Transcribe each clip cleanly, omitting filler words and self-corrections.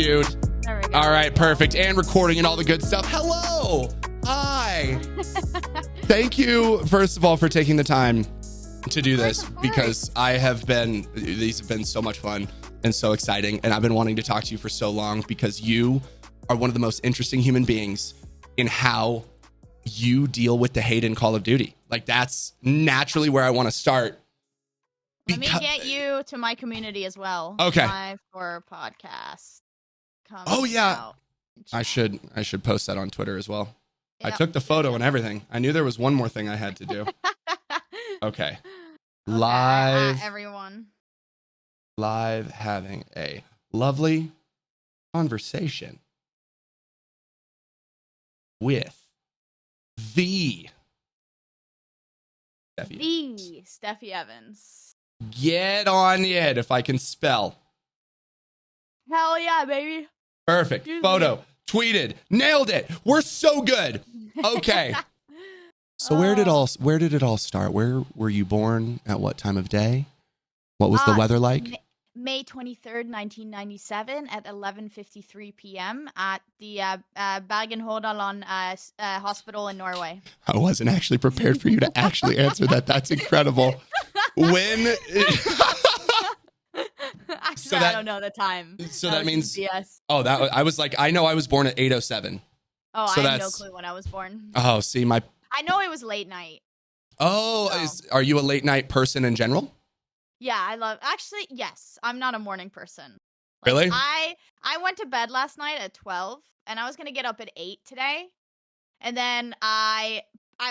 dude. There we go. All right, perfect. And recording and all the good stuff. Hello. Hi. Thank you, first of all, for taking the time to do this, because these have been so much fun and so exciting. And I've been wanting to talk to you for so long, because you are one of the most interesting human beings in how you deal with the hate in Call of Duty. Like, that's naturally where I want to start. Let me get you to my community as well. Okay. Live for podcast. Oh yeah. Out. I should post that on Twitter as well. Yep. I took the photo and everything. I knew there was one more thing I had to do. Okay. Live. Everyone. Live having a lovely conversation with the SteffyEvans. Get on it if I can spell. Hell yeah, baby. Perfect. Photo. Tweeted. Nailed it. We're so good. Okay. So where did it all start? Where were you born? At what time of day? What was the weather like? May 23rd, 1997 at 11:53 p.m. at the Bergen-Hordaland hospital in Norway. I wasn't actually prepared for you to actually answer that. That's incredible. When? I don't know the time. So that means yes. Oh, I was like, I know I was born at 8:07. Oh, so I have no clue when I was born. Oh, see, I know it was late night. Oh, so. Are you a late night person in general? Yeah, actually, yes. I'm not a morning person. Really? I went to bed last night at 12, and I was going to get up at 8 today. And then I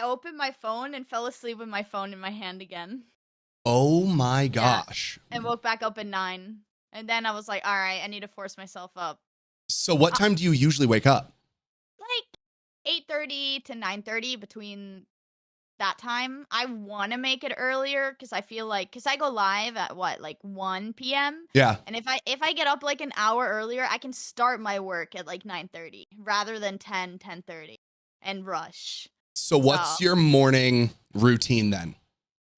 opened my phone and fell asleep with my phone in my hand again. Oh my gosh. Yeah, and woke back up at 9. And then I was like, all right, I need to force myself up. So what time do you usually wake up? Like 8:30 to 9:30, between that time. I want to make it earlier because I feel like, because I go live at 1 p.m. Yeah. And if I get up like an hour earlier, I can start my work at like 9:30 rather than 10:30 and rush. So what's your morning routine then?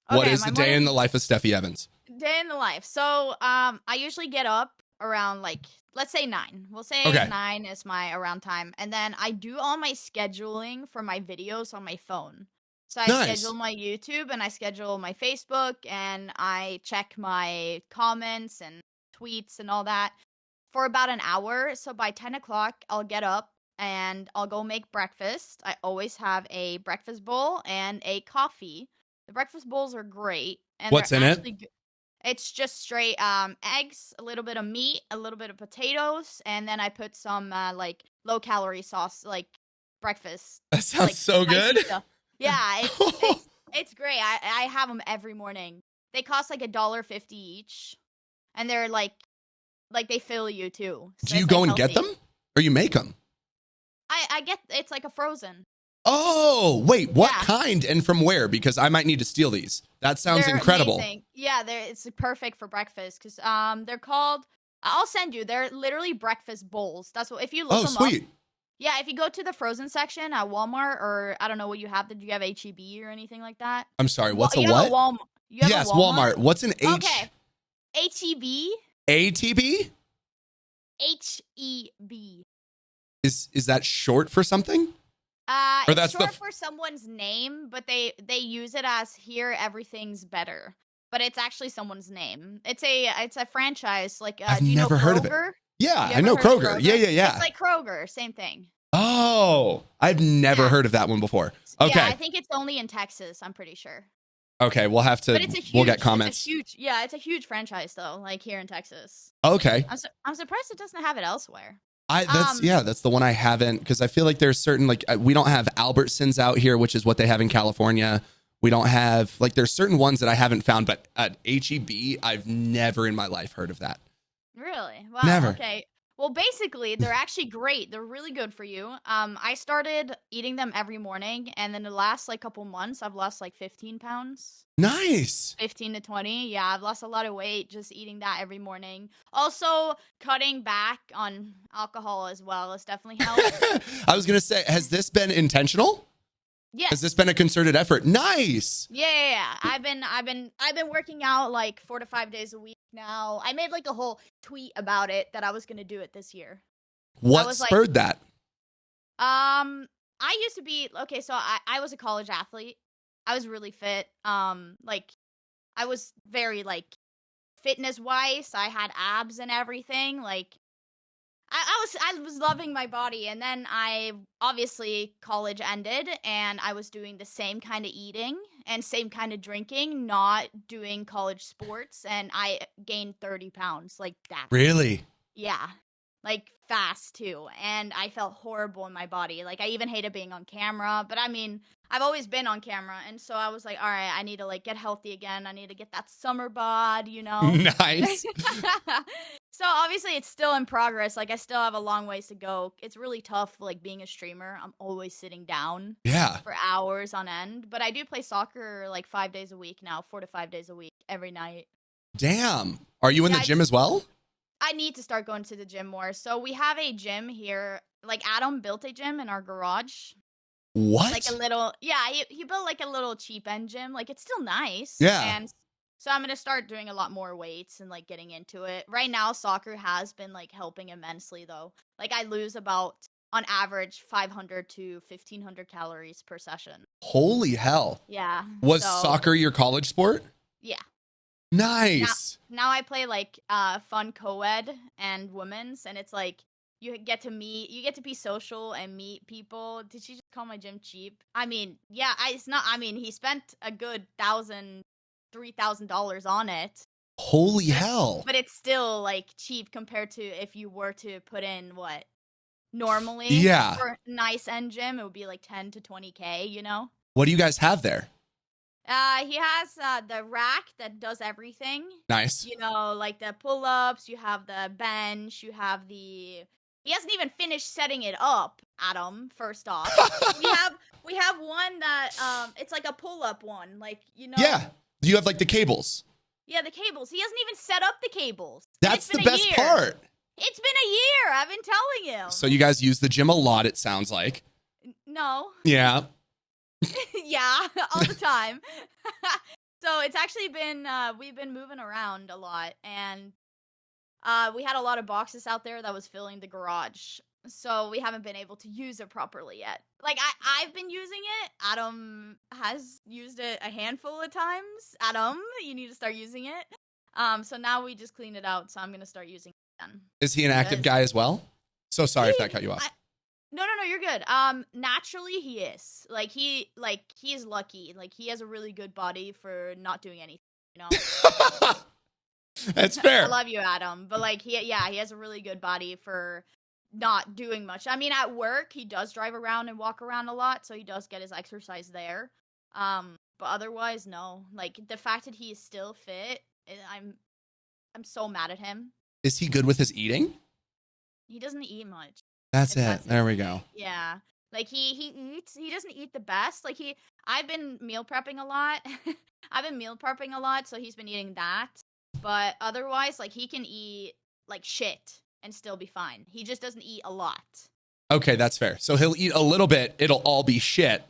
What is the day in the life of SteffyEvans? Day in the life. So I usually get up around let's say 9. We'll say 9 is my around time. And then I do all my scheduling for my videos on my phone. So I schedule my YouTube and I schedule my Facebook and I check my comments and tweets and all that for about an hour. So by 10 o'clock, I'll get up and I'll go make breakfast. I always have a breakfast bowl and a coffee. The breakfast bowls are great. And what's in it? It's just straight eggs, a little bit of meat, a little bit of potatoes, and then I put some low-calorie sauce, like breakfast. That sounds so good. Stuff. Yeah, it's great. I have them every morning. They cost like $1.50 each, and they're like they fill you too. So do you go and get them, or you make them? I get, it's like a frozen. Oh, wait, what kind and from where? Because I might need to steal these. That sounds incredible. Amazing. Yeah, it's perfect for breakfast because they're called. I'll send you. They're literally breakfast bowls. That's what, if you look them sweet. up. Yeah, if you go to the frozen section at Walmart, or I don't know what you have. Did you have HEB or anything like that? I'm sorry, what's you a what? Have a Walmart. You have yes, a Walmart. What's an H? Okay. HEB. ATB? HEB. Is that short for something? Or that's short for someone's name, but they use it as here everything's better. But it's actually someone's name. It's a franchise. Like I've do you never know heard of Kroger? it. Yeah, I know Kroger. Yeah. It's like Kroger, same thing. Oh, I've never heard of that one before. Okay. Yeah, I think it's only in Texas, I'm pretty sure. Okay, we'll have to. We'll get comments. It's a huge franchise though, like here in Texas. Okay. I'm surprised it doesn't have it elsewhere. That's the one I haven't, because I feel like there's certain, like, we don't have Albertsons out here, which is what they have in California. We don't have, like, there's certain ones that I haven't found, but at HEB, I've never in my life heard of that. Really? Well, never. Okay. Well, basically, they're actually great. They're really good for you. I started eating them every morning, and then the last couple months, I've lost 15 pounds. Nice. 15 to 20. Yeah, I've lost a lot of weight just eating that every morning. Also, cutting back on alcohol as well has definitely helped. I was gonna say, has this been intentional? Yes. Has this been a concerted effort? Nice. Yeah. I've been working out like 4 to 5 days a week now. I made like a whole tweet about it that I was gonna do it this year. What spurred that? I used to be okay. So I was a college athlete. I was really fit. Like I was very like fitness wise. I had abs and everything. Like I was loving my body, and then obviously college ended, and I was doing the same kind of eating and same kind of drinking, not doing college sports, and I gained 30 pounds like that. Really? Yeah, like fast too, and I felt horrible in my body. Like I even hated being on camera, but I mean, I've always been on camera, and so I was like, all right, I need to like get healthy again. I need to get that summer bod, you know. Nice. So obviously it's still in progress. Like I still have a long ways to go. It's really tough like being a streamer. I'm always sitting down for hours on end, but I do play soccer like 5 days a week now, 4 to 5 days a week every night. Damn. Are you in the gym as well? I need to start going to the gym more. So we have a gym here. Like Adam built a gym in our garage. What? Like a little, yeah, he built like a little cheap end gym. Like it's still nice. Yeah. And so I'm going to start doing a lot more weights and like getting into it. Right now, soccer has been like helping immensely though. Like I lose about, on average, 500 to 1,500 calories per session. Holy hell. Yeah. Was soccer your college sport? Yeah. Nice. Now I play like fun co-ed and women's, and it's like you get to be social and meet people. Did she just call my gym cheap? I mean, yeah, it's not. I mean, he spent a good $3,000 on it. Holy hell. But it's still like cheap compared to if you were to put in what normally for a nice end gym, it would be like 10 to 20K, you know? What do you guys have there? He has the rack that does everything. Nice. You know, like the pull-ups, you have the bench, you have the... He hasn't even finished setting it up, Adam, first off. we have one that, it's like a pull-up one, like, you know... Yeah, you have like the cables. Yeah, the cables. He hasn't even set up the cables. That's the best part. It's been a year, I've been telling him. So you guys use the gym a lot, it sounds like. No. Yeah. Yeah, all the time. So it's actually been, we've been moving around a lot, and we had a lot of boxes out there that was filling the garage. So we haven't been able to use it properly yet. Like, I've been using it. Adam has used it a handful of times. Adam, you need to start using it. So now we just cleaned it out, so I'm going to start using it again. Is he an active guy as well? So sorry if that cut you off. No, you're good. Naturally he is. Like he is lucky. Like he has a really good body for not doing anything, you know? That's fair. I love you, Adam. But like he has a really good body for not doing much. I mean, at work he does drive around and walk around a lot, so he does get his exercise there. But otherwise, no. Like the fact that he is still fit, I'm so mad at him. Is he good with his eating? He doesn't eat much. That's it. There we go. Yeah. Like he eats, he doesn't eat the best. Like I've been meal prepping a lot. So he's been eating that. But otherwise, like he can eat like shit and still be fine. He just doesn't eat a lot. Okay, that's fair. So he'll eat a little bit, it'll all be shit.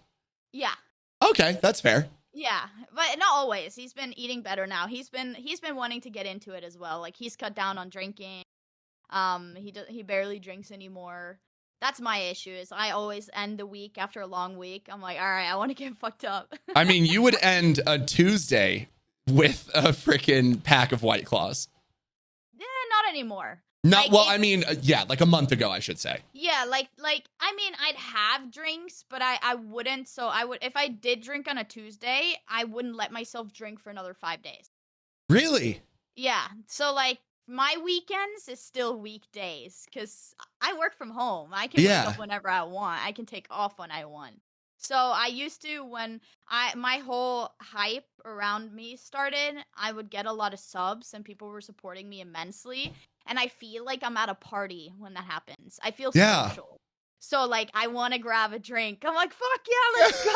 Yeah. Okay, that's fair. Yeah, but not always. He's been eating better now. He's been wanting to get into it as well. Like he's cut down on drinking. He barely drinks anymore. That's my issue. Is I always end the week after a long week. I'm like, all right, I want to get fucked up. I mean, you would end a Tuesday with a freaking pack of White Claws. Yeah, not anymore. Not like, well. I mean, yeah, like a month ago, I should say. Yeah, like I mean, I'd have drinks, but I wouldn't. So I would, if I did drink on a Tuesday, I wouldn't let myself drink for another 5 days. Really? Yeah. So like. My weekends is still weekdays because I work from home. I can wake up whenever I want. I can take off when I want. So I used to, when my whole hype around me started, I would get a lot of subs and people were supporting me immensely. And I feel like I'm at a party when that happens. I feel social. So like I want to grab a drink. I'm like, fuck yeah, let's go.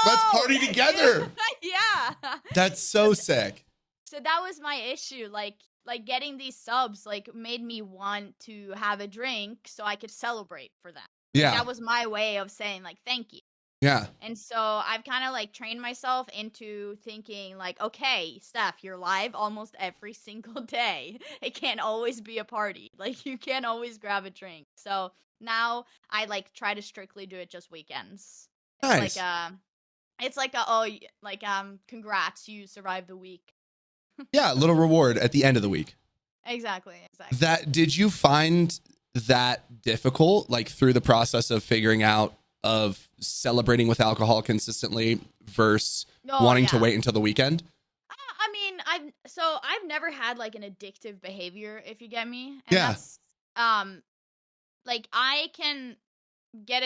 Let's party together. Yeah. That's so sick. So that was my issue. Like getting these subs like made me want to have a drink so I could celebrate for them. Yeah. That was my way of saying like thank you. Yeah. And so I've kind of like trained myself into thinking like, okay, Steph, you're live almost every single day. It can't always be a party. Like you can't always grab a drink. So now I like try to strictly do it just weekends. It's like Nice. congrats, you survived the week. Yeah, a little reward at the end of the week. Exactly. That did you find that difficult, like through the process of figuring out of celebrating with alcohol consistently versus wanting to wait until the weekend? I mean, I've never had like an addictive behavior, if you get me. And Yeah. that's like I can get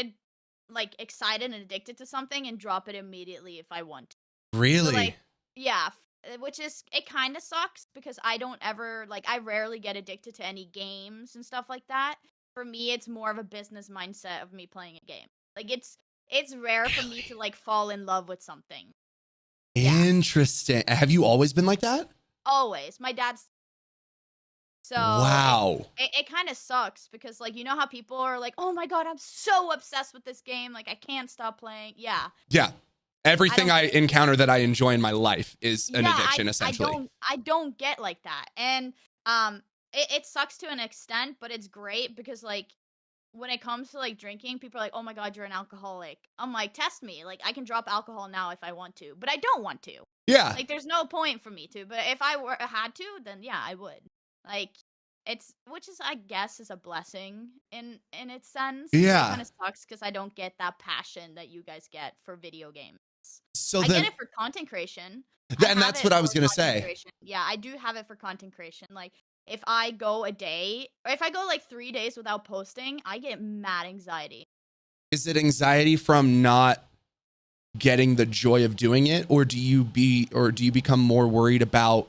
excited and addicted to something and drop it immediately if I want to. Really? So, like, yeah, which is, it kind of sucks because I rarely get addicted to any games and stuff like that. For me, it's more of a business mindset of me playing a game. Like, it's rare for me to like fall in love with something. Interesting. Yeah. Have you always been like that? Always. My dad's. So wow. It kind of sucks because like, you know how people are like, oh my God, I'm so obsessed with this game. Like I can't stop playing. Yeah. Yeah. Everything I encounter that I enjoy in my life is an addiction, essentially. I don't get like that. And it sucks to an extent, but it's great because like when it comes to like drinking, people are like, oh my God, you're an alcoholic. I'm like, test me. Like I can drop alcohol now if I want to, but I don't want to. Yeah. Like there's no point for me to, but if I had to, then yeah, I would. Like which is I guess is a blessing in its sense. Yeah. It kind of sucks because I don't get that passion that you guys get for video games. So I get it for content creation. And that's what I was going to say. Creation. Yeah, I do have it for content creation. Like if I go a day or if I go like 3 days without posting, I get mad anxiety. Is it anxiety from not getting the joy of doing it, or do you become more worried about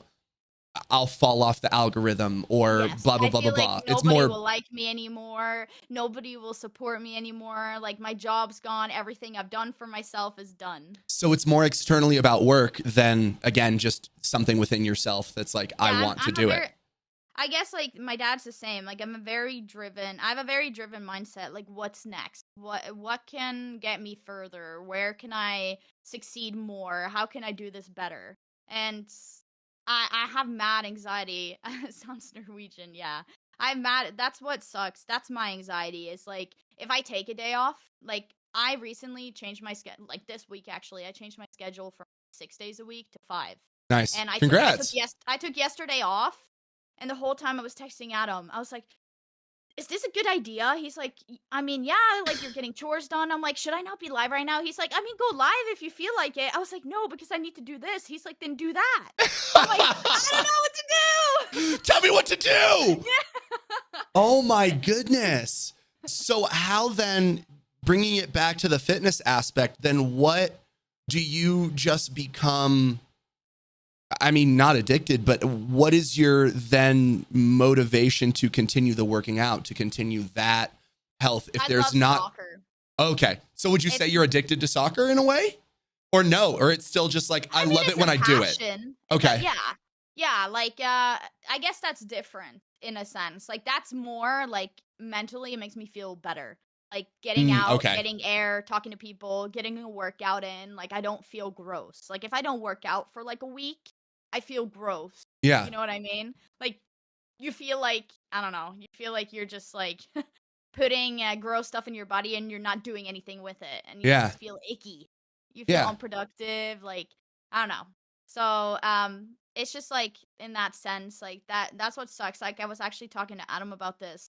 I'll fall off the algorithm or blah blah blah blah blah? Like nobody will like me anymore. Nobody will support me anymore. Like my job's gone. Everything I've done for myself is done. So it's more externally about work than again just something within yourself that's like I want to do it. I guess like my dad's the same. Like I have a very driven mindset. Like what's next? What can get me further? Where can I succeed more? How can I do this better? And I have mad anxiety. It sounds Norwegian, yeah. I'm mad. That's what sucks. That's my anxiety. Is like if I take a day off. Like I recently changed my schedule. Like this week, actually, I changed my schedule from 6 days a week to 5. Nice. And Congrats. I took yesterday off, and the whole time I was texting Adam. I was like, is this a good idea? He's like, I mean, yeah, like you're getting chores done. I'm like, should I not be live right now? He's like, I mean, go live if you feel like it. I was like, no, because I need to do this. He's like, then do that. I'm like, I don't know what to do. Tell me what to do. Yeah. Oh my goodness. So how then, bringing it back to the fitness aspect, then what do you just become? I mean, not addicted, but what is your then motivation to continue the working out, to continue that health? If there's not soccer. Okay. So would you say you're addicted to soccer in a way? Or no? Or it's still just like, I love it when I do it. Okay. Yeah. Yeah. Like, I guess that's different in a sense. Like that's more like mentally it makes me feel better. Like getting out, getting air, talking to people, getting a workout in. Like I don't feel gross. Like if I don't work out for like a week, I feel gross. Yeah. You know what I mean? Like, you feel like, I don't know, you feel like you're just like putting gross stuff in your body and you're not doing anything with it. And you just feel icky. You feel unproductive. Like, I don't know. So, it's just like, in that sense, like that's what sucks. Like, I was actually talking to Adam about this.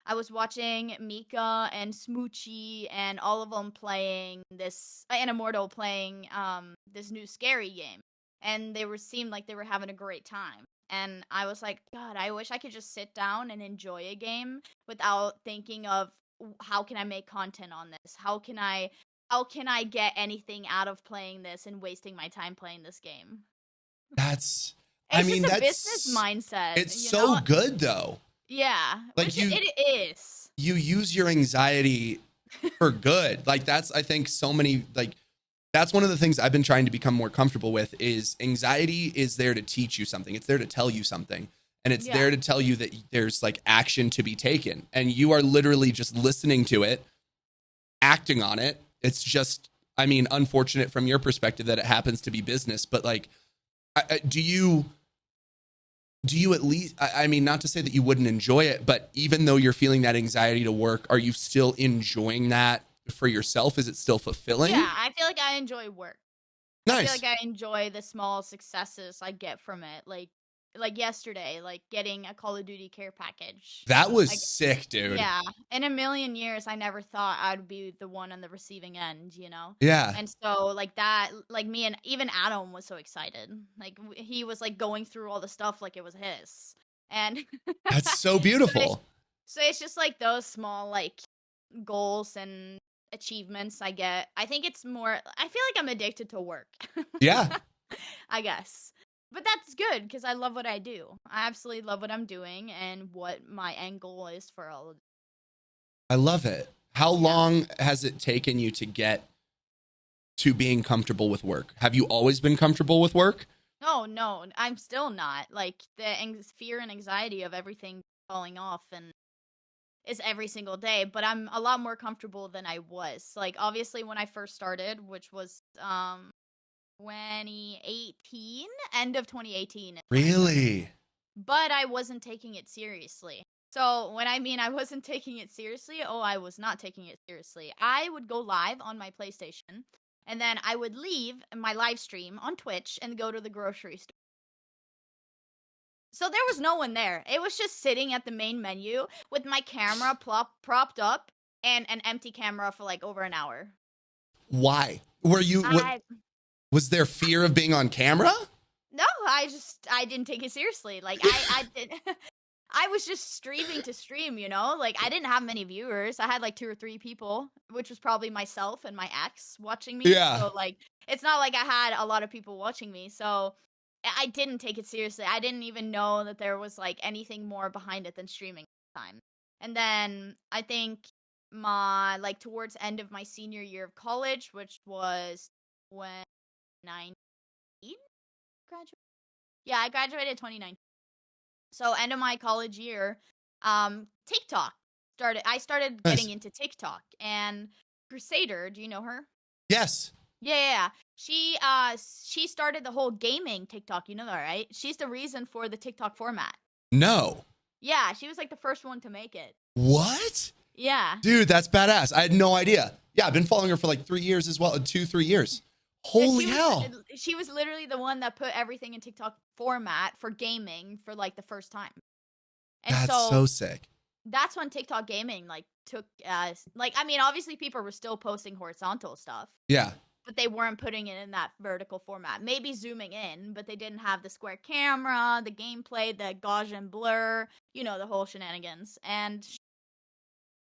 I was watching Mika and Smoochie and all of them playing this, and Immortal playing this new scary game. And seemed like they were having a great time. And I was like, God, I wish I could just sit down and enjoy a game without thinking of how can I make content on this? How can I get anything out of playing this and wasting my time playing this game? That's that's business mindset. It's so good though. Yeah. Like it is. You use your anxiety for good. Like that's, I think so many, like, that's one of the things I've been trying to become more comfortable with is anxiety is there to teach you something. It's there to tell you something. And it's there to tell you that there's like action to be taken. And you are literally just listening to it, acting on it. It's just I mean, unfortunate from your perspective that it happens to be business, but like, do you at least, I mean, not to say that you wouldn't enjoy it, but even though you're feeling that anxiety to work, are you still enjoying that for yourself? Is it still fulfilling? Yeah, I feel like I enjoy work. Nice. I feel like I enjoy the small successes I get from it. Like yesterday, like getting a Call of Duty care package. That was Like, sick, dude. yeah, in a million years, I never thought I'd be the one on the receiving end, you know? Yeah. And so, like that, like me and even Adam was so excited. Like, he was like going through all the stuff like it was his. And That's so so beautiful. so it's just like those small, like, goals and achievements I get. I think it's more, I feel like I'm addicted to work. Yeah. I guess. But that's good because I love what I do. I absolutely love what I'm doing and what my end goal is for all of it. I love it. How long has it taken you to get to being comfortable with work? Have you always been comfortable with work? No, I'm still not. Like, the fear and anxiety of everything falling off and is every single day, but I'm a lot more comfortable than I was. Like, obviously when I first started, which was 2018, end of 2018. Really? But I wasn't taking it seriously. So when I mean I wasn't taking it seriously, I was not taking it seriously. I would go live on my PlayStation, and then I would leave my live stream on Twitch and go to the grocery store. So there was no one there. It was just sitting at the main menu with my camera propped up and an empty camera for like over an hour. Why? Was there fear of being on camera? No, I didn't take it seriously. Like, I did. I was just streaming to stream, you know? Like, I didn't have many viewers. I had like 2 or 3 people, which was probably myself and my ex watching me. Yeah. So like, it's not like I had a lot of people watching me. So I didn't take it seriously. I didn't even know that there was like anything more behind it than streaming at the time. And then I think my, like, towards end of my senior year of college, which was when 19 graduated. Yeah, I graduated 2019. So end of my college year, TikTok started. I started Nice. getting into TikTok, and Crusader, do you know her? Yes. Yeah. She started the whole gaming TikTok. You know that, right? She's the reason for the TikTok format. No. Yeah, she was like the first one to make it. What? Yeah. Dude, that's badass. I had no idea. Yeah, I've been following her for like 3 years as well. 2-3 years. Holy hell. She was literally the one that put everything in TikTok format for gaming for like the first time. And That's so sick. That's when TikTok gaming like took like, I mean, obviously people were still posting horizontal stuff. Yeah. But they weren't putting it in that vertical format. Maybe zooming in, but they didn't have the square camera, the gameplay, the Gaussian blur, you know, the whole shenanigans. And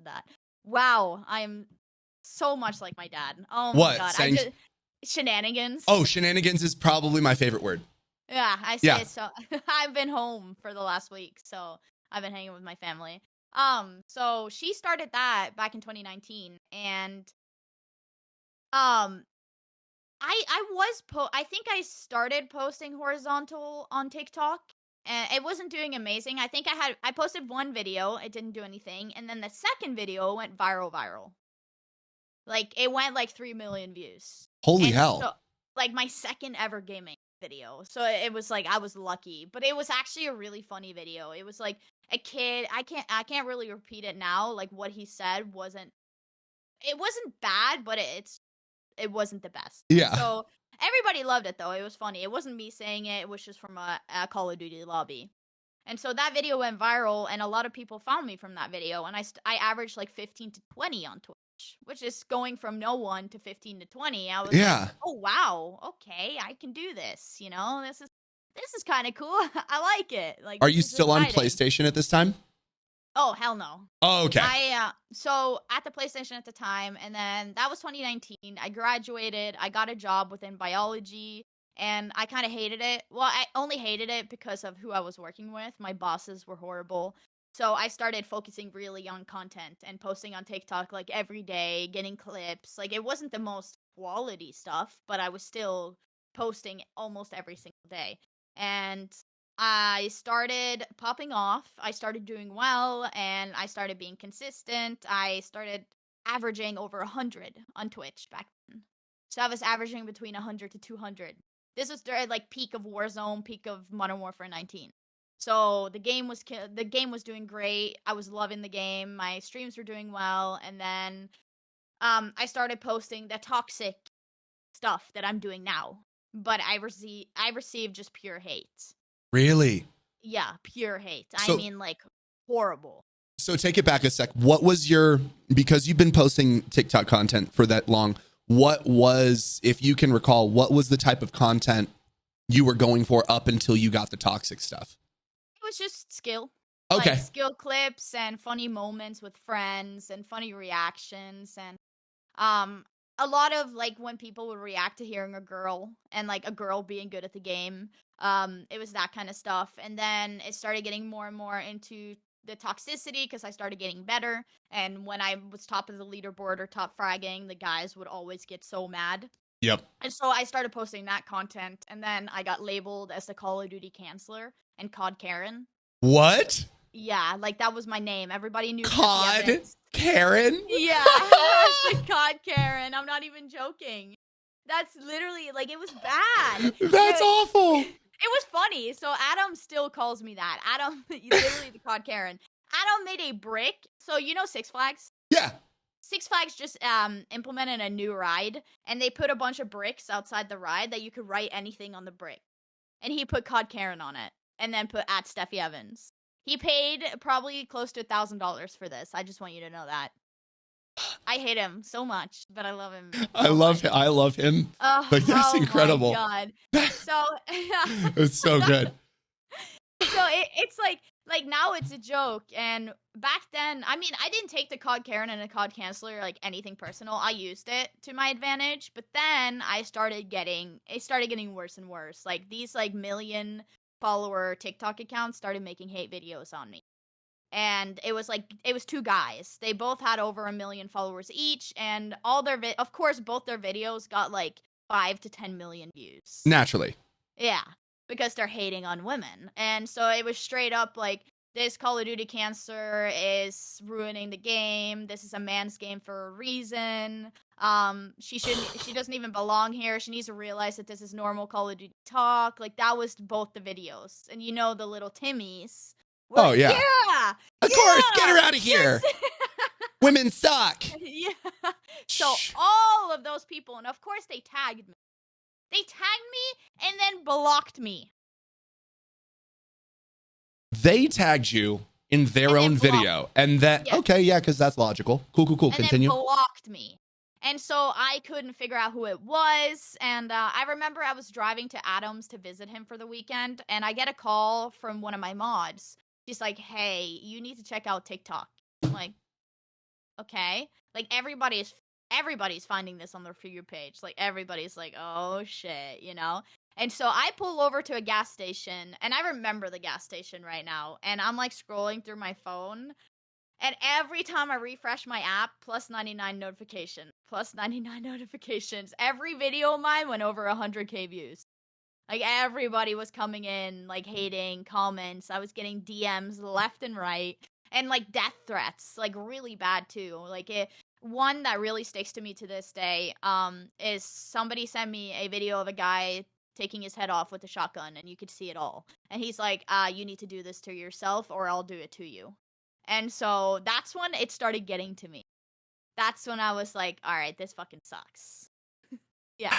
that. Wow, I'm so much like my dad. Oh my god. Shenanigans. Oh, shenanigans is probably my favorite word. Yeah, I say it so. I've been home for the last week, so I've been hanging with my family. So she started that back in 2019, and I think I started posting horizontal on TikTok, and it wasn't doing amazing. I think I posted one video, it didn't do anything, and then the second video went viral. Like, it went like 3 million views. Holy hell. So, like, my second ever gaming video. So it was like I was lucky, but it was actually a really funny video. It was like a kid, I can't really repeat it now. Like, what he said wasn't bad, but it wasn't the best. Yeah. So everybody loved it though. It was funny. It wasn't me saying it. It was just from a Call of Duty lobby. And so that video went viral, and a lot of people found me from that video, and I averaged like 15 to 20 on Twitch, which is going from no one to 15 to 20. I was like, oh wow, okay, I can do this. You know, this is kind of cool. I like it. Like, are you still on PlayStation at this time? Oh, hell no. Oh, okay. So at the PlayStation at the time, and then that was 2019. I graduated. I got a job within biology. And I kind of hated it. Well, I only hated it because of who I was working with. My bosses were horrible. So I started focusing really on content and posting on TikTok like every day, getting clips. Like, it wasn't the most quality stuff, but I was still posting almost every single day. And I started popping off. I started doing well, and I started being consistent. I started averaging over 100 on Twitch back then. So I was averaging between 100 to 200. This was during like peak of Warzone, peak of Modern Warfare 19. So the game was doing great. I was loving the game. My streams were doing well, and then I started posting the toxic stuff that I'm doing now. But I received just pure hate. Really? Yeah, pure hate. So, I mean, like, horrible. So take it back a sec. Because you've been posting TikTok content for that long, if you can recall, what was the type of content you were going for up until you got the toxic stuff? It was just skill. Okay. Like, skill clips and funny moments with friends and funny reactions and a lot of like when people would react to hearing a girl and like a girl being good at the game. It was that kind of stuff. And then it started getting more and more into the toxicity because I started getting better. And when I was top of the leaderboard or top fragging, the guys would always get so mad. Yep. And so I started posting that content. And then I got labeled as the Call of Duty canceller and COD Karen. What? Yeah, like that was my name. Everybody knew COD Karen? Yeah, that's the COD Karen. I'm not even joking. That's literally, like, it was bad. That's awful. It was funny. So Adam still calls me that. Adam, literally the COD Karen. Adam made a brick. So you know Six Flags? Yeah. Six Flags just implemented a new ride, and they put a bunch of bricks outside the ride that you could write anything on the brick. And he put COD Karen on it, and then put @SteffyEvans. He paid probably close to $1,000 for this. I just want you to know that. I hate him so much, but I love him. I love him. Like, that's incredible. Oh my God. So it's so good. So it's like now it's a joke, and back then, I mean, I didn't take the COD Karen and the COD Canceller like anything personal. I used it to my advantage, but then it started getting worse and worse. Like these like million follower TikTok accounts started making hate videos on me. And it was two guys. They both had over 1 million followers each, and of course both their videos got like 5 to 10 million views. Naturally. Yeah, because they're hating on women. And so it was straight up like, this Call of Duty cancer is ruining the game. This is a man's game for a reason. She doesn't even belong here. She needs to realize that this is normal Call of Duty talk. Like, that was both the videos. And you know the little Timmies. Oh, yeah. Yeah! Of course, get her out of here. Women suck. Yeah. So all of those people, and of course they tagged me. They tagged me and then blocked me. They tagged you in their own video. And that, okay, yeah, because that's logical. Cool. Continue. And then blocked me. And so I couldn't figure out who it was. And I remember I was driving to Adams to visit him for the weekend. And I get a call from one of my mods. She's like, hey, you need to check out TikTok. I'm like, okay. Like, everybody's finding this on their For You page. Like, everybody's like, oh, shit, you know? And so I pull over to a gas station, and I remember the gas station right now, and I'm, like, scrolling through my phone, and every time I refresh my app, plus 99 notifications. Every video of mine went over 100K views. Like, everybody was coming in, like, hating, comments. I was getting DMs left and right, and, like, death threats, like, really bad, too. Like, one that really sticks to me to this day is somebody sent me a video of a guy taking his head off with a shotgun, and you could see it all. And he's like, you need to do this to yourself, or I'll do it to you. And so that's when it started getting to me. That's when I was like, all right, this fucking sucks. Yeah.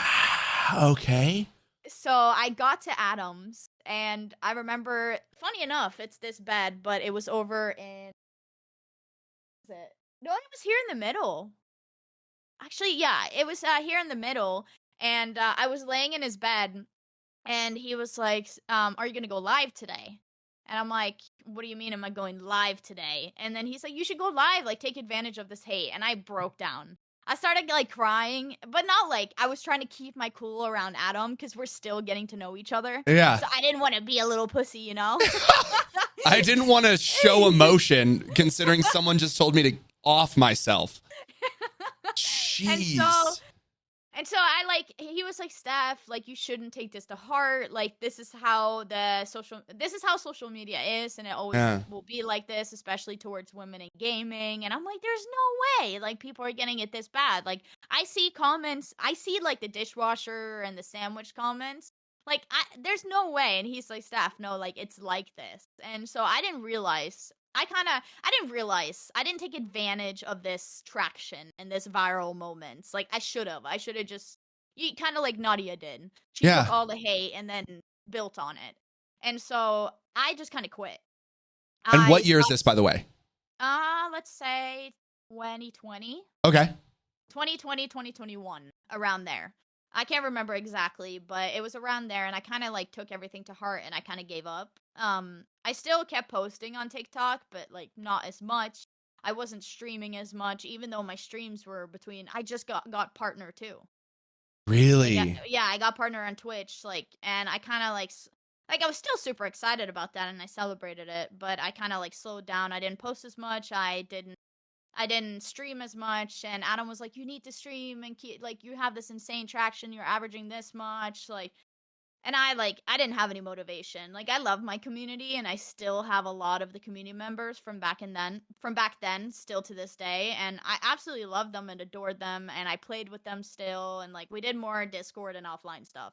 Okay. So I got to Adams, and I remember, funny enough, it's this bad, but it was over in... No, it was here in the middle. Actually, yeah, it was here in the middle, and I was laying in his bed, and he was like, are you gonna go live today? And I'm like, what do you mean am I going live today? And then he's like, you should go live, like, take advantage of this hate. And I broke down. I started, like, crying, but not, like, I was trying to keep my cool around Adam, because we're still getting to know each other. Yeah. So I didn't want to be a little pussy, you know? I didn't want to show emotion, considering someone just told me to off myself. Jeez. And so he was like, Steph, like, you shouldn't take this to heart. Like, this is how social media is. And it always will be like this, especially towards women in gaming. And I'm like, there's no way. Like, people are getting it this bad. Like, I see comments. I see like the dishwasher and the sandwich comments. Like, there's no way. And he's like, Steph, no, like, it's like this. And so I didn't realize. I didn't take advantage of this traction and this viral moments. Like, I should have just, kind of like Nadia did. She took all the hate and then built on it. And so I just kind of quit. And what year is this, by the way? Let's say 2020. Okay. 2020, 2021, around there. I can't remember exactly, but it was around there, and I kind of like took everything to heart, and I kind of gave up. I still kept posting on TikTok, but like not as much. I wasn't streaming as much, even though my streams were between. I just got partner too. Really? Yeah, I got partner on Twitch, like, and I kind of like I was still super excited about that, and I celebrated it, but I kind of like slowed down. I didn't post as much. I didn't stream as much, and Adam was like, you need to stream and keep, like, you have this insane traction, you're averaging this much, like, and I didn't have any motivation. Like, I love my community, and I still have a lot of the community members from back then still to this day, and I absolutely loved them and adored them, and I played with them still, and like, we did more Discord and offline stuff.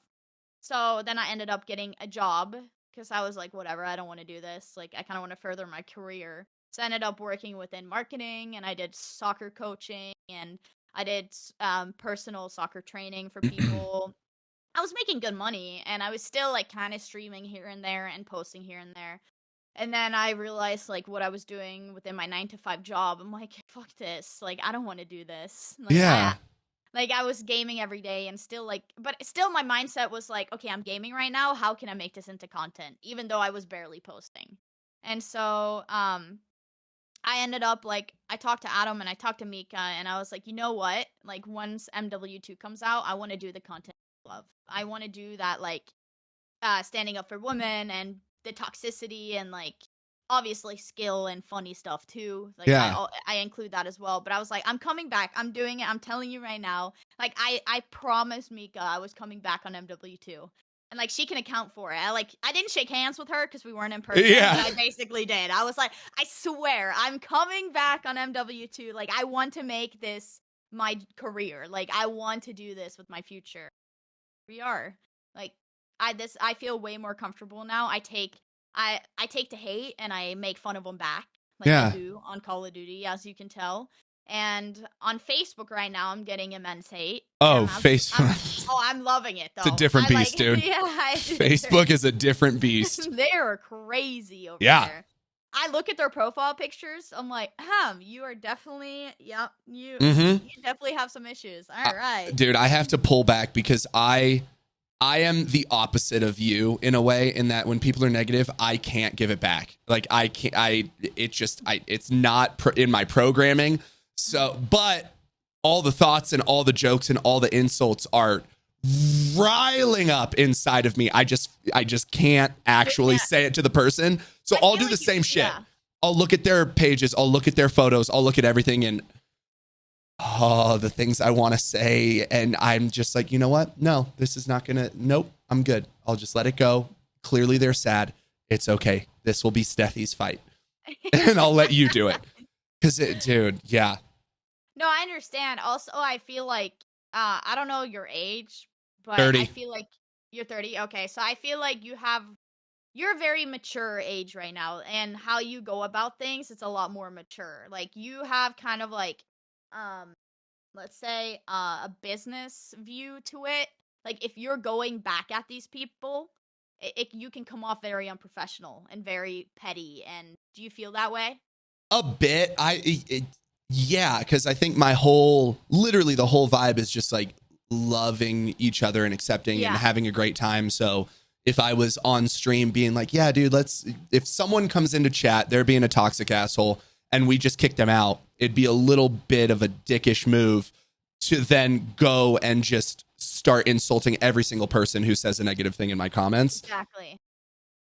So then I ended up getting a job because I was like, whatever, I don't want to do this. Like, I kind of want to further my career. So I ended up working within marketing, and I did soccer coaching, and I did personal soccer training for people. I was making good money, and I was still like kind of streaming here and there and posting here and there. And then I realized like what I was doing within my 9-to-5 job. I'm like, fuck this. Like, I don't want to do this. Like, yeah. I was gaming every day, and still but still my mindset was like, okay, I'm gaming right now. How can I make this into content? Even though I was barely posting. And so, I ended up, like, I talked to Adam and I talked to Mika, and I was like, you know what? Like, once MW2 comes out, I want to do the content I love. I want to do that, like, standing up for women and the toxicity and, like, obviously skill and funny stuff, too. Like, yeah. I include that as well. But I was like, I'm coming back. I'm doing it. I'm telling you right now. Like, I promised Mika I was coming back on MW2. And, like, she can account for it. I didn't shake hands with her because we weren't in person. Yeah. But I basically did. I was like, I swear, I'm coming back on MW2. Like, I want to make this my career. Like, I want to do this with my future. We are. Like, I feel way more comfortable now. I take the hate and I make fun of them back. Like, I do on Call of Duty, as you can tell. And on Facebook right now, I'm getting immense hate. Oh, Facebook. I'm loving it, though. It's a different beast, dude. Yeah, Facebook is a different beast. They're crazy over there. I look at their profile pictures. I'm like, you are definitely, you definitely have some issues. All right. Dude, I have to pull back because I am the opposite of you in a way, in that when people are negative, I can't give it back. Like, it's not in my programming. So, but all the thoughts and all the jokes and all the insults are riling up inside of me. I just can't actually say it to the person. So I'll do the same shit. Yeah. I'll look at their pages. I'll look at their photos. I'll look at everything and the things I want to say. And I'm just like, you know what? No, this is not going to, nope, I'm good. I'll just let it go. Clearly they're sad. It's okay. This will be Steffi's fight. And I'll let you do it. Because, dude, yeah. No, I understand. Also, I feel like, I don't know your age, but 30. I feel like you're 30. Okay, so I feel like you're a very mature age right now, and how you go about things, it's a lot more mature. Like, you have kind of like, let's say, a business view to it. Like, if you're going back at these people, you can come off very unprofessional and very petty. And do you feel that way? A bit. Yeah, because I think literally the whole vibe is just like loving each other and accepting and having a great time. So if I was on stream being like, yeah, dude, if someone comes into chat, they're being a toxic asshole and we just kick them out, it'd be a little bit of a dickish move to then go and just start insulting every single person who says a negative thing in my comments. Exactly.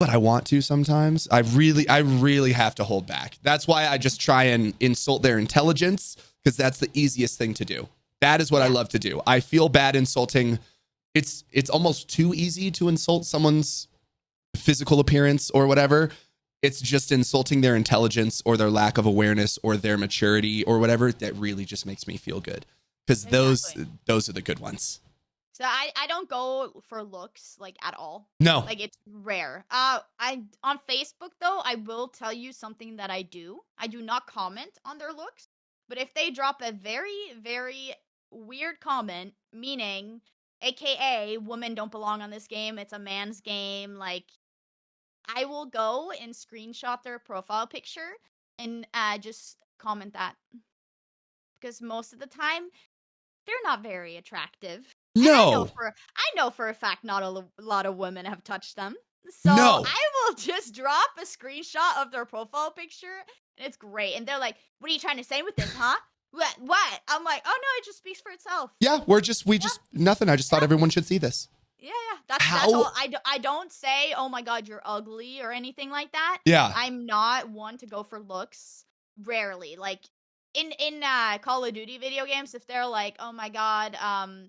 But I want to sometimes. I really have to hold back. That's why I just try and insult their intelligence, because that's the easiest thing to do. That is what I love to do. I feel bad insulting. It's almost too easy to insult someone's physical appearance or whatever. It's just insulting their intelligence or their lack of awareness or their maturity or whatever that really just makes me feel good. Because those are the good ones. So I don't go for looks like at all. No. Like it's rare. I on Facebook though, I will tell you something that I do. I do not comment on their looks, but if they drop a very, very weird comment, meaning AKA women don't belong on this game, it's a man's game, like I will go and screenshot their profile picture and just comment that. Because most of the time they're not very attractive. No. I know for a fact not a lot of women have touched them. So No. I will just drop a screenshot of their profile picture and it's great. And they're like, "What are you trying to say with this, huh?" What? I'm like, "Oh no, it just speaks for itself." Yeah, nothing. I just thought everyone should see this. Yeah. That's all. I don't say, "Oh my god, you're ugly" or anything like that. Yeah. I'm not one to go for looks. Rarely. Like in Call of Duty video games, if they're like, "Oh my god,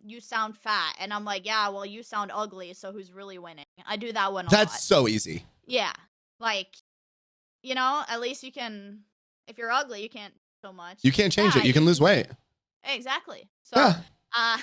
you sound fat," and I'm like, "Yeah, well, you sound ugly, so who's really winning?" I do that one a lot. That's so easy. Yeah, like, at least you can. If you're ugly, you can't so much. You can't change it. You can lose weight. Exactly. So, I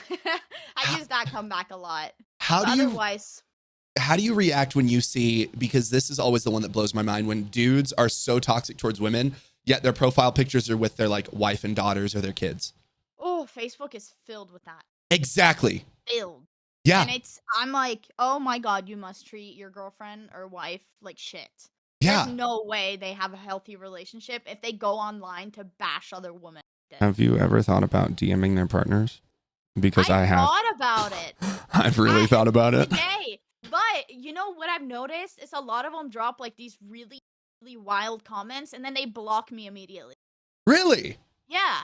use that comeback a lot. How do you react when you see? Because this is always the one that blows my mind when dudes are so toxic towards women. Yet their profile pictures are with their like wife and daughters or their kids. Oh, Facebook is filled with that. Exactly. Filled. Yeah. And I'm like, oh my god, you must treat your girlfriend or wife like shit. Yeah. There's no way they have a healthy relationship if they go online to bash other women. Have you ever thought about DMing their partners? Because I have. Thought about it. I've really thought about it. Okay. But you know what I've noticed is a lot of them drop like these really wild comments and then they block me immediately. Really? Yeah.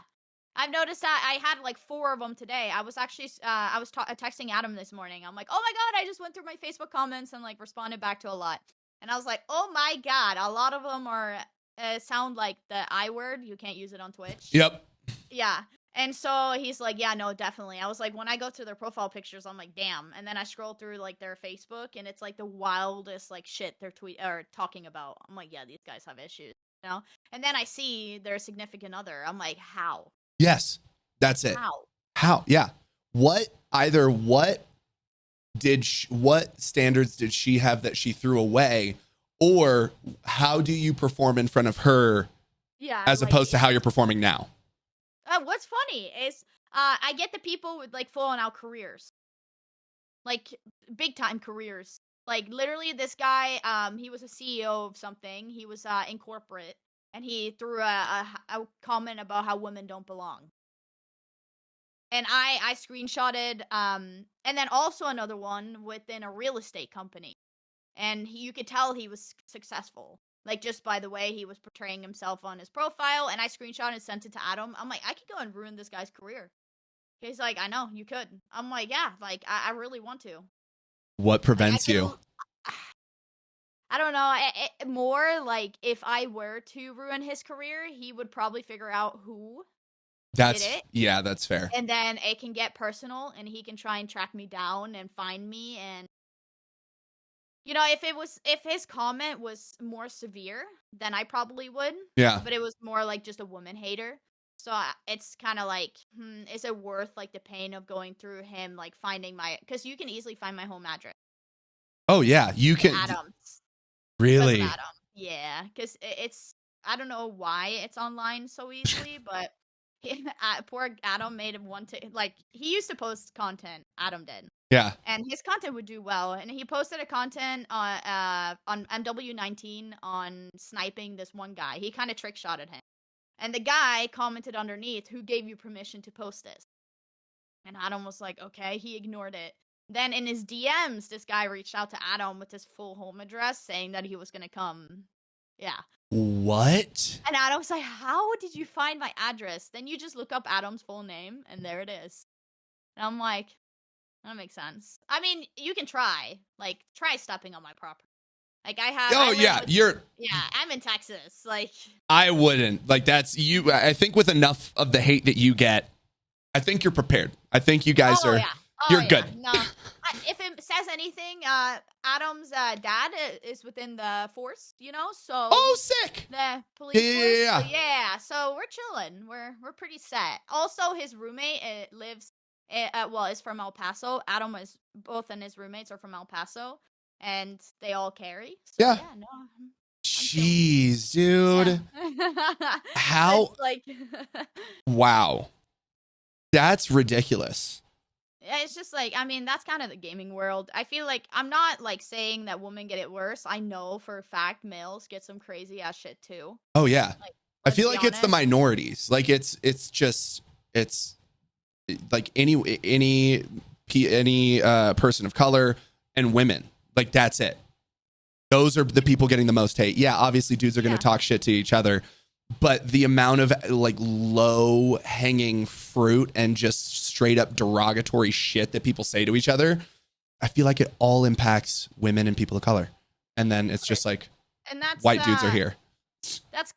I've noticed that I had like 4 of them today. I was actually texting Adam this morning. I'm like, "Oh my god, I just went through my Facebook comments and like responded back to a lot." And I was like, "Oh my god, a lot of them are sound like the I word. You can't use it on Twitch." Yep. Yeah. And so he's like, "Yeah, no, definitely." I was like, when I go to their profile pictures, I'm like, "Damn." And then I scroll through like their Facebook and it's like the wildest like shit they're talking about. I'm like, "Yeah, these guys have issues." And then I see their significant other. I'm like, "How?" Yes. That's it. How? Yeah. What standards did she have that she threw away, or how do you perform in front of her? Yeah. As opposed to how you're performing now. What's funny is I get the people with like full on out careers, like big time careers. Like literally, this guy, he was a CEO of something. He was in corporate, and he threw a comment about how women don't belong. And I screenshotted, and then also another one within a real estate company, and you could tell he was successful. Like, just by the way he was portraying himself on his profile, and I screenshot and sent it to Adam. I'm like, I could go and ruin this guy's career. He's like, "I know, you could." I'm like, yeah, like, I really want to. What prevents you? I don't know. More like, if I were to ruin his career, he would probably figure out who did it. Yeah, that's fair. And then it can get personal, and he can try and track me down and find me, and if his comment was more severe, then I probably would. Yeah. But it was more like just a woman hater. So it's kind of like, is it worth like the pain of going through him, like finding because you can easily find my home address. Oh yeah, you can. Adams. Really? Adam. Yeah, because I don't know why it's online so easily, but poor Adam made him want to, like, he used to post content. Adam did. Yeah. And his content would do well. And he posted a content on MW19 on sniping this one guy. He kind of trick shotted him. And the guy commented underneath, "Who gave you permission to post this?" And Adam was like, okay. He ignored it. Then in his DMs, this guy reached out to Adam with his full home address saying that he was going to come. Yeah. What? And Adam was like, "How did you find my address?" Then you just look up Adam's full name, and there it is. And I'm like, that makes sense. I mean, you can try. Like, try stepping on my property. Like, I'm in Texas. Like, I wouldn't. Like, that's you. I think with enough of the hate that you get, I think you're prepared. I think you guys are. Yeah. You're good. No, if it says anything, Adam's dad is within the force, so sick. the police force. Yeah. So, yeah, so we're chilling. We're pretty set. Also, his roommate lives, is from El Paso. Adam is both, and his roommates are from El Paso, and they all carry. So, Yeah. no. Jeez, dude. Yeah. How? Like, wow. That's ridiculous. yeah, it's just like, I mean, that's kind of the gaming world. I feel like I'm not like saying that women get it worse. I know for a fact males get some crazy ass shit too. Oh yeah. Like, I feel like it's the minorities. Like it's like any person of color and women. Like that's it. Those are the people getting the most hate. Yeah, obviously dudes are going to talk shit to each other, but the amount of like low hanging fruit and just straight up derogatory shit that people say to each other, I feel like it all impacts women and people of color. And then it's just like, and that's white dudes are here. That's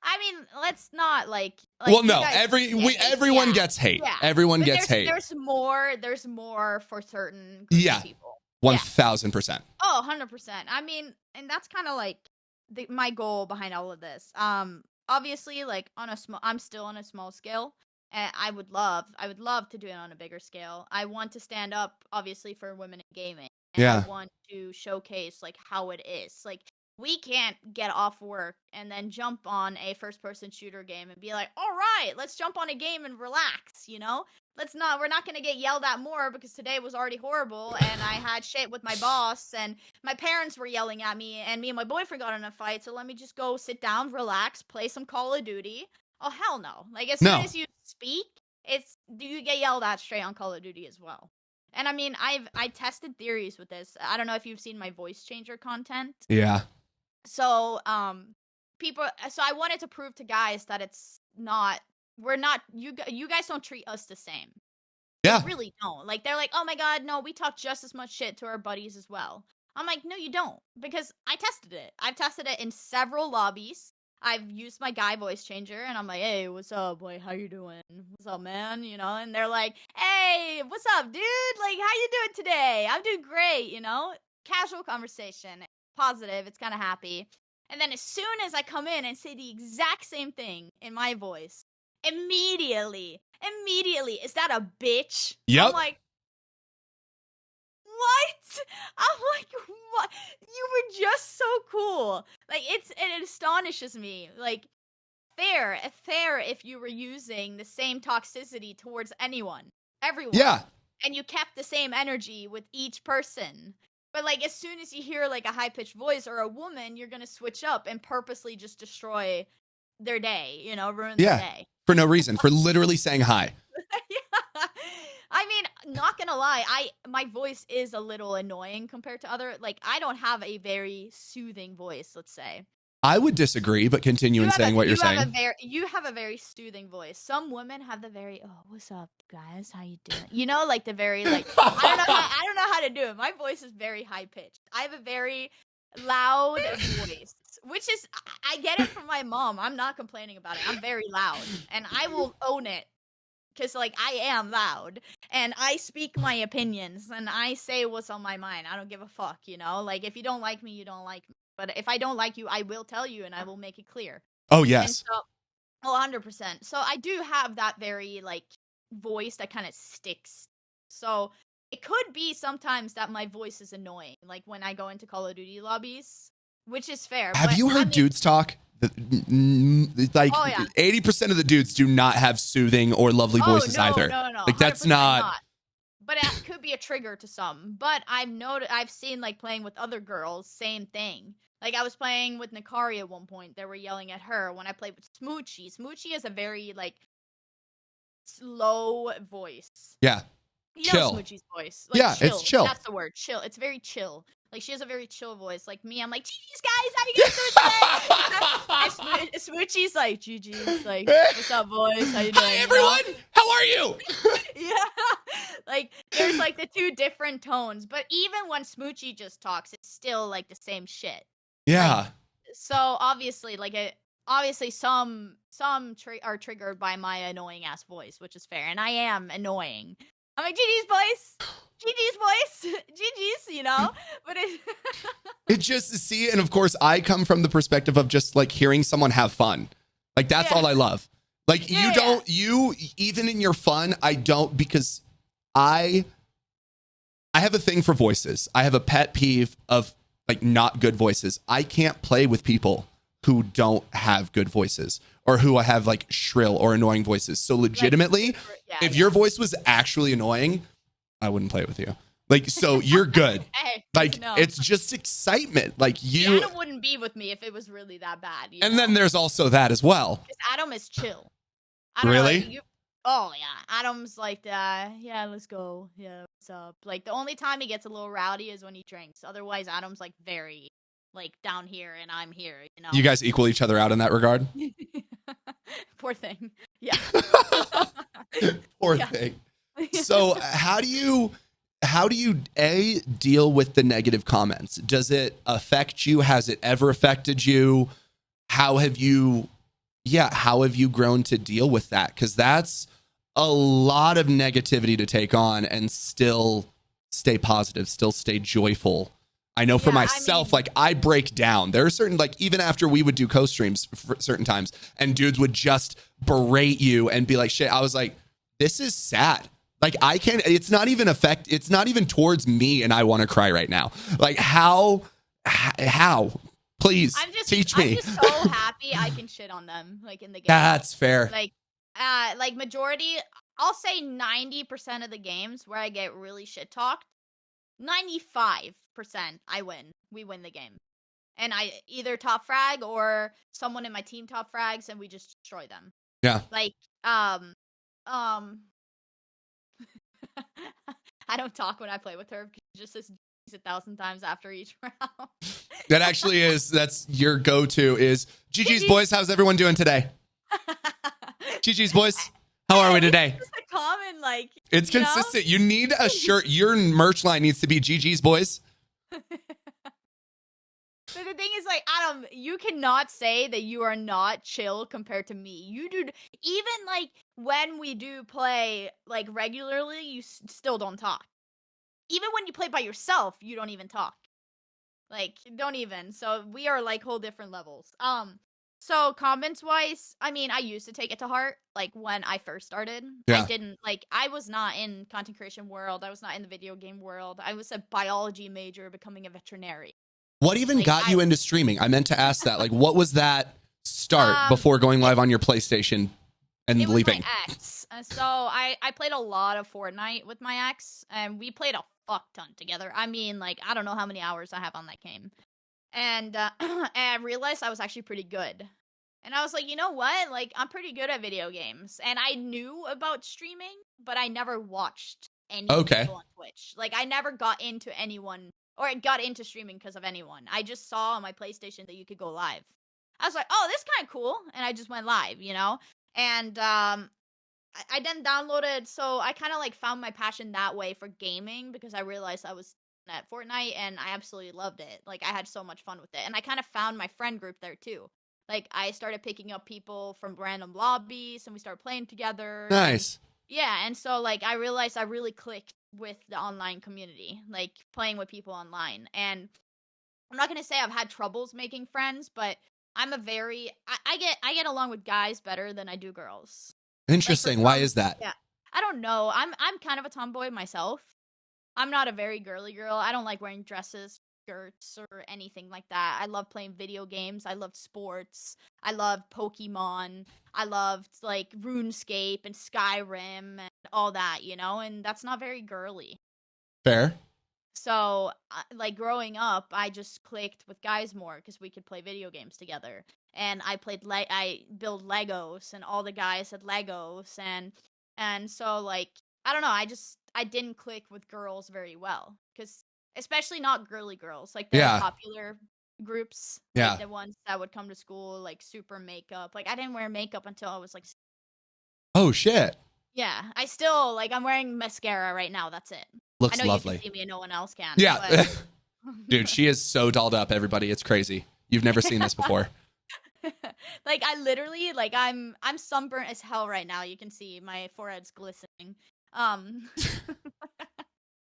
I mean, let's not like well, no, everyone gets hate. Yeah. Everyone gets hate. There's more for certain people. 1000%. Oh, 100%. I mean, and that's kind of like my goal behind all of this. Obviously, like I'm still on a small scale, and I would love to do it on a bigger scale. I want to stand up, obviously, for women in gaming, and I want to showcase like how it is. Like, we can't get off work and then jump on a first-person shooter game and be like, all right, let's jump on a game and relax, we're not going to get yelled at more because today was already horrible and I had shit with my boss and my parents were yelling at me and me and my boyfriend got in a fight, so let me just go sit down, relax, play some Call of Duty. Oh, hell no. Like, as soon as you speak, you get yelled at straight on Call of Duty as well. And I mean, I tested theories with this. I don't know if you've seen my voice changer content. Yeah. So, I wanted to prove to guys that you guys don't treat us the same. Yeah. They really don't. Like, they're like, oh my god, no, we talk just as much shit to our buddies as well. I'm like, no, you don't. Because I tested it. I've tested it in several lobbies. I've used my guy voice changer, and I'm like, hey, what's up, boy? How you doing? What's up, man? And they're like, hey, what's up, dude? Like, how you doing today? I'm doing great, Casual conversation. Positive, it's kind of happy. And then as soon as I come in and say the exact same thing in my voice, immediately, is that a bitch? Yep. I'm like, what? I'm like, what? You were just so cool. Like, it astonishes me. Like, fair if you were using the same toxicity towards everyone. Yeah. And you kept the same energy with each person. But, like, as soon as you hear, like, a high-pitched voice or a woman, you're gonna switch up and purposely just destroy their day, ruin their day. For no reason. For literally saying hi. Yeah. I mean, not gonna lie, my voice is a little annoying compared to other, like, I don't have a very soothing voice, let's say. I would disagree, but continue in saying what you're saying. You have a very soothing voice. Some women have the very, oh, what's up, guys? How you doing? Like the very, like, I don't know how to do it. My voice is very high pitched. I have a very loud voice, which is, I get it from my mom. I'm not complaining about it. I'm very loud, and I will own it. Because, like, I am loud, and I speak my opinions, and I say what's on my mind. I don't give a fuck, Like, if you don't like me, you don't like me. But if I don't like you, I will tell you, and I will make it clear. Oh, yes. And so, 100%. So I do have that very, like, voice that kind of sticks. So it could be sometimes that my voice is annoying, like, when I go into Call of Duty lobbies, which is fair. Have you heard dudes talk? Like, 80% of the dudes do not have soothing or lovely voices either. No. Like, that's not. But it could be a trigger to some. But I've seen, like, playing with other girls, same thing. Like, I was playing with Nakari at one point. They were yelling at her. When I played with Smoochie. Smoochie has a very, like, slow voice. Yeah. Chill. Smoochie's voice. Like, yeah, chill. It's chill. That's the word. Chill. It's very chill. Like, she has a very chill voice. Like me, I'm like, GG's, guys, how you guys doing today? Smoochie's like, GG's, like, what's up, boys? How you doing? Hi, everyone. How are you? Yeah. Like, there's, like, the two different tones. But even when Smoochie just talks, it's still, like, the same shit. Yeah. Like, so, obviously, like, obviously some are triggered by my annoying ass voice, which is fair, and I am annoying. I'm like, GG's voice, GG's, you know. But it just see, and of course, I come from the perspective of just like hearing someone have fun. Like that's all I love. Like you even in your fun, I don't, because I have a thing for voices. I have a pet peeve of like not good voices. I can't play with people who don't have good voices or who have like shrill or annoying voices. So legitimately, if your voice was actually annoying, I wouldn't play with you. Like, so you're good. Hey, like, it's just excitement. Like Adam wouldn't be with me if it was really that bad. And then there's also that as well. Because Adam is chill. Really? Oh, yeah. Adam's like, yeah, let's go. Yeah, what's up? Like, the only time he gets a little rowdy is when he drinks. Otherwise, Adam's, like, very, like, down here and I'm here, you know? You guys equal each other out in that regard? Poor thing. Yeah. Poor thing. So, how do you deal with the negative comments? Does it affect you? Has it ever affected you? How have you grown to deal with that? Because that's a lot of negativity to take on and still stay positive, still stay joyful. I know for myself, like I break down. There are certain, like even after we would do co-streams for certain times and dudes would just berate you and be like, shit, I was like, this is sad. Like I can't, it's not even towards me and I want to cry right now. Like how, please teach me. I'm just so happy I can shit on them like in the game. That's fair. Like majority, I'll say 90% of the games where I get really shit talked, 95% I win. We win the game. And I either top frag or someone in my team top frags and we just destroy them. Yeah. Like, I don't talk when I play with her because she just says 1,000 times after each round. That actually that's your go-to is GG's boys. How's everyone doing today? GG's boys. How are we today? It's a common it's consistent. You need a shirt. Your merch line needs to be GG's boys. So the thing is, like, Adam, you cannot say that you are not chill compared to me. You do, even like when we do play like regularly, you still don't talk. Even when you play by yourself, you don't even talk. Like, don't even. So we are like whole different levels. So comments wise, I mean, I used to take it to heart. Like when I first started, I didn't I was not in content creation world. I was not in the video game world. I was a biology major, becoming a veterinarian. What even got you into streaming? I meant to ask that. Like, what was that start before going live on your PlayStation and leaving? My ex. So I played a lot of Fortnite with my ex, and we played a fuck ton together. I mean, like, I don't know how many hours I have on that game. And, and I realized I was actually pretty good. And I was like, you know what? Like, I'm pretty good at video games. And I knew about streaming, but I never watched any people on Twitch. Like, I never got into anyone, or I got into streaming because of anyone. I just saw on my PlayStation that you could go live. I was like, oh, this is kind of cool. And I just went live, you know? And I then downloaded, so I kind of like found my passion that way for gaming because I realized I was at Fortnite and I absolutely loved it. Like, I had so much fun with it. And I kind of found my friend group there too. Like, I started picking up people from random lobbies and we started playing together. Nice. And so, like, I realized I really clicked with the online community, like, playing with people online. And I'm not going to say I've had troubles making friends, but I'm a very, I get along with guys better than I do girls. Interesting. Why is that? Yeah. I don't know. I'm kind of a tomboy myself. I'm not a very girly girl. I don't like wearing dresses, skirts, or anything like that. I love playing video games. I love sports. I love Pokemon. I loved like RuneScape and Skyrim and all that, you know, and that's not very girly. Fair. So, like, growing up, I just clicked with guys more because we could play video games together. And I built Legos, and all the guys had Legos, and so, like, I don't know, I didn't click with girls very well, because especially not girly girls, like the popular groups, like the ones that would come to school, like super makeup. Like, I didn't wear makeup until I was like, oh shit. Yeah, I still, like, I'm wearing mascara right now. That's it. Looks I know lovely. You can see me and no one else can. Yeah. But... Dude, she is so dolled up, everybody. It's crazy. You've never seen this before. Like I literally like I'm sunburnt as hell right now. You can see my forehead's glistening. Um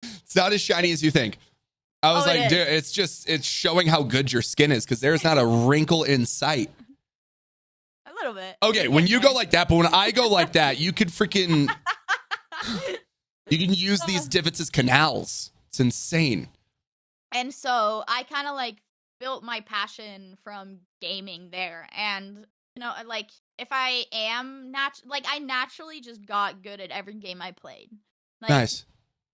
It's not as shiny as you think. I was oh, it like, dude, is. it's showing how good your skin is because there's not a wrinkle in sight. A little bit. Okay, We're when getting you there. go like that, but when I go like that, you could freaking, you can use these Uh, divots as canals. It's insane. and so I kind of like built my passion from gaming there. And, like if I am like I naturally just got good at every game I played. Like, Nice.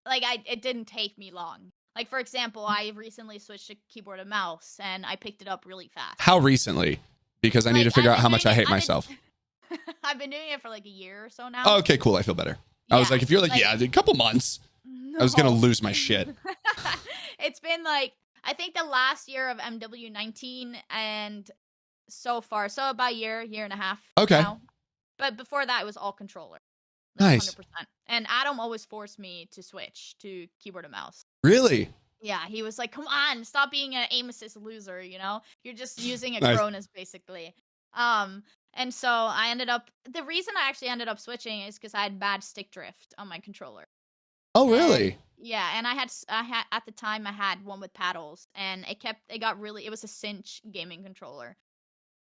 it didn't take me long. Like, for example, I recently switched to keyboard and mouse and I picked it up really fast. How recently? Because I need to Like, figure out how much I hate myself. I've been doing it for like a year or so now. Oh, okay, cool. I feel better. I was like, if you're like, yeah, a couple months, I was going to No. lose my shit. It's been like, I think the last year of MW19 and so far, so about a year and a half Okay. now. But before that, it was all controller. Nice. 100%. And Adam always forced me to switch to keyboard and mouse. Really? Yeah, he was like, come on, stop being an aim assist loser, You're just using a Nice. Cronus, basically. And so the reason I actually ended up switching is because I had bad stick drift on my controller. Oh, really? Yeah, and I had at the time I had one with paddles, and it was a cinch gaming controller.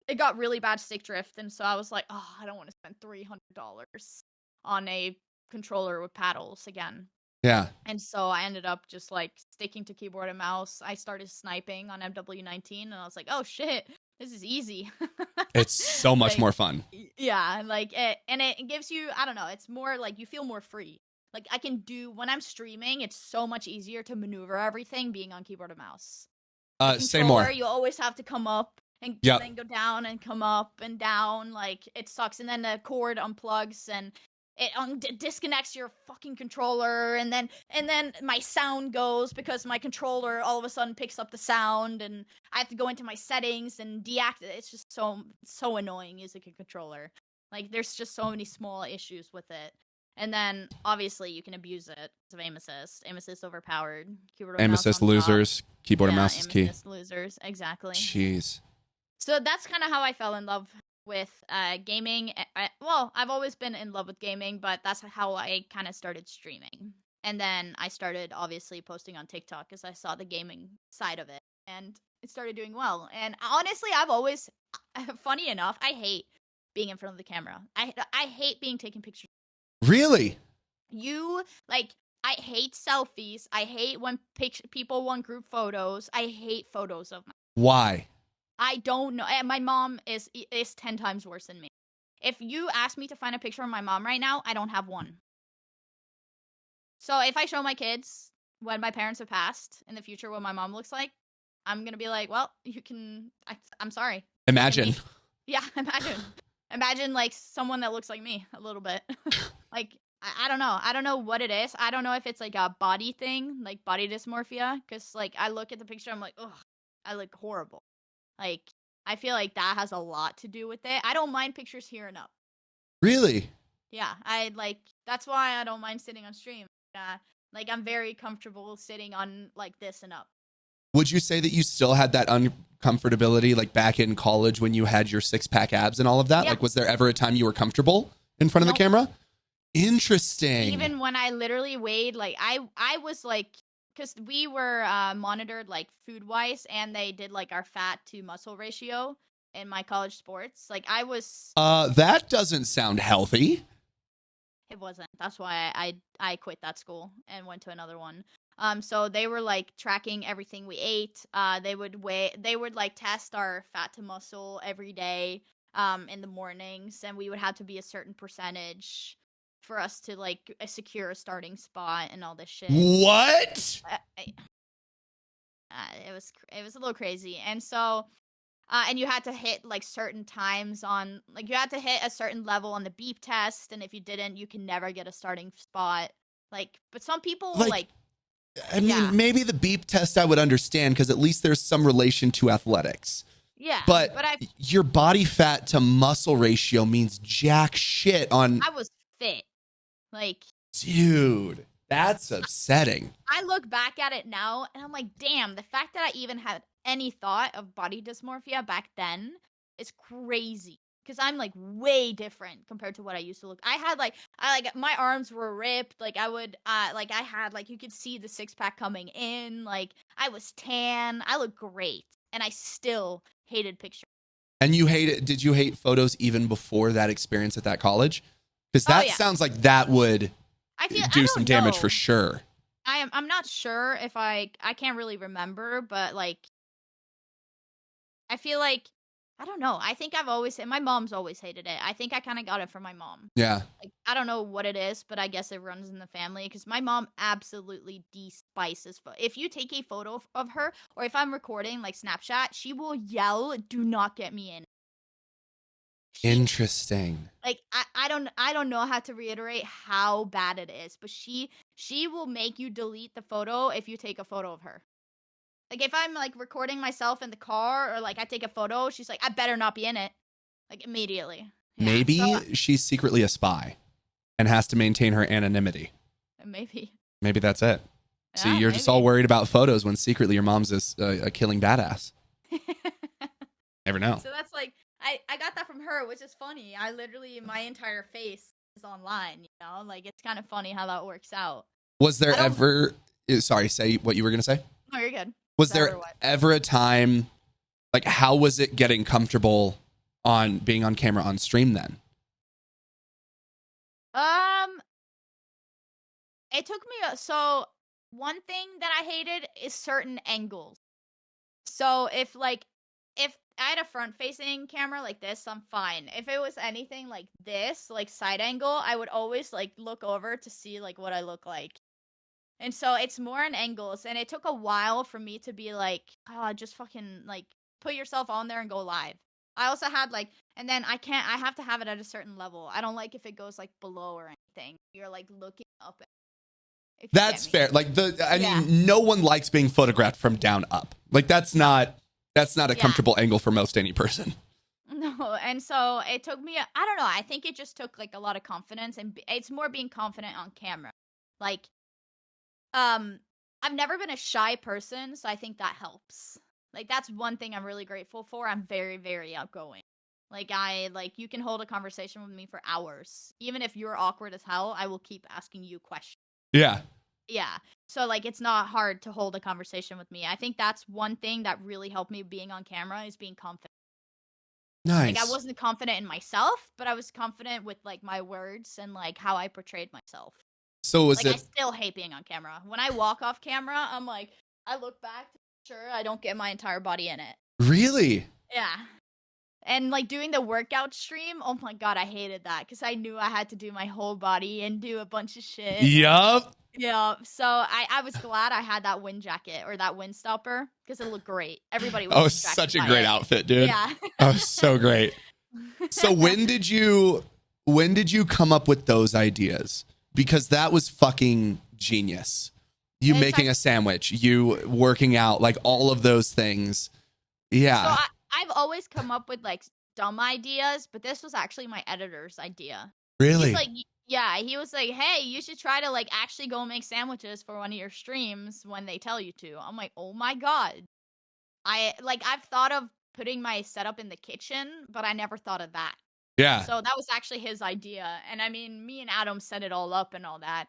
It got really bad stick drift, and so I was like, oh, I don't want to spend $300 on a controller with paddles again. Yeah. And so I ended up just like sticking to keyboard and mouse. I started sniping on MW19, and I was like, oh shit, this is easy. It's so much more fun. Yeah, and it gives you, I don't know, it's more like you feel more free. Like I can when I'm streaming, it's so much easier to maneuver everything being on keyboard and mouse. Say more. You always have to come up and then go down and come up and down. Like it sucks. And then the cord unplugs and it disconnects your fucking controller. And then my sound goes because my controller all of a sudden picks up the sound, and I have to go into my settings and deactivate. It's just so annoying using a controller. Like there's just so many small issues with it. And then, obviously, you can abuse it because of aim assist. Aim assist overpowered. Keyboard and aim mouse assist on losers. top. Keyboard and mouse is key. Aim assist losers, exactly. Jeez. So that's kind of how I fell in love with gaming. Well, I've always been in love with gaming, but that's how I kind of started streaming. And then I started, obviously, posting on TikTok because I saw the gaming side of it. And it started doing well. And honestly, I've always, funny enough, I hate being in front of the camera. I hate being taken pictures. Really? I hate selfies. I hate when people want group photos. I hate photos of myself. Why? I don't know. My mom is 10 times worse than me. If you ask me to find a picture of my mom right now, I don't have one. So if I show my kids when my parents have passed in the future what my mom looks like, I'm going to be like, well, I'm sorry. Imagine. Yeah, imagine. Imagine like someone that looks like me a little bit. Like, I don't know. I don't know what it is. I don't know if it's like a body thing, like body dysmorphia. Because like I look at the picture, I'm like, ugh, I look horrible. Like, I feel like that has a lot to do with it. I don't mind pictures here and up. Really? Yeah, that's why I don't mind sitting on stream. Like I'm very comfortable sitting on like this and up. Would you say that you still had that uncomfortability like back in college when you had your 6-pack abs and all of that? Yeah. Like, was there ever a time you were comfortable in front of the camera? Interesting. Even when I literally weighed, like, I was like, because we were monitored like food wise, and they did like our fat to muscle ratio in my college sports. Like I was. That doesn't sound healthy. It wasn't. That's why I quit that school and went to another one. So they were like tracking everything we ate. They would like test our fat to muscle every day in the mornings, and we would have to be a certain percentage for us to like secure a starting spot and all this shit. What? It was a little crazy. And so and you had to hit like certain times on, like you had to hit a certain level on the beep test, and if you didn't, you can never get a starting spot. Like, but some people like I mean, maybe the beep test I would understand because at least there's some relation to athletics. Yeah. But your body fat to muscle ratio means jack shit on. I was fit. Like, dude, that's upsetting. I look back at it now and I'm like, damn, the fact that I even had any thought of body dysmorphia back then is crazy. Because I'm like way different compared to what I used to look. My arms were ripped. Like I had like, you could see the 6-pack coming in. Like I was tan. I looked great. And I still hated pictures. And did you hate photos even before that experience at that college? Because that sounds like that would do some damage for sure. I'm not sure if I can't really remember, but like, I feel like, I don't know. I think my mom's always hated it. I think I kind of got it from my mom. Yeah. Like, I don't know what it is, but I guess it runs in the family because my mom absolutely despises if you take a photo of her, or if I'm recording like Snapchat, she will yell, "Do not get me in." Interesting. Like I don't know how to reiterate how bad it is, but she will make you delete the photo if you take a photo of her. Like, if I'm, like, recording myself in the car or, like, I take a photo, she's like, I better not be in it. Like, immediately. Yeah, maybe she's secretly a spy and has to maintain her anonymity. Maybe. Maybe that's it. Yeah, See, you're just all worried about photos when secretly your mom's a killing badass. Never know. So that's, like, I got that from her, which is funny. I literally, my entire face is online, you know? Like, it's kind of funny how that works out. Was there ever... Sorry, say what you were going to say? No, you're good. Was there ever a time, like, how was it getting comfortable on being on camera on stream then? It took me, so one thing that I hated is certain angles. So if I had a front-facing camera like this, I'm fine. If it was anything like this, like side angle, I would always like look over to see like what I look like. And so it's more in angles, and it took a while for me to be like, oh, just fucking, like, put yourself on there and go live. I also had, like, and then I have to have it at a certain level. I don't like if it goes, like, below or anything. You're, like, looking up. That's fair. Like, I mean, no one likes being photographed from down up. Like, that's not a comfortable angle for most any person. No, and so it took me, I don't know, I think it just took, like, a lot of confidence, and it's more being confident on camera. Like, I've never been a shy person, so I think that helps. Like, that's one thing I'm really grateful for. I'm very, very outgoing. Like, you can hold a conversation with me for hours. Even if you're awkward as hell, I will keep asking you questions. Yeah. Yeah. So, like, it's not hard to hold a conversation with me. I think that's one thing that really helped me being on camera is being confident. Nice. Like, I wasn't confident in myself, but I was confident with, like, my words and, like, how I portrayed myself. So I still hate being on camera. When I walk off camera, I'm like, I look back to make sure I don't get my entire body in it. Really? Yeah. And, like, doing the workout stream, oh my god, I hated that, because I knew I had to do my whole body and do a bunch of shit. Yup. Yeah, so I was glad I had that wind jacket, or that wind stopper, because it looked great. Everybody was such a great outfit, dude. Yeah. Oh, so great. So when did you come up with those ideas? Because that was fucking genius. You making a sandwich, you working out, like all of those things. Yeah. So I've always come up with like dumb ideas, but this was actually my editor's idea. Really? He's like, yeah, he was like, hey, you should try to like actually go make sandwiches for one of your streams when they tell you to. I'm like, oh my god. I've thought of putting my setup in the kitchen, but I never thought of that. Yeah. So that was actually his idea. And I mean, me and Adam set it all up and all that.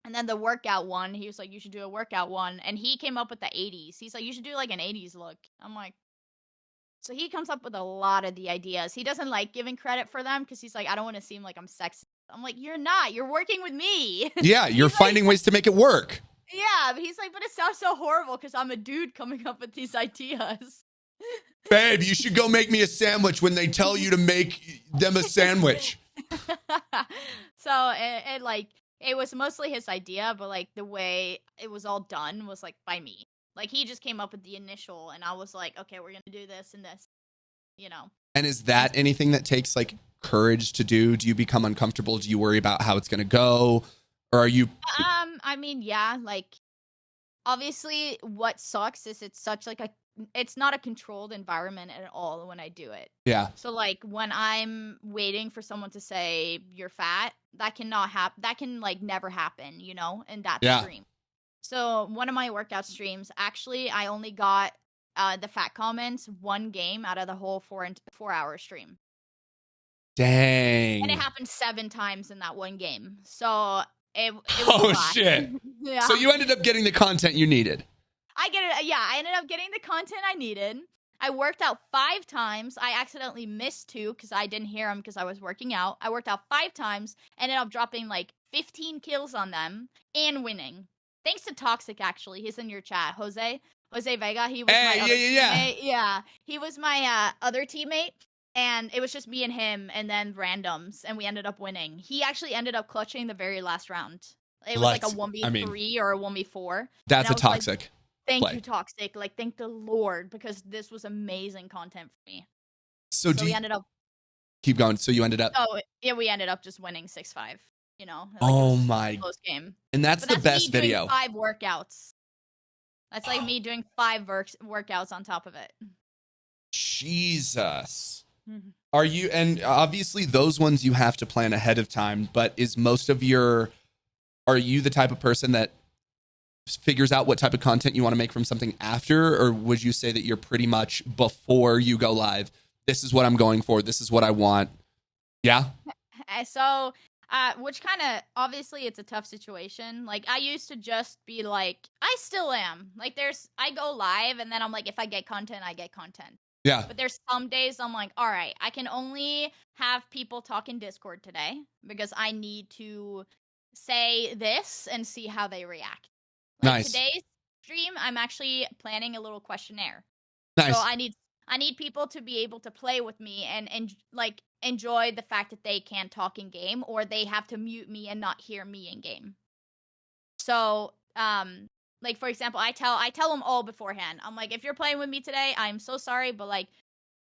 And then the workout one, he was like, you should do a workout one. And he came up with the 80s. He's like, you should do like an 80s look. I'm like, so he comes up with a lot of the ideas. He doesn't like giving credit for them because he's like, I don't want to seem like I'm sexy. I'm like, you're not. You're working with me. Yeah, you're finding ways to make it work. Yeah, but he's like, but it sounds so horrible because I'm a dude coming up with these ideas. Babe, you should go make me a sandwich when they tell you to make them a sandwich. So it was mostly his idea, but like the way it was all done was like by me. Like he just came up with the initial, and I was like, okay, we're gonna do this and this, you know. And is that anything that takes like courage to do? Do you become uncomfortable? Do you worry about how it's gonna go, or are you? I mean, yeah, like obviously, what sucks is it's not a controlled environment at all when I do it. Yeah. So like when I'm waiting for someone to say you're fat, that cannot happen. That can like never happen, you know, in that stream. So one of my workout streams, actually, I only got the fat comments one game out of the whole 4-hour stream. Dang. And it happened 7 times in that one game. So it was oh shit. yeah. So you ended up getting the content you needed. I ended up getting the content I needed. I worked out 5 times. I accidentally missed 2 because I didn't hear them because I was working out. I worked out 5 times, ended up dropping like 15 kills on them and winning. Thanks to Toxic, actually. He's in your chat. Jose Vega. He was my other teammate. Yeah. He was my other teammate. And it was just me and him and then randoms. And we ended up winning. He actually ended up clutching the very last round. It was like a 1v3 or a 1v4. That's a Toxic. Like, thank you, Toxic. Like, thank the Lord, because this was amazing content for me. So we ended up... Keep going. So you ended up... Oh, yeah, we ended up just winning 6-5. You know? Like, oh, my... close game. And that's the best video. Doing 5 workouts. That's like me doing 5 workouts on top of it. Jesus. Are you... And obviously, those ones you have to plan ahead of time, but is most of your... Are you the type of person that figures out what type of content you want to make from something after, or would you say that you're pretty much before you go live, this is what I'm going for, this is what I want? Yeah. So which kind of, obviously it's a tough situation. Like, I used to just be like, I still am like, I go live and then I'm like, if I get content, I get content. Yeah. But there's some days I'm like, all right, I can only have people talk in Discord today because I need to say this and see how they react. Like, nice. Today's stream, I'm actually planning a little questionnaire. Nice. So I need people to be able to play with me and like enjoy the fact that they can't talk in game, or they have to mute me and not hear me in game. So like, for example, I tell them all beforehand. I'm like, if you're playing with me today, I'm so sorry, but like,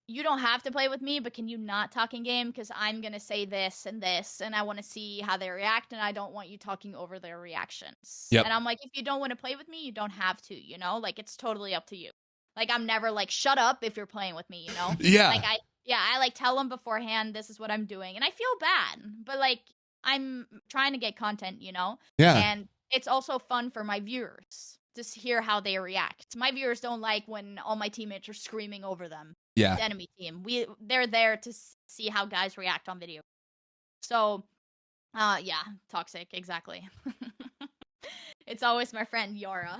you don't have to play with me, but can you not talk in game? Because I'm going to say this, and I want to see how they react, and I don't want you talking over their reactions. Yep. And I'm like, if you don't want to play with me, you don't have to, you know? Like, it's totally up to you. Like, I'm never like, shut up if you're playing with me, you know? Yeah. Like, I like tell them beforehand, this is what I'm doing. And I feel bad, but like, I'm trying to get content, you know? Yeah. And it's also fun for my viewers to hear how they react. My viewers don't like when all my teammates are screaming over them. Yeah. The enemy team. They're there to see how guys react on video. So, yeah, Toxic, exactly. It's always my friend Yara.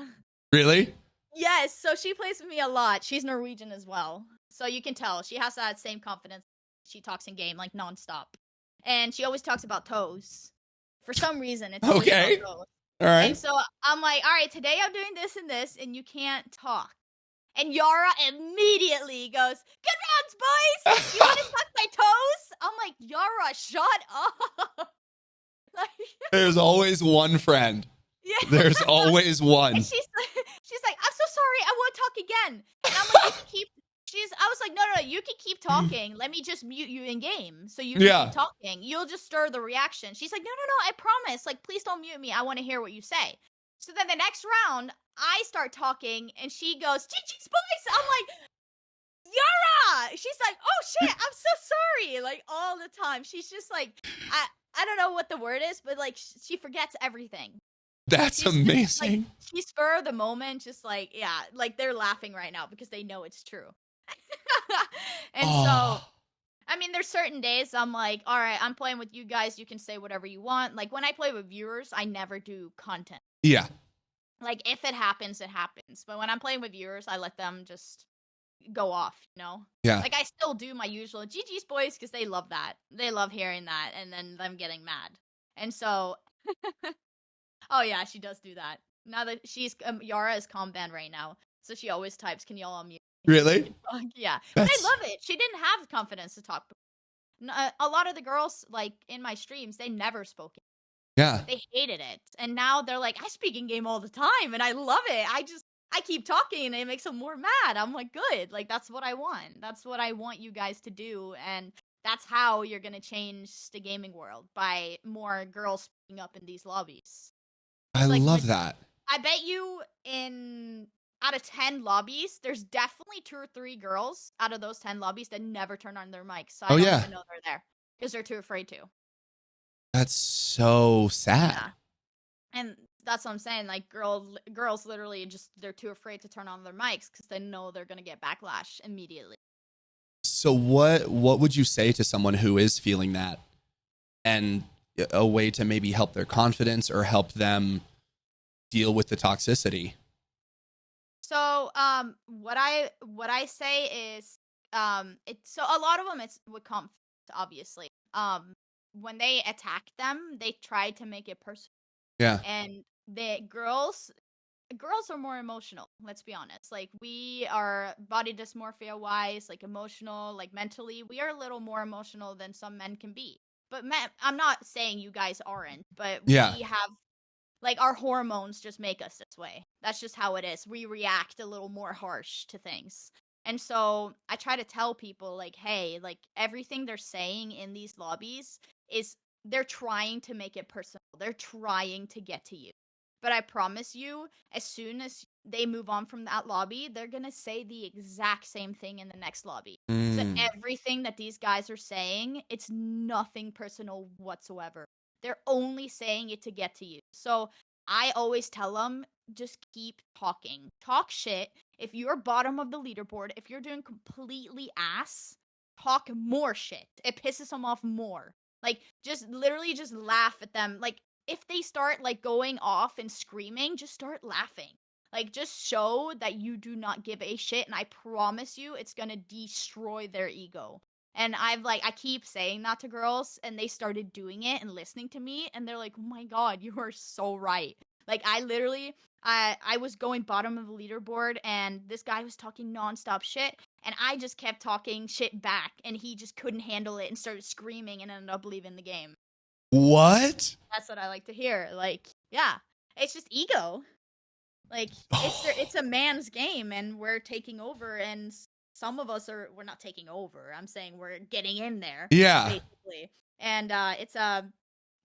Really? Yes, so she plays with me a lot. She's Norwegian as well. So you can tell she has that same confidence. She talks in game like nonstop. And she always talks about toes. For some reason, it's always about toes. All right. And so I'm like, all right, today I'm doing this and this, and you can't talk. And Yara immediately goes, good rounds, boys! You want to suck my toes? I'm like, Yara, shut up! Like, there's always one friend. Yeah. There's always one. And she's like, I'm so sorry, I won't talk again. And I'm like, you can keep... I was like, no, you can keep talking. Let me just mute you in game so you can keep talking. You'll just stir the reaction. She's like, no, I promise. Like, please don't mute me. I want to hear what you say. So then the next round, I start talking, and she goes, GG's boys! I'm like, Yara! She's like, oh shit, I'm so sorry! Like, all the time. She's just like, I don't know what the word is, but like, she forgets everything. That's amazing. Like, she's spur of the moment, just like, yeah, like they're laughing right now because they know it's true. And so, I mean, there's certain days I'm like, all right, I'm playing with you guys. You can say whatever you want. Like, when I play with viewers, I never do content. Yeah. Like, if it happens, it happens. But when I'm playing with viewers, I let them just go off, you know? Yeah. Like, I still do my usual GG's boys because they love that. They love hearing that and then them getting mad. And so, oh yeah, she does do that. Now that she's, Yara is calm band right now. So she always types, can y'all unmute? Really? Yeah. But I love it. She didn't have confidence to talk. A lot of the girls, like, in my streams, they never spoke. Yeah. They hated it. And now they're like, I speak in game all the time, and I love it. I keep talking, and it makes them more mad. I'm like, good. Like, that's what I want. That's what I want you guys to do, and that's how you're going to change the gaming world, by more girls speaking up in these lobbies. I love that. I bet you out of 10 lobbies, there's definitely 2 or 3 girls out of those 10 lobbies that never turn on their mics. So I don't even know they're there because they're too afraid to. That's so sad. Yeah. And That's what I'm saying. Like girls literally just they're too afraid to turn on their mics because they know they're gonna get backlash immediately. So what would you say to someone who is feeling that, and a way to maybe help their confidence or help them deal with the toxicity? So what I say is it's so a lot of them it's with confidence, obviously. When they attack them, they try to make it personal. Yeah. And the girls are more emotional, let's be honest. Like, we are body dysmorphia wise, like emotional, like mentally, we are a little more emotional than some men can be. But men, I'm not saying you guys aren't, but Yeah. we have, like, our hormones just make us this way. That's just how it is. We react a little more harsh to things. And so I try to tell people, like, hey, like, everything they're saying in these lobbies is they're trying to make it personal. They're trying to get to you. But I promise you, as soon as they move on from that lobby, they're going to say the exact same thing in the next lobby. So everything that these guys are saying, it's nothing personal whatsoever. They're only saying it to get to you. So I always tell them, just keep talking. Talk shit. If you're bottom of the leaderboard, if you're doing completely ass, talk more shit. It pisses them off more. Like, just literally just laugh at them. Like, if they start, like, going off and screaming, just start laughing. Like, just show that you do not give a shit, and I promise you it's gonna destroy their ego. And I keep saying that to girls, and they started doing it and listening to me, and they're like, oh my god, you are so right. Like, I literally, I was going bottom of the leaderboard, and this guy was talking nonstop shit, and I just kept talking shit back, and he just couldn't handle it and started screaming and ended up leaving the game. What? That's what I like to hear. Like, yeah, it's just ego. Like, it's a man's game, and we're taking over, and some of us we're not taking over. I'm saying we're getting in there, Yeah. basically. And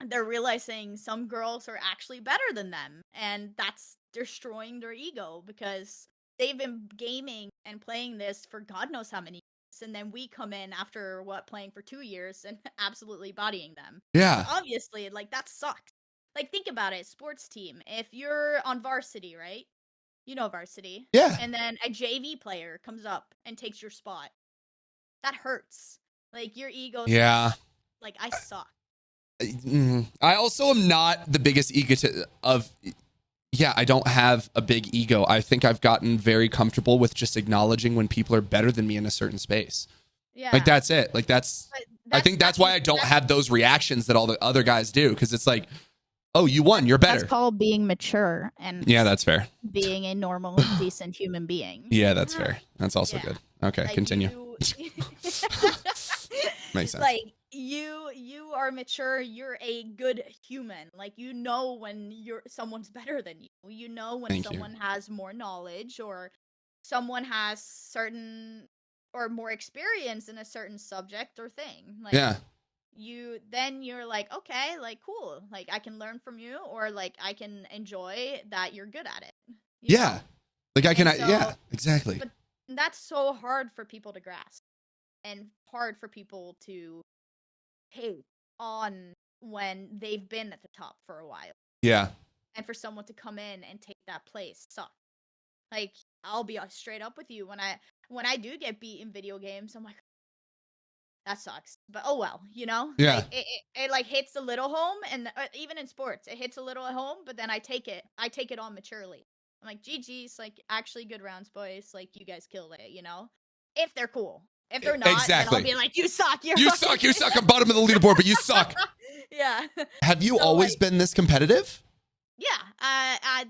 they're realizing some girls are actually better than them, and that's destroying their ego because they've been gaming and playing this for God knows how many years, and then we come in after playing for 2 years and absolutely bodying them. Yeah. So obviously, like, that sucks. Like, think about it, sports team. If you're on varsity, right? You know varsity. Yeah. And then a JV player comes up and takes your spot. That hurts. Like, your ego. Yeah. Like, I suck. I also am not the biggest egotist yeah, I don't have a big ego. I think I've gotten very comfortable with just acknowledging when people are better than me in a certain space. Yeah. Like, that's it. Like, I think that's why I don't have those reactions that all the other guys do, because it's like, oh, you won, you're better. That's called being mature and yeah, that's fair. Being a normal, decent human being. Yeah, that's fair. That's also good. Okay, like, continue. Makes sense. Like, you are mature, you're a good human. Like, you know when someone's better than you. You know when someone has more knowledge, or someone has certain or more experience in a certain subject or thing. Like, yeah. You're like, okay, like, cool. Like, I can learn from you, or like I can enjoy that you're good at it. You know? Like, yeah, exactly. But that's so hard for people to grasp, and hard for people to hate on when they've been at the top for a while. Yeah. And for someone to come in and take that place sucks. Like, I'll be straight up with you. When I do get beat in video games, I'm like, that sucks. But oh well, you know? Yeah. Like, it like hits a little home, and even in sports, it hits a little at home, but then I take it on maturely. I'm like, GG's, like, actually good rounds, boys. Like, you guys killed it, you know? If they're cool. If they're not, then I'll be like, you suck. You suck. I'm bottom of the leaderboard, but you suck. Yeah. Have you always been this competitive? Yeah.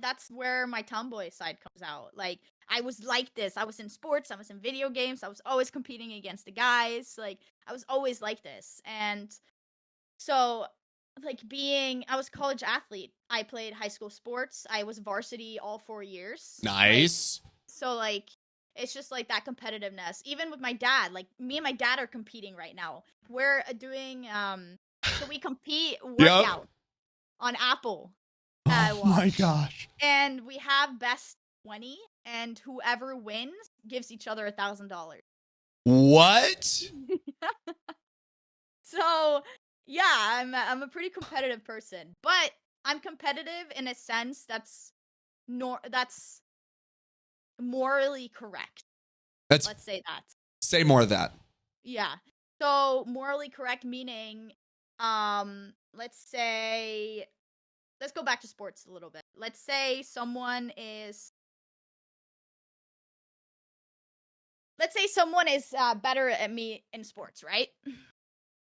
That's where my tomboy side comes out. Like, I was like this. I was in sports. I was in video games. I was always competing against the guys. Like, I was always like this. And so, like, I was a college athlete. I played high school sports. I was varsity all 4 years. Nice. Like, so, like, it's just, like, that competitiveness. Even with my dad, like, me and my dad are competing right now. We're doing, so we compete workout on Apple. Oh my gosh. And we have best 20, and whoever wins gives each other $1,000. What? So, yeah, I'm a pretty competitive person, but I'm competitive in a sense that's morally correct. Let's say that. Say more of that. Yeah. So morally correct meaning, let's go back to sports a little bit. Let's say someone is better at me in sports, right?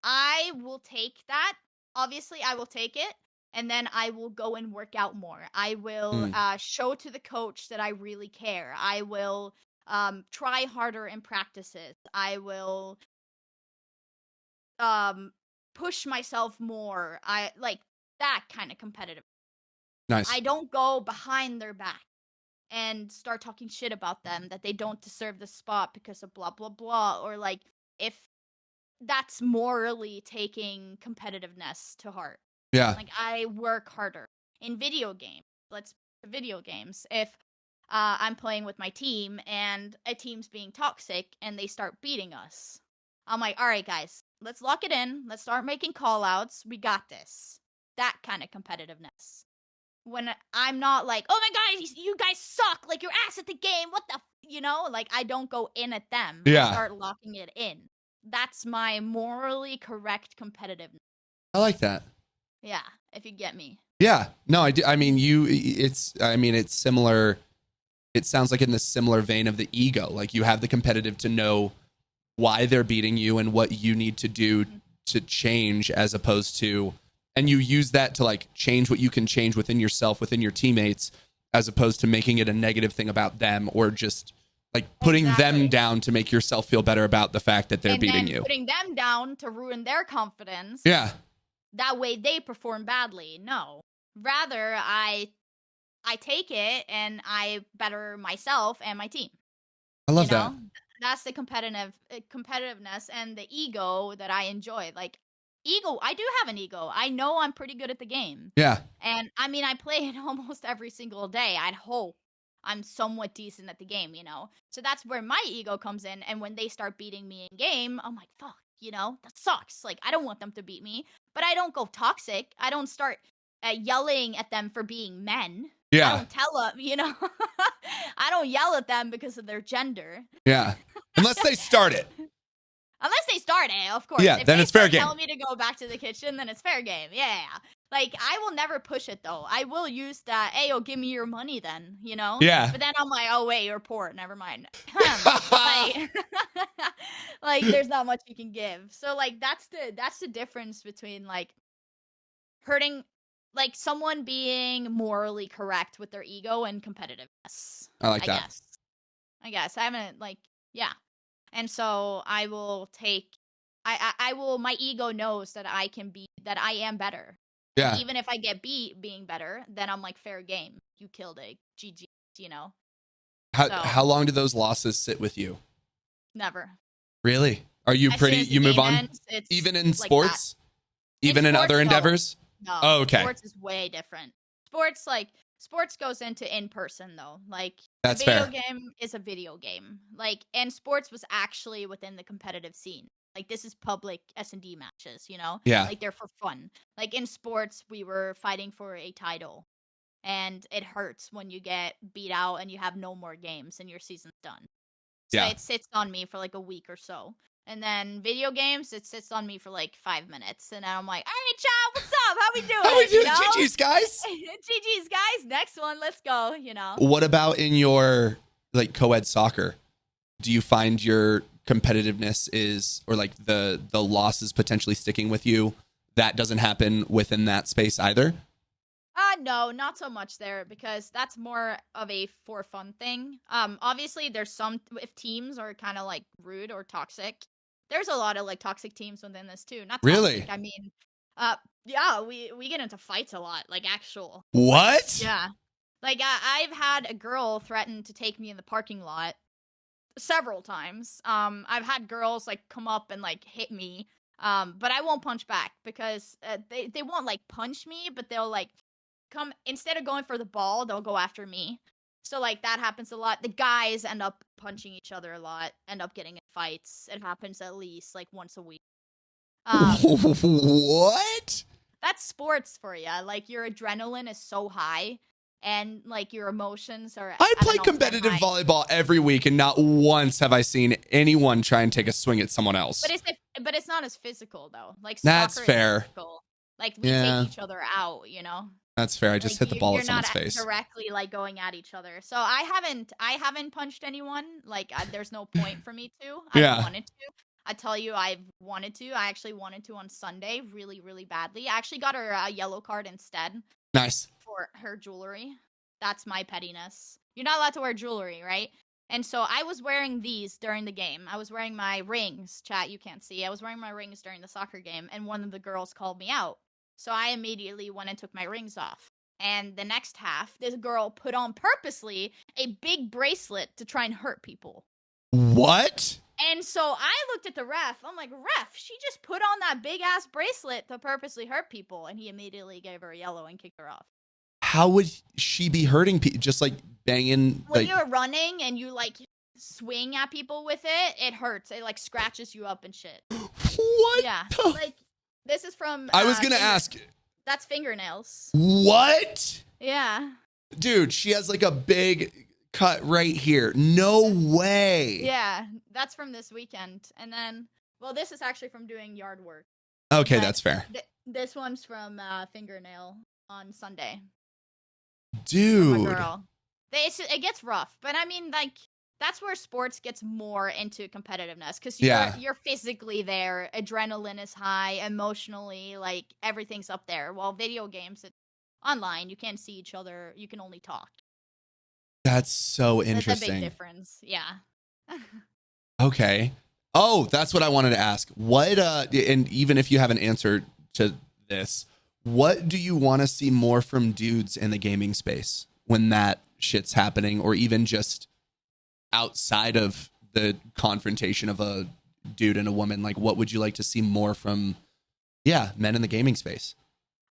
I will take that. Obviously, I will take it, and then I will go and work out more. I will show to the coach that I really care. I will try harder in practices. I will push myself more. I like that kind of competitive. Nice. I don't go behind their back and start talking shit about them that they don't deserve the spot because of blah blah blah, or like if that's morally taking competitiveness to heart. Yeah. Like I work harder in video games. Video games. If I'm playing with my team and a team's being toxic and they start beating us, I'm like, all right, guys, let's lock it in. Let's start making call outs. We got this. That kind of competitiveness. When I'm not like, oh my god, you guys suck. Like, you're ass at the game. What the, like, I don't go in at them. Yeah. I start locking it in. That's my morally correct competitiveness. I like that. Yeah, if you get me. Yeah. No, I do. I mean, it's similar. It sounds like in the similar vein of the ego. Like, you have the competitive to know why they're beating you and what you need to do to change, as opposed to, and you use that to like change what you can change within yourself, within your teammates, as opposed to making it a negative thing about them, or just like putting them down to make yourself feel better about the fact that they're beating you. Putting them down to ruin their confidence. Yeah. That way they perform badly. No. Rather, I take it and I better myself and my team. I love that. That's the competitiveness and the ego that I enjoy. Like, ego, I do have an ego. I know I'm pretty good at the game. Yeah. And I mean, I play it almost every single day. I'd hope I'm somewhat decent at the game, So that's where my ego comes in. And when they start beating me in game, I'm like, fuck, that sucks. Like, I don't want them to beat me, but I don't go toxic. I don't start yelling at them for being men. Yeah. I don't tell them, I don't yell at them because of their gender. Yeah. Unless they start it. Unless they start it, of course. Yeah, then it's fair game. If they tell me to go back to the kitchen, then it's fair game. Yeah. Like, I will never push it, though. I will use that, hey, give me your money then, Yeah. But then I'm like, oh, wait, you're poor. Never mind. like, there's not much you can give. So, like, that's the difference between, like, hurting, like, someone being morally correct with their ego and competitiveness. I like that. I guess. I haven't, like, yeah. And so I will take, I will, my ego knows that I am better. Yeah. And even if I get beat being better, then I'm like, fair game. You killed it. GG, How long do those losses sit with you? Never. Really? Are you you move on? Ends, even in sports? Even in other endeavors? No. Oh, okay. Sports is way different. Sports goes into in-person, though. Like, that's a video fair. game is a video game. Like, and sports was actually within the competitive scene. Like, this is public S&D matches, Yeah. Like, they're for fun. Like, in sports, we were fighting for a title. And it hurts when you get beat out and you have no more games and your season's done. So it sits on me for like a week or so. And then video games, it sits on me for like 5 minutes. And I'm like, all right, child, what's up? How we doing? How we doing? GG's, guys. GG's, guys. Next one. Let's go, What about in your like co-ed soccer? Do you find your competitiveness or like the losses potentially sticking with you? That doesn't happen within that space either? No, not so much there, because that's more of a for fun thing. Obviously there's some, if teams are kind of like rude or toxic, there's a lot of like toxic teams within this too. Not toxic, really? I mean, yeah, we get into fights a lot, like actual. What? Yeah. Like I've had a girl threaten to take me in the parking lot several times. I've had girls like come up and like hit me. But I won't punch back because they won't like punch me, but they'll like come, instead of going for the ball, they'll go after me. So like that happens a lot. The guys end up punching each other a lot, end up getting in fights. It happens at least like once a week. What? that's sports for you. Like your adrenaline is so high, and like your emotions are. I at play an all-time competitive high. volleyball every week, and not once have I seen anyone try and take a swing at someone else. But it's not as physical though. Like That's soccer fair. is physical. Like we Yeah. take each other out, you know. That's fair. I just Like hit the ball you're at not someone's face. directly like going at each other. So I haven't punched anyone. Like there's no point for me to. I've wanted to. I tell you, I've wanted to. I actually wanted to on Sunday, really, really badly. I actually got her a yellow card instead. Nice. For her jewelry. That's my pettiness. You're not allowed to wear jewelry, right? And so I was wearing these during the game. I was wearing my rings. Chat, you can't see. I was wearing my rings during the soccer game, and one of the girls called me out. So I immediately went and took my rings off. And the next half, this girl put on purposely a big bracelet to try and hurt people. What? And so I looked at the ref. I'm like, ref, she just put on that big ass bracelet to purposely hurt people. And he immediately gave her a yellow and kicked her off. How would she be hurting people? Just like banging? When you're running and you like swing at people with it, it hurts. It like scratches you up and shit. What? Yeah. Like this is from. I was gonna ask. That's fingernails. What? Yeah. Dude, she has like a big cut right here. No way. Yeah, that's from this weekend. And then, well, this is actually from doing yard work. Okay, that's fair. This one's from fingernail on Sunday. Dude. Girl. It gets rough, but I mean, like, that's where sports gets more into competitiveness because you're physically there, adrenaline is high, emotionally, like everything's up there. While video games, it's online, you can't see each other, you can only talk. That's so interesting. That's a big difference, yeah. Okay. Oh, that's what I wanted to ask. What and even if you have an answer to this, what do you want to see more from dudes in the gaming space when that shit's happening, or even just outside of the confrontation of a dude and a woman? Like, what would you like to see more from men in the gaming space?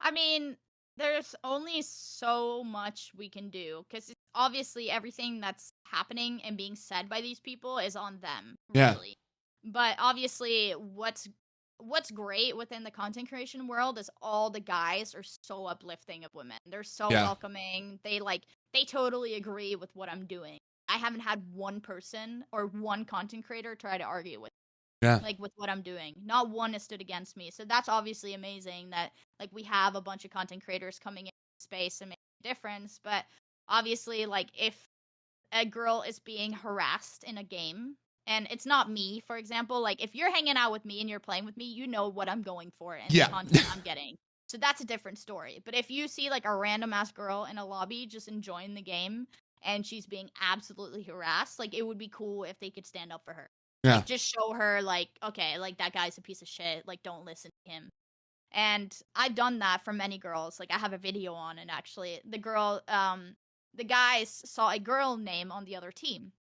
I mean, there's only so much we can do because obviously everything that's happening and being said by these people is on them, really. But obviously what's great within the content creation world is all the guys are so uplifting of women. They're so welcoming. They totally agree with what I'm doing. I haven't had one person or one content creator try to argue with me, like with what I'm doing. Not one has stood against me. So that's obviously amazing that like we have a bunch of content creators coming in space and making a difference. But obviously, like if a girl is being harassed in a game, and it's not me, for example, like if you're hanging out with me and you're playing with me, you know what I'm going for and the content I'm getting. So that's a different story. But if you see like a random ass girl in a lobby just enjoying the game and she's being absolutely harassed, like it would be cool if they could stand up for her. Yeah. Like, just show her like, okay, like that guy's a piece of shit. Like don't listen to him. And I've done that for many girls. Like I have a video on it actually. The guys saw a girl name on the other team.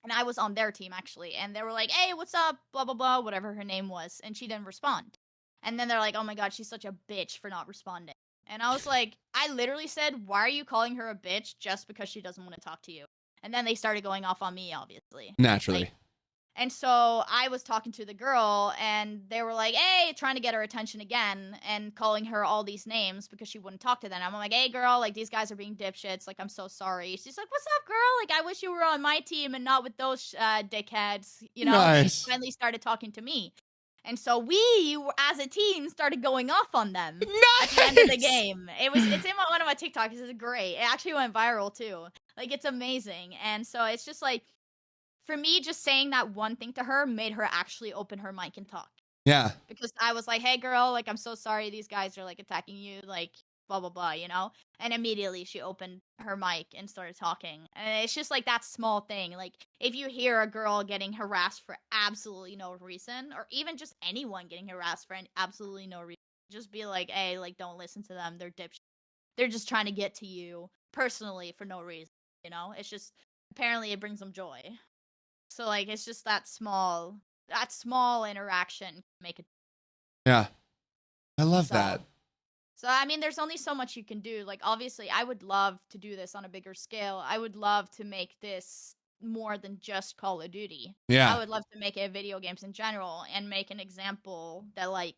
And I was on their team, actually. And they were like, hey, what's up? Blah, blah, blah, whatever her name was. And she didn't respond. And then they're like, oh my God, she's such a bitch for not responding. And I was like, I literally said, why are you calling her a bitch just because she doesn't want to talk to you? And then they started going off on me, obviously. Naturally. And so I was talking to the girl, and they were like, hey, trying to get her attention again, and calling her all these names because she wouldn't talk to them. I'm like, hey, girl, like, these guys are being dipshits. Like, I'm so sorry. She's like, what's up, girl? Like, I wish you were on my team and not with those dickheads. You know, nice. They finally started talking to me. And so we, as a team, started going off on them at the end of the game. It's in one of my TikToks. It's great. It actually went viral, too. Like, it's amazing. And so it's just like, for me, just saying that one thing to her made her actually open her mic and talk. Yeah. Because I was like, hey, girl, like, I'm so sorry these guys are, like, attacking you, like, blah, blah, blah, you know? And immediately she opened her mic and started talking. And it's just, like, that small thing. Like, if you hear a girl getting harassed for absolutely no reason, or even just anyone getting harassed for absolutely no reason, just be like, hey, like, don't listen to them. They're dipshits. They're just trying to get to you personally for no reason, you know? It's just, apparently it brings them joy. So, like, it's just that small interaction make it. Yeah. I love that. So, I mean, there's only so much you can do. Like, obviously, I would love to do this on a bigger scale. I would love to make this more than just Call of Duty. Yeah. I would love to make it video games in general and make an example that, like,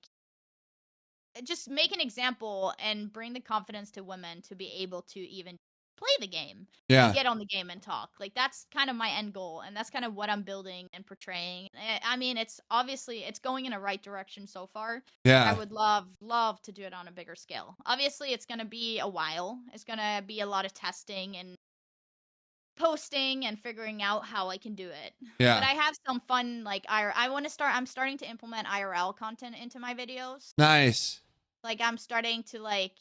just make an example and bring the confidence to women to be able to even play the game. Yeah. Get on the game and talk. Like, that's kind of my end goal, and that's kind of what I'm building and portraying. I mean, it's obviously it's going in a right direction so far. Yeah. I would love to do it on a bigger scale. Obviously, it's going to be a while. It's going to be a lot of testing and posting and figuring out how I can do it. Yeah. But I have some fun, like, I'm starting to implement IRL content into my videos. Nice. Like, I'm starting to, like,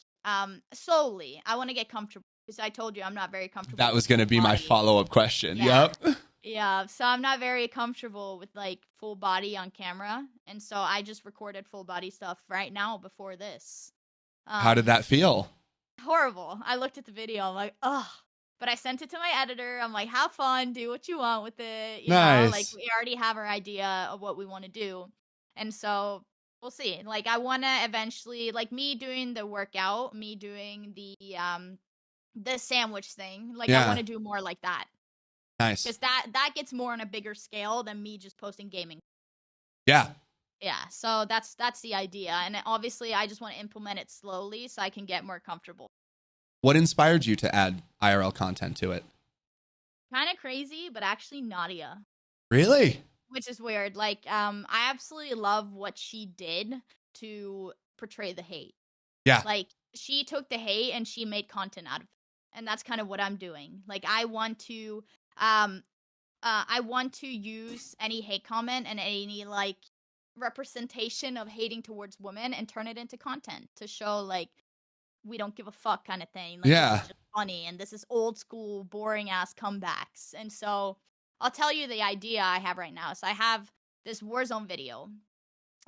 slowly. I want to get comfortable, because I told you I'm not very comfortable. That was going to be my follow-up question. Yeah. Yep. Yeah, so I'm not very comfortable with, like, full body on camera, and so I just recorded full body stuff right now before this. How did that feel? Horrible. I looked at the video, I'm like, ugh. But I sent it to my editor. I'm like, have fun, do what you want with it. You know, like, we already have our idea of what we want to do. And so we'll see. Like, I want to eventually, like, me doing the workout, me doing the sandwich thing. Like, I want to do more like that. Nice. Because that gets more on a bigger scale than me just posting gaming. Yeah. Yeah. So that's the idea. And obviously, I just want to implement it slowly so I can get more comfortable. What inspired you to add IRL content to it? Kind of crazy, but actually Nadia. Really? Which is weird. Like, I absolutely love what she did to portray the hate. Yeah. Like, she took the hate and she made content out of it. And that's kind of what I'm doing. Like, I want to use any hate comment and any, like, representation of hating towards women and turn it into content to show, like, we don't give a fuck kind of thing. Like, yeah. This is just funny, and this is old school, boring ass comebacks. And so I'll tell you the idea I have right now. So I have this Warzone video,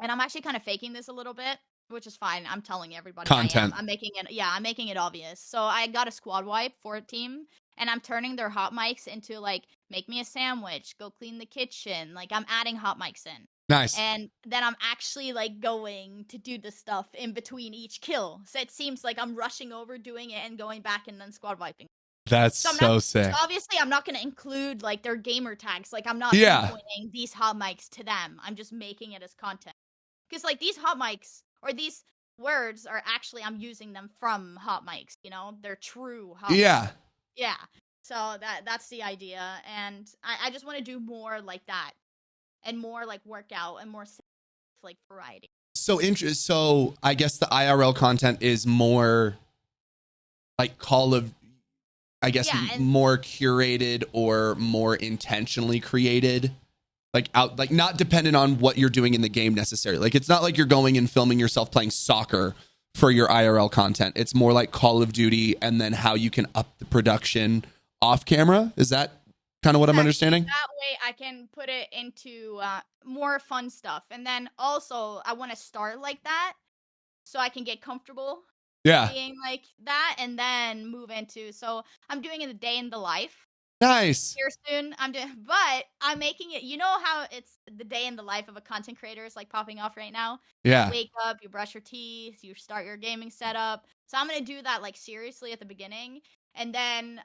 and I'm actually kind of faking this a little bit, which is fine. I'm telling everybody content. I'm making it obvious. So I got a squad wipe for a team, and I'm turning their hot mics into, like, make me a sandwich, go clean the kitchen. Like, I'm adding hot mics in. Nice. And then I'm actually, like, going to do the stuff in between each kill. So it seems like I'm rushing over, doing it, and going back and then squad wiping. That's so sick. So obviously, I'm not going to include, like, their gamer tags. Like, I'm not pointing these hot mics to them. I'm just making it as content. Because, like, these hot mics, or these words are actually, I'm using them from hot mics, you know? They're true hot mics. Yeah. So that's the idea. And I just want to do more like that. And more, like, workout and more, like, variety. So I guess the IRL content is more like more curated or more intentionally created, like not dependent on what you're doing in the game necessarily. Like, it's not like you're going and filming yourself playing soccer for your IRL content. It's more like Call of Duty, and then how you can up the production off camera. Is that kind of what I'm understanding? That way I can put it into more fun stuff. And then also I want to start like that so I can get comfortable being like that, and then move into, so I'm doing it a day in the life. Nice. Here soon. But I'm making it, you know how it's the day in the life of a content creator is, like, popping off right now? Yeah. You wake up, you brush your teeth, you start your gaming setup. So I'm going to do that, like, seriously at the beginning. And then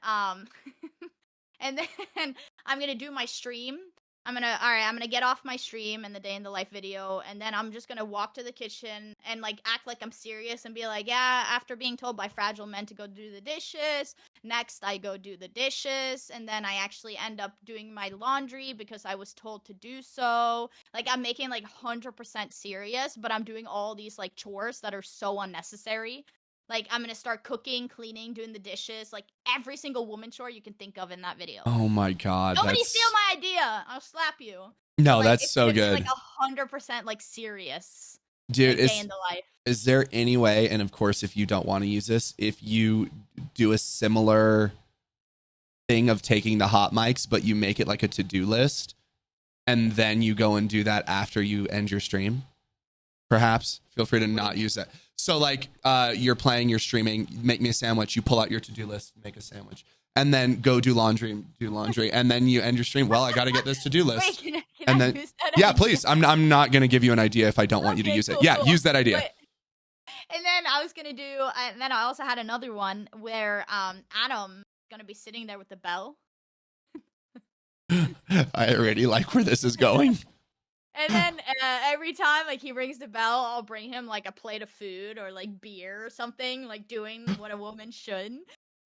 and then I'm going to do my stream. I'm going to get off my stream and the day in the life video, and then I'm just going to walk to the kitchen and, like, act like I'm serious and be like, yeah, after being told by fragile men to go do the dishes, next I go do the dishes, and then I actually end up doing my laundry because I was told to do so. Like, I'm making, like, 100% serious, but I'm doing all these, like, chores that are so unnecessary. Like, I'm going to start cooking, cleaning, doing the dishes, like, every single woman chore you can think of in that video. Oh, my God. Nobody steal my idea. I'll slap you. No, like, that's so good. It's like 100%, like, serious. Dude, day in the life. Is there any way, and of course, if you don't want to use this, if you do a similar thing of taking the hot mics, but you make it like a to-do list, and then you go and do that after you end your stream? Perhaps. Feel free to not use that. So, like, you're playing, you're streaming, make me a sandwich, you pull out your to-do list, make a sandwich, and then go do laundry, and then you end your stream. Well, I got to get this to-do list. Wait, can I use that yeah, idea? please. I'm not going to give you an idea if I don't want you to use it. Yeah, use that idea. And then I was going to do, and then I also had another one where Adam is going to be sitting there with the bell. I already like where this is going. And then every time like he rings the bell, I'll bring him like a plate of food or like beer or something, like doing what a woman should,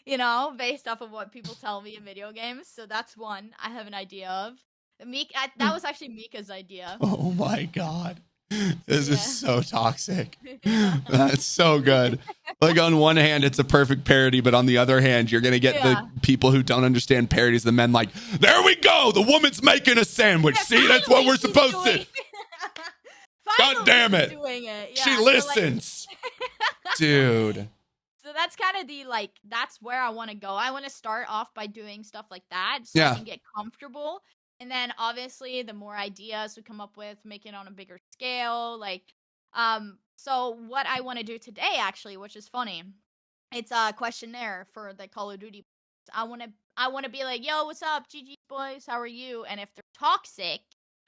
based off of what people tell me in video games. So that's one I have an idea of. That was actually Mika's idea. Oh my God. This is Yeah. so toxic. Yeah. That's so good. Like on one hand, it's a perfect parody, but on the other hand, you're gonna get the people who don't understand parodies. The men like, there we go. The woman's making a sandwich. Yeah, See, that's what we're she's supposed doing- to. Finally God damn she's it. doing it. Yeah, She so, listens, dude. So that's kind of that's where I want to go. I want to start off by doing stuff like that so I can get comfortable. And then obviously the more ideas we come up with, make it on a bigger scale. So what I want to do today actually, which is funny, it's a questionnaire for the Call of Duty. I want to be like, yo, what's up, GG boys? How are you? And if they're toxic,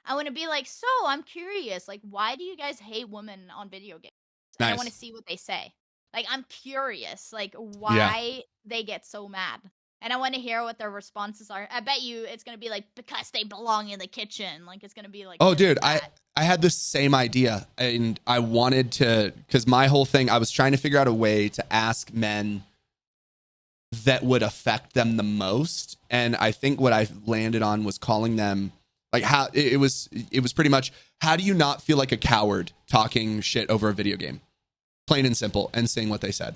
I want to be like, so I'm curious, like, why do you guys hate women on video games? And I want to see what they say. Like, I'm curious, like, why they get so mad. And I want to hear what their responses are. I bet you it's going to be like, because they belong in the kitchen. Like, it's going to be like, oh, dude, I had the same idea. And I wanted to, because my whole thing, I was trying to figure out a way to ask men that would affect them the most. And I think what I landed on was calling them, like, how it was pretty much, how do you not feel like a coward talking shit over a video game? Plain and simple, and saying what they said.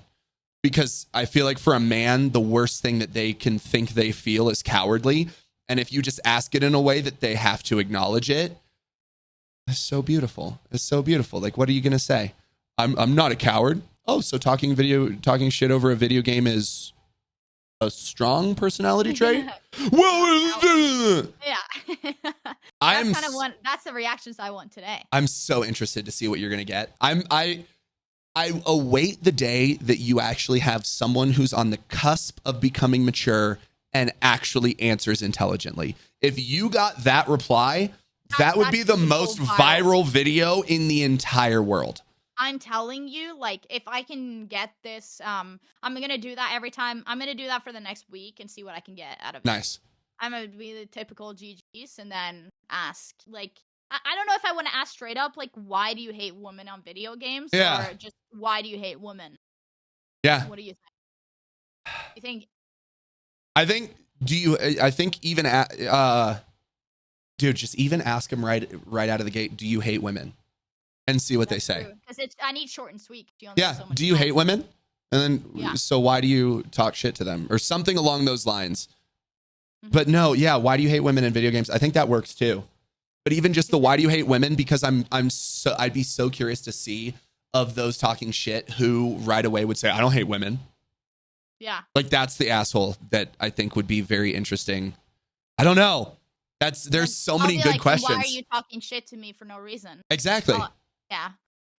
Because I feel like for a man, the worst thing that they can think they feel is cowardly. And if you just ask it in a way that they have to acknowledge it, it's so beautiful. It's so beautiful. Like, what are you going to say? I'm not a coward. Oh, so talking shit over a video game is a strong personality trait? Well, yeah. That's the reactions I want today. I'm so interested to see what you're going to get. I await the day that you actually have someone who's on the cusp of becoming mature and actually answers intelligently. If you got that reply, that would be the most viral video in the entire world. I'm telling you, like, if I can get this, I'm going to do that every time. I'm going to do that for the next week and see what I can get out of it. Nice. I'm going to be the typical GGs and then ask, like, I don't know if I want to ask straight up, like, why do you hate women on video games? Yeah. Or just, why do you hate women? Yeah. What do you think? You think? I think even, dude, just even ask them right out of the gate, do you hate women? And see what they say. Because I need short and sweet. Do you hate women? And then, so why do you talk shit to them? Or something along those lines. Mm-hmm. But no, why do you hate women in video games? I think that works too. But even just the why do you hate women? Because I'd be so curious to see of those talking shit who right away would say, I don't hate women. Yeah. Like, that's the asshole that I think would be very interesting. I don't know. There's so many good questions. Why are you talking shit to me for no reason? Exactly.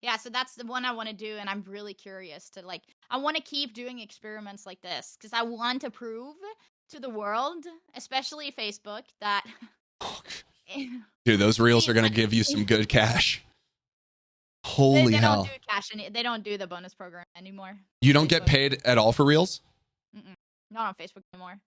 Yeah, so that's the one I want to do, and I'm really curious to, like, I want to keep doing experiments like this, because I want to prove to the world, especially Facebook, that... Dude, those reels are going to give you some good cash. Holy hell. They don't do the bonus program anymore. You don't get paid at all for reels? Not on Facebook anymore.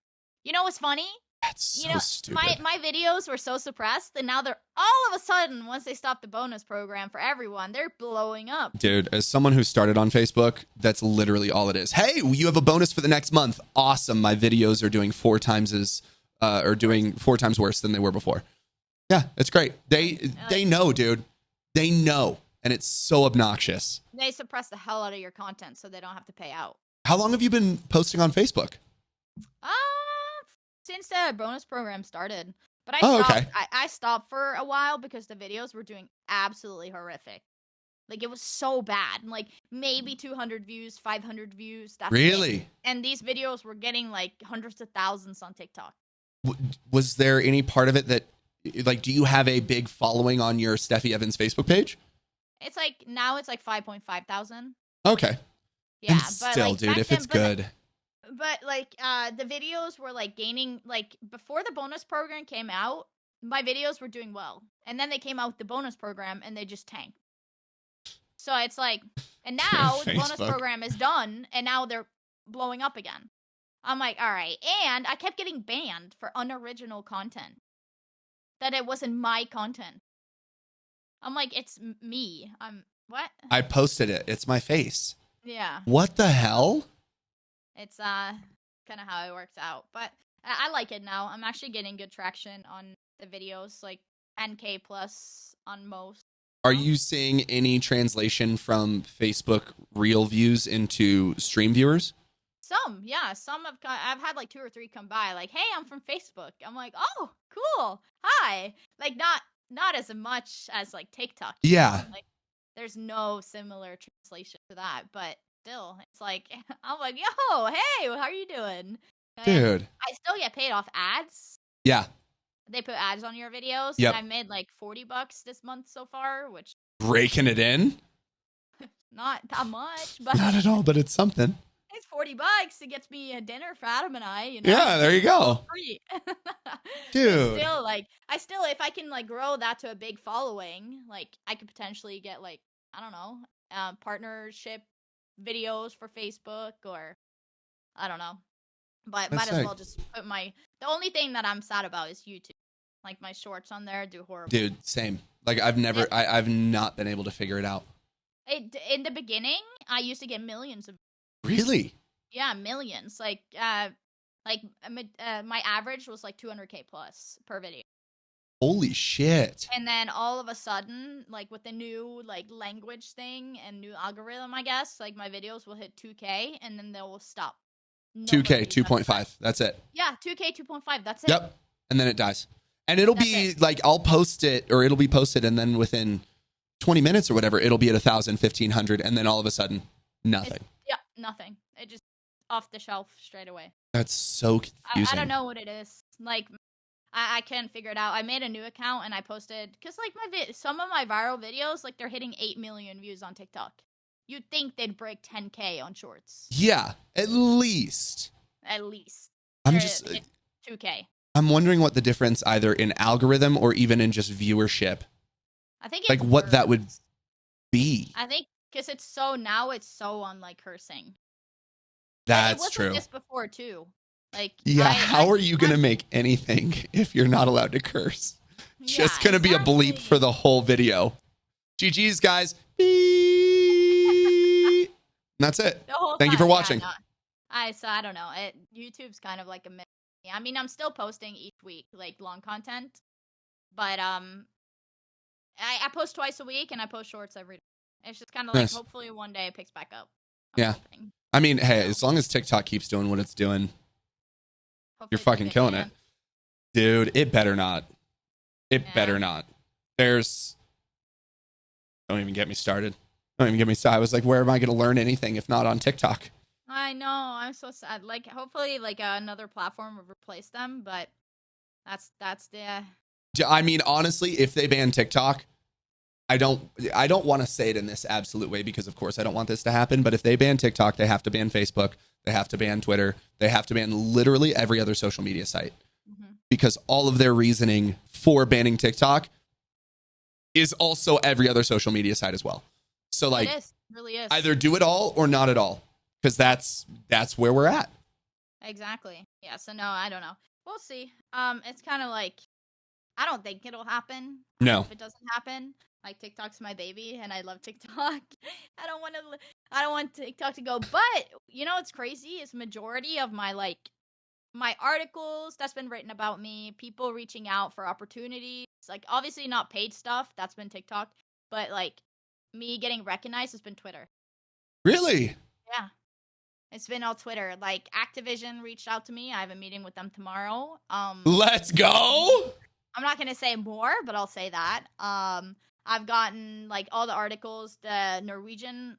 You know what's funny? That's so stupid. My videos were so suppressed, and now they're all of a sudden, once they stop the bonus program for everyone, they're blowing up. Dude, as someone who started on Facebook, that's literally all it is. Hey, you have a bonus for the next month. Awesome. My videos are doing 4 times worse than they were before. Yeah, it's great. They know, dude. They know. And it's so obnoxious. They suppress the hell out of your content so they don't have to pay out. How long have you been posting on Facebook? Since the bonus program started. But I stopped for a while because the videos were doing absolutely horrific. Like, it was so bad. Like, maybe 200 views, 500 views. That's really? It. And these videos were getting, like, hundreds of thousands on TikTok. Was there any part of it that, like, do you have a big following on your SteffyEvans Facebook page? It's like, now it's like 5.5 thousand. Okay. Yeah, and but still, like, dude, if it's good. But like, the videos were like gaining, like, before the bonus program came out, my videos were doing well. And then they came out with the bonus program and they just tanked. So it's like, and now the bonus program is done and now they're blowing up again. I'm like, all right. And I kept getting banned for unoriginal content. That it wasn't my content. I'm like, it's me. I'm what? I posted it. It's my face. Yeah. What the hell? It's kind of how it works out, but I like it now. I'm actually getting good traction on the videos, like 10K plus on most. Are you seeing any translation from Facebook Reel views into stream viewers? Some, yeah. I've had like 2 or 3 come by, like, "Hey, I'm from Facebook." I'm like, "Oh, cool. Hi." Like, not as much as like TikTok. Yeah. Like, there's no similar translation to that, but still, it's like I'm like, "Yo, hey, how are you doing?" And Dude. I still get paid off ads. Yeah. They put ads on your videos, Yep. and I made like $40 this month so far, which Raking it in? not that much, but Not at all, but it's something. it's $40. It gets me a dinner for Adam and I, Yeah, there you go. Free. Dude. Still, like, if I can like grow that to a big following, like I could potentially get like, I don't know, partnership videos for Facebook, or I don't know. But That's might as sick. well just put the only thing that I'm sad about is YouTube. Like, my shorts on there do horrible. Dude, same. Like, I've not been able to figure it out. In the beginning, I used to get millions of. Really? Yeah, millions. Like my average was like 200K plus per video. Holy shit. And then all of a sudden, like with the new like language thing and new algorithm, I guess, like my videos will hit 2K and then they will stop. 2K, 2.5. That's it. Yeah, 2K, 2.5. That's it. Yep. And then it dies. And it'll be like, I'll post it, or it'll be posted, and then within 20 minutes or whatever, it'll be at 1,000, 1,500, and then all of a sudden, nothing. Nothing. It just off the shelf straight away. That's so confusing. I don't know what it is. Like, I can't figure it out. I made a new account and I posted, because like some of my viral videos, like they're hitting 8 million views on TikTok. You'd think they'd break 10K on shorts. Yeah, at least. At least. I'm just 2K. I'm wondering what the difference either in algorithm or even in just viewership. I think it's like what that would be. I think because it's so on like cursing. That's it true. Like this before too. Like, yeah, how are you gonna make anything if you're not allowed to curse? Just gonna be a bleep for the whole video. GG's, guys. Beep. That's it. Thank you for watching. I don't know. YouTube's kind of like a myth. I mean, I'm still posting each week, like long content, but I post twice a week and I post shorts every day. It's just kind of like hopefully one day it picks back up. I'm hoping. I mean, hey, as long as TikTok keeps doing what it's doing, you're fucking killing it. Dude, it better not. It better not. Don't even get me started. Don't even get me started. I was like, where am I going to learn anything if not on TikTok? I know. I'm so sad. Like, hopefully, like another platform will replace them, but that's the. I mean, honestly, if they ban TikTok, I don't want to say it in this absolute way because, of course, I don't want this to happen. But if they ban TikTok, they have to ban Facebook. They have to ban Twitter. They have to ban literally every other social media site because all of their reasoning for banning TikTok is also every other social media site as well. So, like, it really is. Either do it all or not at all because that's where we're at. Exactly. Yeah. So no, I don't know. We'll see. It's kind of like I don't think it'll happen. No. If it doesn't happen. Like, TikTok's my baby, and I love TikTok. I don't want TikTok to go. But you know what's crazy is majority of my articles that's been written about me, people reaching out for opportunities, like obviously not paid stuff, that's been TikTok, but like me getting recognized has been Twitter. Really? Yeah. It's been all Twitter. Like, Activision reached out to me. I have a meeting with them tomorrow. Let's go. I'm not gonna say more, but I'll say that. I've gotten like all the articles. The Norwegian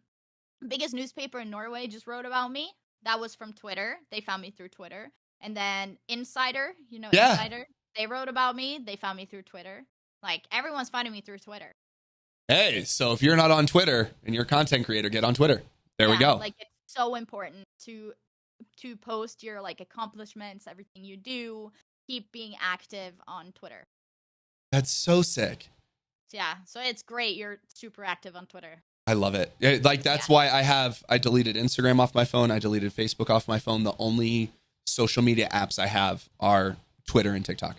biggest newspaper in Norway just wrote about me. That was from Twitter. They found me through Twitter. And then Insider, Insider, they wrote about me. They found me through Twitter. Like, everyone's finding me through Twitter. Hey, so if you're not on Twitter and you're a content creator, get on Twitter. There we go. Like, it's so important to post your like accomplishments, everything you do. Keep being active on Twitter. That's so sick. Yeah, so it's great. You're super active on Twitter. I love it. Like, that's why I deleted Instagram off my phone. I deleted Facebook off my phone. The only social media apps I have are Twitter and TikTok.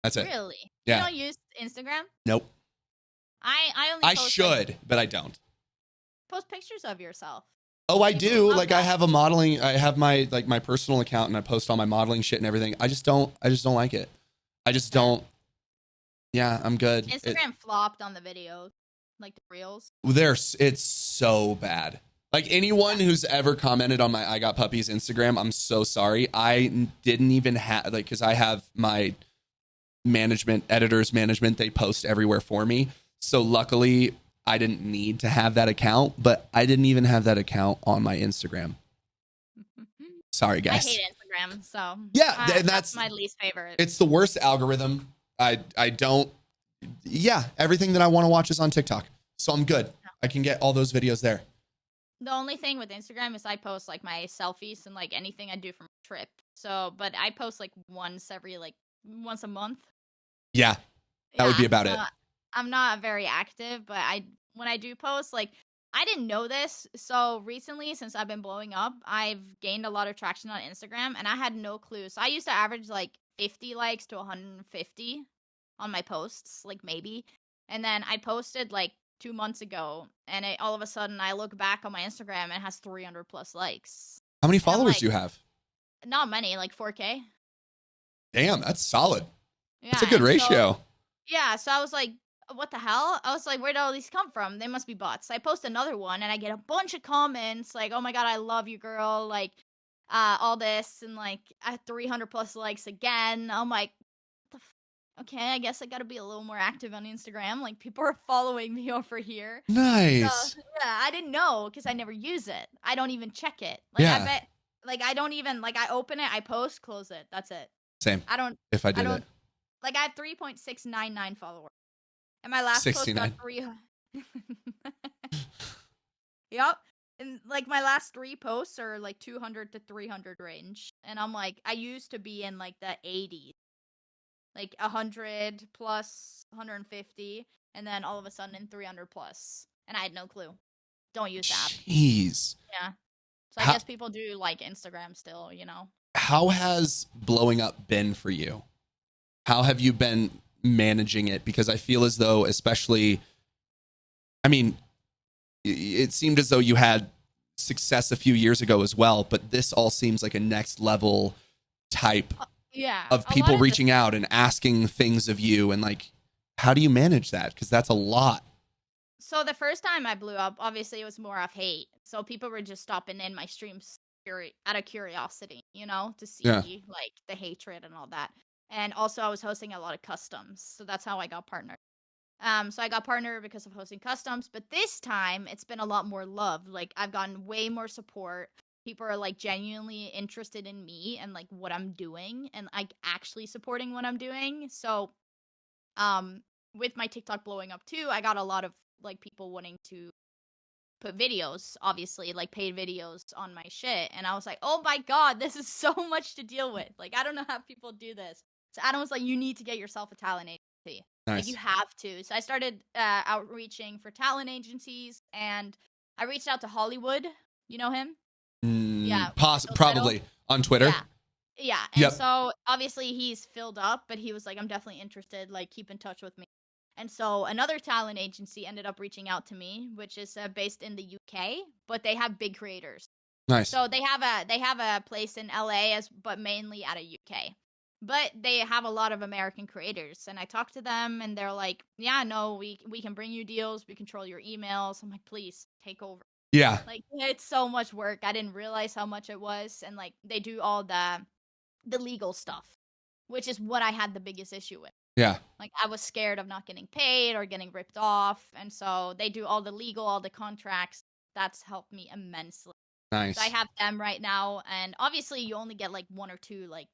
That's it. Really? Yeah. You don't use Instagram? Nope. I only I post, should, but I don't. post pictures of yourself. Oh, I do. Like, that. I have I have my personal account, and I post all my modeling shit and everything. I just don't like it. I just don't. Yeah, I'm good. Instagram flopped on the videos, like the reels. It's so bad. Like, anyone who's ever commented on my I Got Puppies Instagram, I'm so sorry. I didn't even have, like, because I have my editors management, they post everywhere for me. So luckily, I didn't need to have that account, but I didn't even have that account on my Instagram. Sorry, guys. I hate Instagram, so yeah, and that's my least favorite. It's the worst algorithm. I don't. Yeah, everything that I want to watch is on TikTok, so I'm good. I can get all those videos there. The only thing with Instagram is I post like my selfies and like anything I do from a trip. So, but I post like once a month. Yeah, that would be about it. I'm not very active, but when I do post, like, I didn't know this. So recently, since I've been blowing up, I've gained a lot of traction on Instagram, and I had no clue. So I used to average like 50 likes to 150 on my posts, like maybe. And then I posted like 2 months ago, and all of a sudden I look back on my Instagram and it has 300 plus likes. How many followers do you have? Not many, like 4K. Damn, that's solid. Yeah, that's a good ratio. So I was like, what the hell? I was like, where'd all these come from? They must be bots. I post another one and I get a bunch of comments like, oh my god, I love you, girl, like all this, and like I had 300 plus likes again. I'm like, okay, I guess I gotta be a little more active on Instagram. Like, people are following me over here. Nice. So, yeah, I didn't know because I never use it. I don't even check it. Like, I bet, like, I don't even, like, I open it, I post, close it. That's it. Same. I don't. If I did it. Like, I have 3.699 followers. And my last 69. post got 300. Yep. And like my last 3 posts are like 200 to 300 range. And I'm like, I used to be in like the 80s. Like 100 plus 150. And then all of a sudden in 300 plus. And I had no clue. Don't use that. Jeez. Yeah. So I guess people do like Instagram still, you know. How has blowing up been for you? How have you been managing it? Because I feel as though, especially, I mean, it seemed as though you had success a few years ago as well, but this all seems like a next level type of people reaching out and asking things of you. And like, how do you manage that? Because that's a lot. So the first time I blew up, obviously it was more of hate. So people were just stopping in my streams out of curiosity, you know, to see like the hatred and all that. And also I was hosting a lot of customs. So that's how I got partnered. So I got partnered because of hosting customs. But this time it's been a lot more love. Like, I've gotten way more support. People are like genuinely interested in me and like what I'm doing and like actually supporting what I'm doing. So with my TikTok blowing up too, I got a lot of like people wanting to put videos, obviously, like paid videos on my shit. And I was like, oh my god, this is so much to deal with. Like, I don't know how people do this. So Adam was like, you need to get yourself a talent agency. Nice. Like, you have to. So I started outreaching for talent agencies, and I reached out to Hollywood. You know him? Yeah. Probably on Twitter. Yeah. And so obviously he's filled up, but he was like, I'm definitely interested. Like, keep in touch with me. And so another talent agency ended up reaching out to me, which is based in the UK, but they have big creators. Nice. So they have a place in LA but mainly out of UK. But they have a lot of American creators, and I talked to them, and they're like, "Yeah, no, we can bring you deals. We control your emails." I'm like, "Please take over." Yeah. Like, it's so much work. I didn't realize how much it was, and like they do all the legal stuff, which is what I had the biggest issue with. Yeah. Like, I was scared of not getting paid or getting ripped off, and so they do all the legal, all the contracts. That's helped me immensely. Nice. So I have them right now, and obviously you only get like 1 or 2 like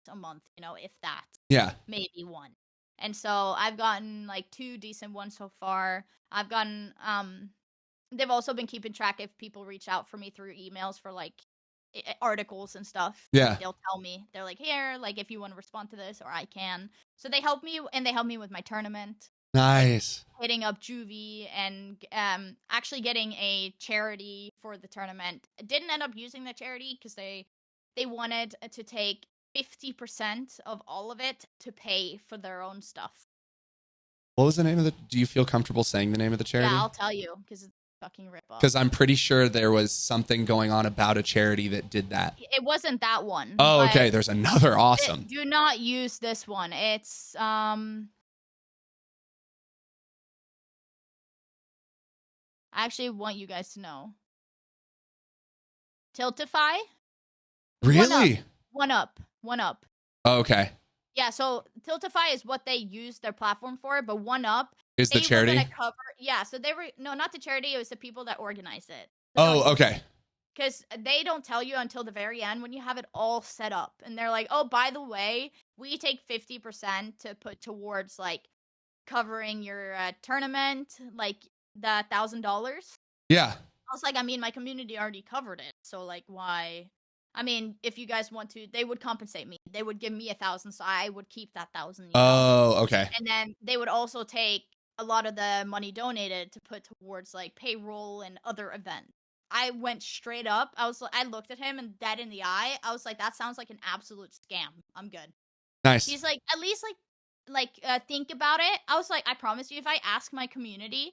a month, you know, if that. Yeah. Maybe 1. And so I've gotten like 2 decent ones so far. I've gotten they've also been keeping track if people reach out for me through emails for like articles and stuff. Yeah. Like, they'll tell me, they're like, here, like, if you want to respond to this, or I can. So they help me, and they help me with my tournament. Nice. Like, hitting up Juvie and actually getting a charity for the tournament. Didn't end up using the charity because they wanted to take 50% of all of it to pay for their own stuff. What was the name of the? Do you feel comfortable saying the name of the charity? Yeah, I'll tell you because it's fucking rip off. Because I'm pretty sure there was something going on about a charity that did that. It wasn't that one. Oh, okay. There's another awesome. Do not use this one. It's I actually want you guys to know. Tiltify. Really? One up. Oh, okay. Yeah, so Tiltify is what they use their platform for, but One Up is the charity. Yeah, so they were not the charity. It was the people that organized it. Oh, okay. Because they don't tell you until the very end when you have it all set up, and they're like, "Oh, by the way, we take 50% to put towards like covering your tournament, like the $1,000." Yeah. I was like, I mean, my community already covered it, so like, why? I mean, if you guys want to, they would compensate me. They would give me 1,000, so I would keep that 1,000. Oh, okay. And then they would also take a lot of the money donated to put towards like payroll and other events. I went straight up. I looked at him and dead in the eye. I was like, that sounds like an absolute scam. I'm good. Nice. He's like, at least think about it. I was like, I promise you, if I ask my community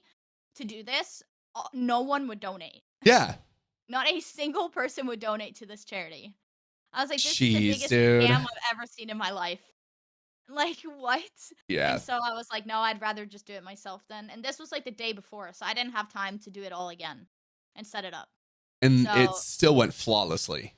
to do this, no one would donate. Yeah. Not a single person would donate to this charity. I was like, this is the biggest scam I've ever seen in my life. Like, what? Yeah. And so I was like, no, I'd rather just do it myself then. And this was like the day before, so I didn't have time to do it all again and set it up. And it still went flawlessly.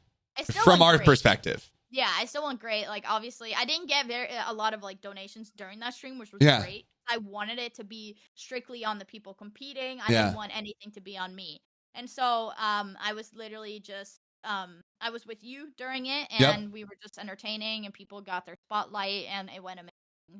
From our perspective. Yeah, I still went great. Like, obviously, I didn't get a lot of like donations during that stream, which was great. I wanted it to be strictly on the people competing. I didn't want anything to be on me. And so I was literally just I was with you during it, and we were just entertaining, and people got their spotlight, and it went amazing.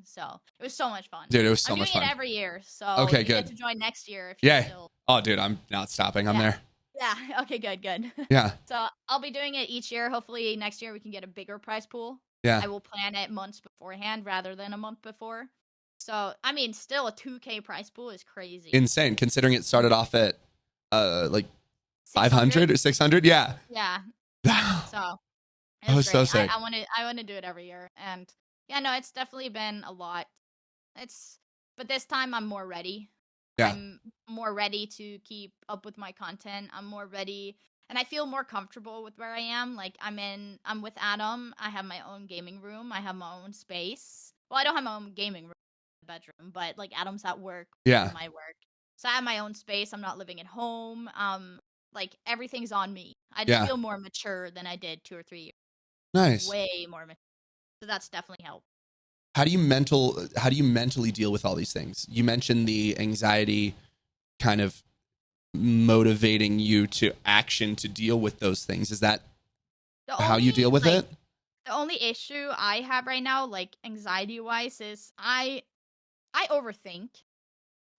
So it was so much fun. Dude, it was so much fun. I'm doing it every year, so okay, you good. get to join next year if you're still... Oh, dude, I'm not stopping. I'm there. Yeah. Okay, good. Yeah. So I'll be doing it each year. Hopefully next year we can get a bigger prize pool. Yeah. I will plan it months beforehand rather than a month before. So, I mean, still a 2K prize pool is crazy. Insane, considering it started off at like 500 or 600. Yeah. Yeah. So that was so sick. I want to do it every year, and yeah, no, it's definitely been a lot. But this time I'm more ready. Yeah. I'm more ready to keep up with my content. I'm more ready, and I feel more comfortable with where I am. Like I'm with Adam. I have my own gaming room. I have my own space. Well, I don't have my own gaming room in the bedroom, but like Adam's at work. Yeah. My work. So I have my own space. I'm not living at home. Like everything's on me. I just feel more mature than I did 2 or 3 years. Nice. Way more mature. So that's definitely helped. How do you mentally deal with all these things? You mentioned the anxiety kind of motivating you to action to deal with those things. Is that how you deal with it? The only issue I have right now, like anxiety wise, is I overthink.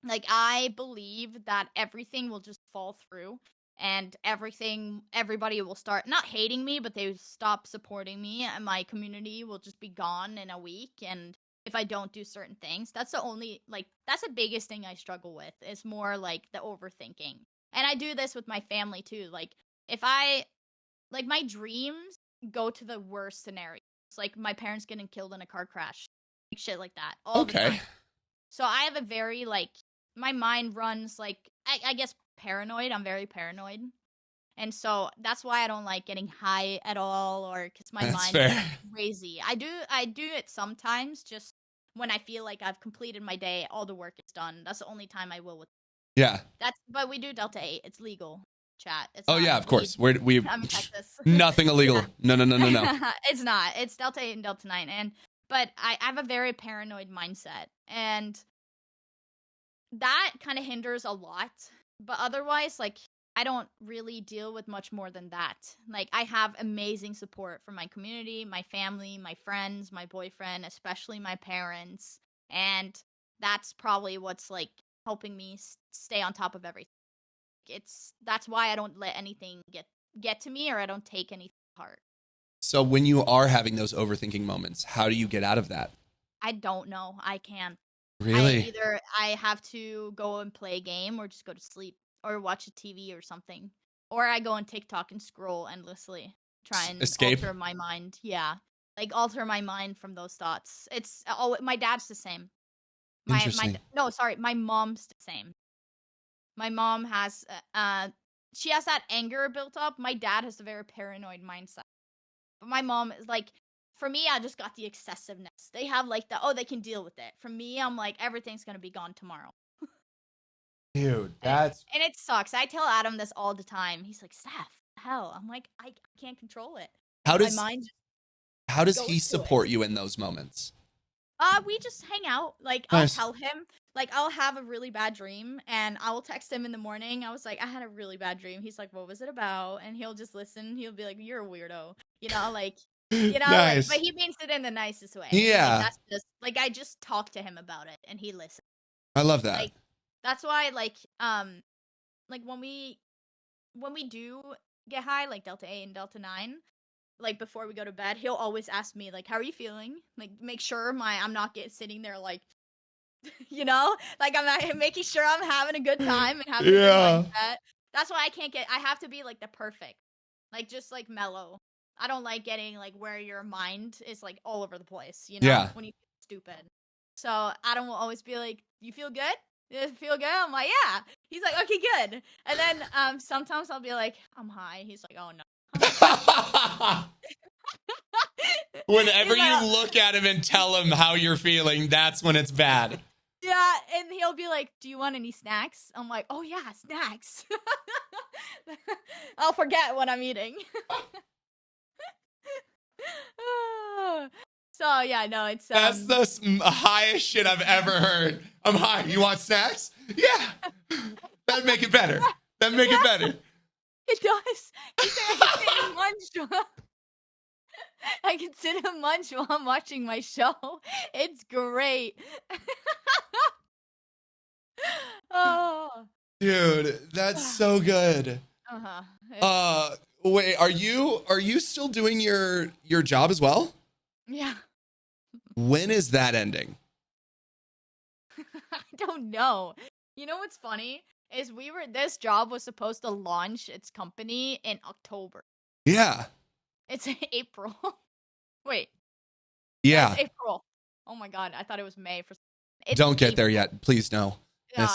Like I believe that everything will just fall through. And everybody will start not hating me, but they stop supporting me, and my community will just be gone in a week. And if I don't do certain things, that's the biggest thing I struggle with. Is more like the overthinking. And I do this with my family too. Like if my dreams go to the worst scenarios, like my parents getting killed in a car crash, like shit like that all the time. So I have a very my mind runs I guess paranoid. I'm very paranoid, and so that's why I don't like getting high at all, or because my mind is crazy. I do it sometimes, just when I feel like I've completed my day, all the work is done. That's the only time I will. But we do Delta 8. It's legal. Chat. It's of course. I'm in Texas. Nothing illegal. No. It's not. It's Delta 8 and Delta 9, but I have a very paranoid mindset, and that kind of hinders a lot. But otherwise, I don't really deal with much more than that. I have amazing support from my community, my family, my friends, my boyfriend, especially my parents. And that's probably what's, helping me stay on top of everything. That's why I don't let anything get to me, or I don't take anything to heart. So when you are having those overthinking moments, how do you get out of that? I don't know. I can't. Really? Either I have to go and play a game, or just go to sleep, or watch a TV or something. Or I go on TikTok and scroll endlessly. Try and escape. Alter my mind. Yeah. Alter my mind from those thoughts. My dad's the same. Interesting. No, sorry, my mom's the same. My mom has she has that anger built up. My dad has a very paranoid mindset. But my mom is like, for me, I just got the excessiveness. They have like they can deal with it. For me, I'm like, everything's gonna be gone tomorrow. Dude, and it sucks. I tell Adam this all the time. He's like, Steph, hell. I'm like, I can't control it. How My does mind how does goes he to support you in those moments? We just hang out. Like, I'll Nice. tell him, like, I'll have a really bad dream, and I will text him in the morning. I was like, I had a really bad dream. He's like, what was it about? And he'll just listen. He'll be like, you're a weirdo. Like, Nice. but he means it in the nicest way. Yeah. Like, that's just, like, I just talk to him about it, and he listens. I love that. Like, that's why, like, when we do get high, like Delta 8 and Delta 9, like before we go to bed, he'll always ask me like, how are you feeling? Like, make sure I'm not sitting there like like I'm not making sure I'm having a good time and having a good mindset. That's why I have to be like the perfect, like just like mellow. I don't like getting like where your mind is like all over the place, Yeah. when you feel stupid. So Adam will always be like, you feel good? You feel good? I'm like, yeah. He's like, okay, good. And then sometimes I'll be like, I'm high. He's like, oh no. Whenever you look at him and tell him how you're feeling, that's when it's bad. Yeah, and he'll be like, do you want any snacks? I'm like, oh yeah, snacks. I'll forget what I'm eating. So yeah, no, it's that's the highest shit I've ever heard. I'm high. You want snacks? Yeah. That'd make it better. That'd make it better. It does. I can sit and munch while I'm watching my show. It's great. Oh. Dude, that's so good. Wait, are you still doing your job as well? Yeah. When is that ending? I don't know. You know what's funny is this job was supposed to launch its company in October. Yeah. It's April. Wait. Yeah. It's April. Oh my god, I thought it was May. Don't get there yet. Please no. Yeah,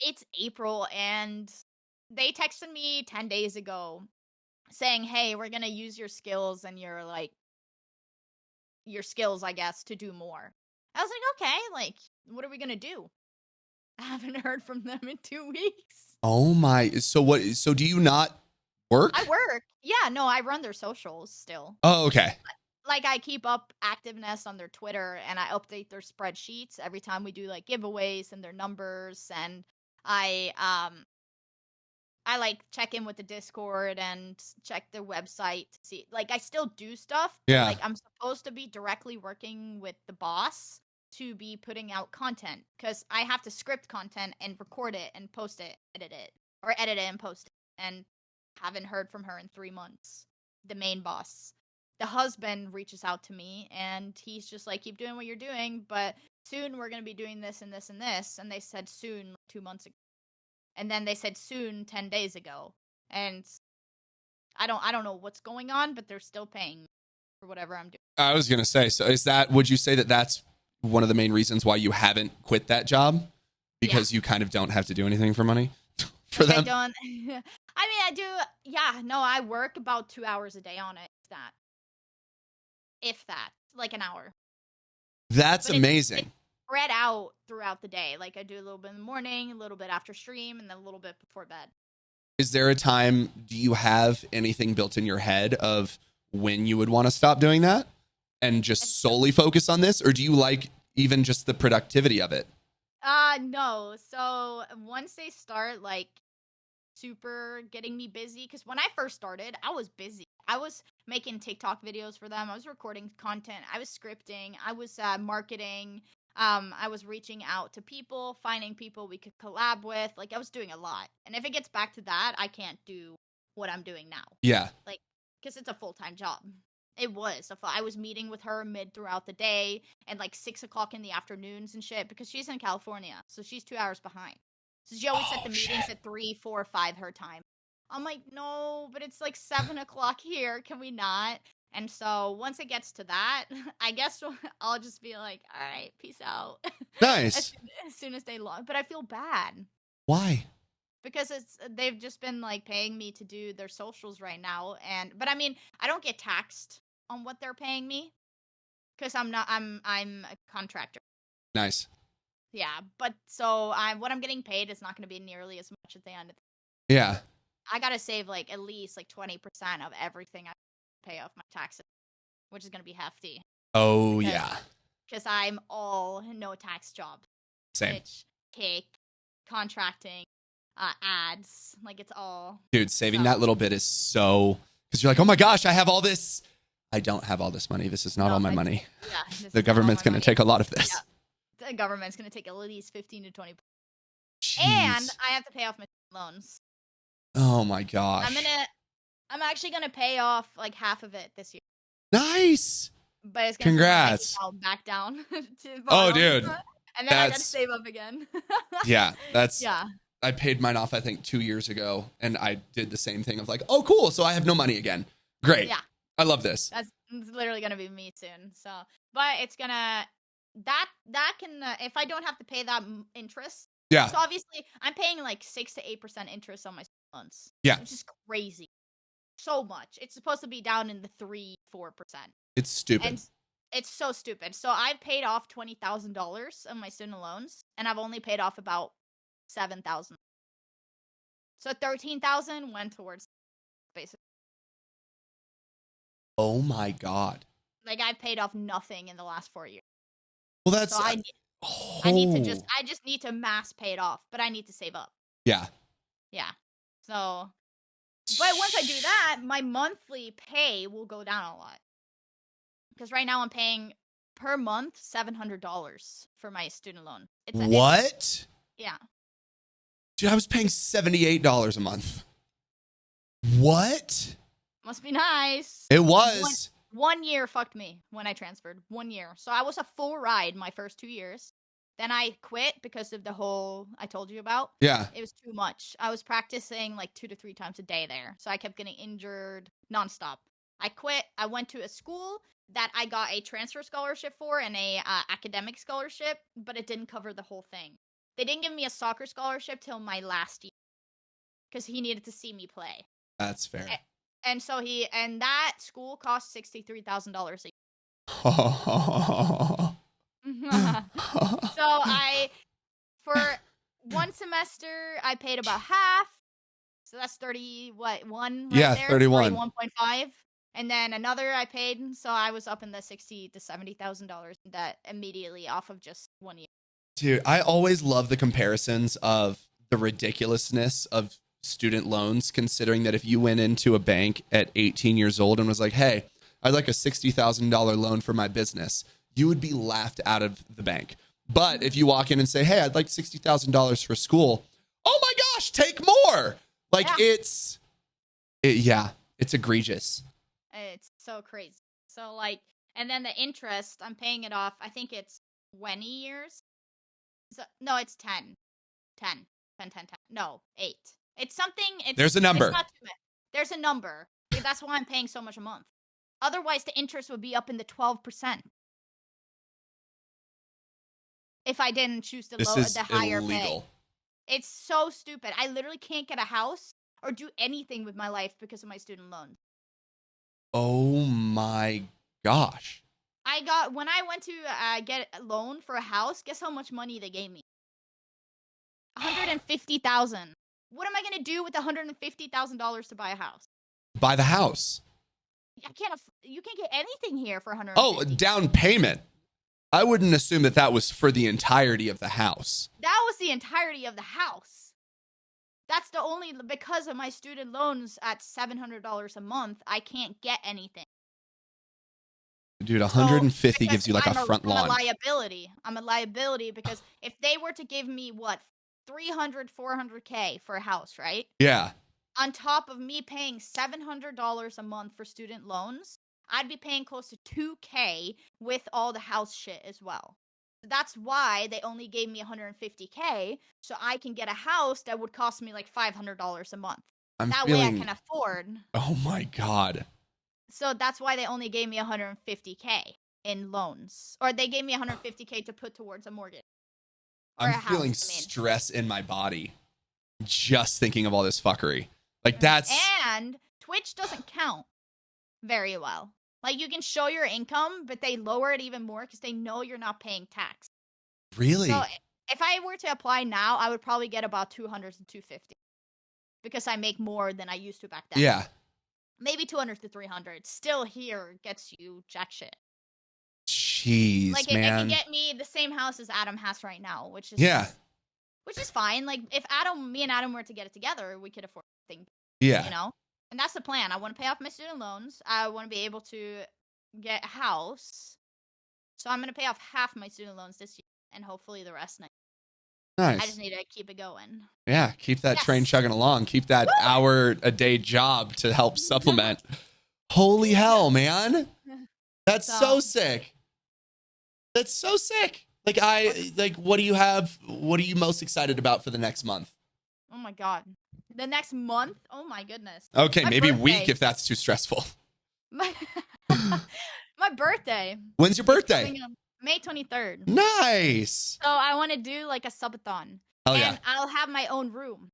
it's April, and they texted me 10 days ago saying, hey, we're going to use your skills and your skills, I guess, to do more. I was like, okay, like, what are we going to do? I haven't heard from them in 2 weeks. Oh my. So do you not work? I work. Yeah, no, I run their socials still. Oh, okay. Like, I keep up activeness on their Twitter, and I update their spreadsheets every time we do, like, giveaways and their numbers, and I like check in with the Discord and check their website to see, like, I still do stuff. Yeah. Like, I'm supposed to be directly working with the boss to be putting out content, because I have to script content and record it and post it, edit it and post it, and haven't heard from her in 3 months. The main boss. The husband reaches out to me, and he's just like, keep doing what you're doing, but soon we're going to be doing this and this and this. And they said soon 2 months ago. And then they said soon 10 days ago. And I don't know what's going on, but they're still paying me for whatever I'm doing. I was going to say, so would you say that that's one of the main reasons why you haven't quit that job? Because you kind of don't have to do anything for money for them? I don't. I mean, I do. Yeah, no, I work about 2 hours a day on it. If that, like an hour. That's amazing. It's spread out throughout the day. Like, I do a little bit in the morning, a little bit after stream, and then a little bit before bed. Is there a time, do you have anything built in your head of when you would want to stop doing that and just solely focus on this? Or do you like even just the productivity of it? No. So once they start like super getting me busy, because when I first started, I was busy. I was making TikTok videos for them. I was recording content. I was scripting. I was marketing. I was reaching out to people, finding people we could collab with. Like, I was doing a lot. And if it gets back to that, I can't do what I'm doing now. Yeah. Like, because it's a full-time job. It was. I was meeting with her throughout the day and like 6 o'clock in the afternoons and shit, because she's in California. So she's 2 hours behind. So she always set the meetings at 3, 4, 5 her time. I'm like, no, but it's like 7 o'clock here. Can we not? And so once it gets to that, I guess I'll just be like, all right, peace out. Nice. as soon as they log. But I feel bad. Why? Because they've just been like paying me to do their socials right now. But I mean, I don't get taxed on what they're paying me because I'm a contractor. Nice. Yeah, but so what I'm getting paid is not going to be nearly as much at the end. Yeah. I got to save like at least like 20% of everything I pay off my taxes, which is going to be hefty. Oh, yeah. Because I'm all no tax job. Same. Which, cake, contracting, ads, like it's all. Dude, saving that little bit is so, because you're like, oh my gosh, I have all this. I don't have all this money. This is not all my money. Yeah. The government's going to take a lot of this. Yeah. The government's going to take at least 15 to 20%. Jeez. And I have to pay off my loans. Oh my gosh. I'm actually going to pay off like half of it this year. Nice. But it's going Congrats. to back down to oh, dude. And then I got to save up again. Yeah. Yeah. I paid mine off, I think, 2 years ago. And I did the same thing of like, oh, cool. So I have no money again. Great. Yeah. I love this. That's literally going to be me soon. So, but it's going to, that can, if I don't have to pay that interest. Yeah. So obviously I'm paying like 6 to 8% interest on my loans. Yeah. Which is crazy. So much. It's supposed to be down in the 3-4%. It's stupid. And it's so stupid. So I've paid off $20,000 on my student loans, and I've only paid off about $7,000. So $13,000 went towards basically. Oh my God. Like I've paid off nothing in the last 4 years. Well, that's. So I just need to mass pay it off, but I need to save up. Yeah. Yeah. So, but once I do that, my monthly pay will go down a lot. Because right now I'm paying per month $700 for my student loan. What? Yeah. Dude, I was paying $78 a month. What? Must be nice. It was. One year fucked me when I transferred. 1 year. So I was a full ride my first 2 years. Then I quit because of the whole I told you about. Yeah. It was too much. I was practicing like 2 to 3 times a day there. So I kept getting injured nonstop. I quit. I went to a school that I got a transfer scholarship for and a academic scholarship, but it didn't cover the whole thing. They didn't give me a soccer scholarship till my last year because he needed to see me play. That's fair. And so that school cost $63,000 a year. So for one semester, I paid about half. So that's 1? Yeah, there? 31. 31.5. And then another I paid, so I was up in the $60,000 to $70,000 in debt immediately off of just 1 year. Dude, I always love the comparisons of the ridiculousness of student loans, considering that if you went into a bank at 18 years old and was like, hey, I'd like a $60,000 loan for my business, you would be laughed out of the bank. But if you walk in and say, hey, I'd like $60,000 for school, oh my gosh, take more. Like it's egregious. It's so crazy. So like, and then the interest, I'm paying it off. I think it's 20 years. So, no, it's 10. 10. No, 8. It's something. There's a number. It's not too much. There's a number. That's why I'm paying so much a month. Otherwise, the interest would be up in the 12%. If I didn't choose the higher illegal. Pay. It's so stupid. I literally can't get a house or do anything with my life because of my student loans. Oh my gosh. When I went to get a loan for a house, guess how much money they gave me? $150,000. What am I going to do with $150,000 to buy a house? Buy the house. You can't get anything here for $150,000. Oh, down payment. I wouldn't assume that was for the entirety of the house. That was the entirety of the house. That's because of my student loans at $700 a month, I can't get anything. Dude, 150 gives you like a front lawn. I'm a liability because if they were to give me $300, $400K for a house, right? Yeah. On top of me paying $700 a month for student loans, I'd be paying close to $2K with all the house shit as well. That's why they only gave me $150K, so I can get a house that would cost me like $500 a month. That way I can afford. Oh my God. So that's why they only gave me 150K in loans, or they gave me 150K to put towards a mortgage or I'm a house. feeling stress in my body just thinking of all this fuckery. Like And Twitch doesn't count very well. Like, you can show your income, but they lower it even more because they know you're not paying tax. Really? So if I were to apply now, I would probably get about 200 to 250 because I make more than I used to back then. Yeah. Maybe 200 to 300. Still here gets you jack shit. Jeez, like, man. It can get me the same house as Adam has right now, which is fine. Like, if me and Adam were to get it together, we could afford things. Yeah. You know? And that's the plan. I want to pay off my student loans. I want to be able to get a house. So I'm going to pay off half my student loans this year and hopefully the rest next year. Nice. I just need to keep it going. Yeah, keep that train chugging along. Keep that hour-a-day job to help supplement. Holy hell, man. That's so sick. That's so sick. What do you have? What are you most excited about for the next month? Oh my God. The next month? Oh my goodness. Okay, maybe week if that's too stressful. My birthday. When's your birthday? May 23rd. Nice. So I want to do like a subathon. Hell yeah. And I'll have my own room.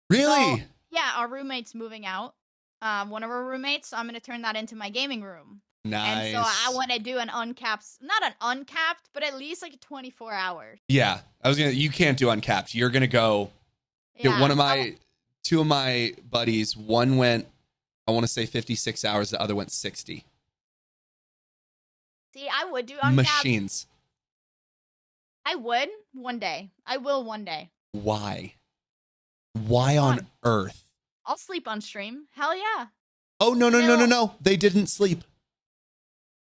Really? So, yeah, our roommate's moving out. One of our roommates, so I'm going to turn that into my gaming room. Nice. And so I want to do an uncapped, not an uncapped, but at least like 24 hours. Yeah. You can't do uncapped. You're going to go. Yeah. Two of my buddies, one went, I want to say 56 hours. The other went 60. See, I would do uncapped. Machines. I would one day. I will one day. Why? Why on earth? I'll sleep on stream. Hell yeah. Oh, no. They didn't sleep.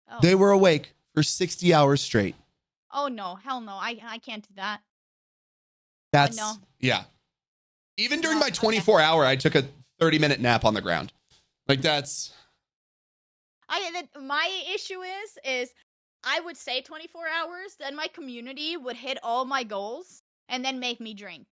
Oh. They were awake for 60 hours straight. Oh, no. Hell no. I can't do that. Yeah. Even during my 24-hour, I took a 30-minute nap on the ground. Like, that's... My issue is I would say 24 hours, then my community would hit all my goals and then make me drink.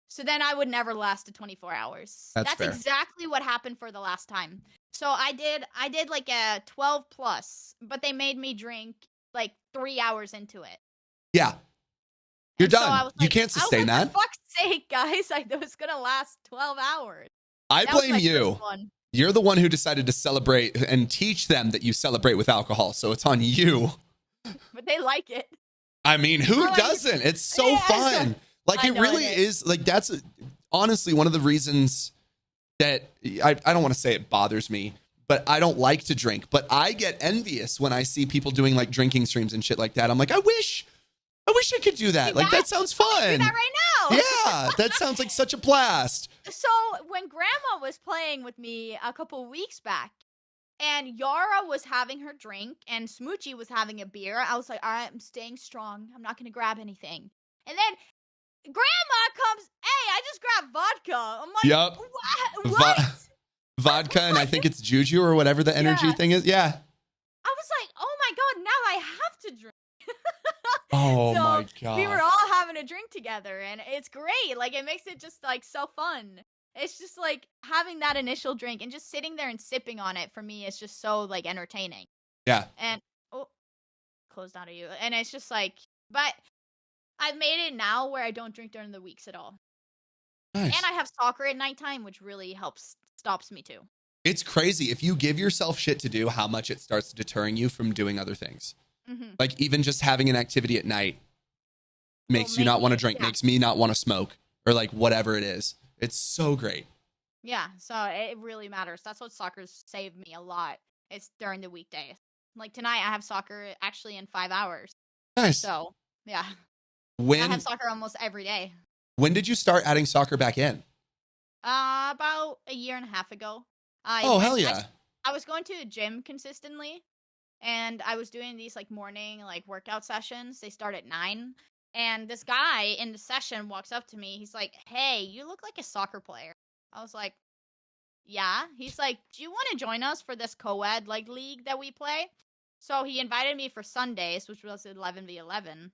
So then I would never last to 24 hours. That's fair. Exactly what happened for the last time. So I did like a 12 plus, but they made me drink like 3 hours into it. Yeah. You're done. You can't sustain that. For fuck's sake, guys. I was going to last 12 hours. I blame you. You're the one who decided to celebrate and teach them that you celebrate with alcohol. So it's on you. But they like it. I mean, who doesn't? It's so fun. Like, it really is. Like, that's honestly one of the reasons that I don't want to say it bothers me, but I don't like to drink. But I get envious when I see people doing like drinking streams and shit like that. I'm like, I wish I could do that. Like, that sounds fun. I do that right now. Yeah, that sounds like such a blast. So when Grandma was playing with me a couple weeks back, and Yara was having her drink, and Smoochie was having a beer, I was like, all right, I'm staying strong. I'm not going to grab anything. And then Grandma comes, hey, I just grabbed vodka. I'm like, yep. What? Vodka, and I think it's Juju or whatever the energy thing is. Yeah. I was like, oh my God, now I have to drink. Oh my God. We were all having a drink together, and it's great. Like, it makes it just like so fun. It's just like having that initial drink and just sitting there and sipping on it for me is just so like entertaining. Yeah. And closed out of you. And it's just like, but I've made it now where I don't drink during the weeks at all. Nice. And I have soccer at nighttime, which really stops me too. It's crazy. If you give yourself shit to do, how much it starts deterring you from doing other things. Mm-hmm. Like, even just having an activity at night makes you not want to drink, makes me not want to smoke, or like whatever it is. It's so great. Yeah, so it really matters. That's what soccer's saved me a lot. It's during the weekdays. Like tonight, I have soccer actually in 5 hours. Nice. So, yeah. I have soccer almost every day. When did you start adding soccer back in? About a year and a half ago. Hell yeah. I was going to a gym consistently. And I was doing these like morning like workout sessions. They start at 9. And this guy in the session walks up to me. He's like, hey, you look like a soccer player. I was like, yeah. He's like, do you want to join us for this co-ed like league that we play? So he invited me for Sundays, which was 11v11,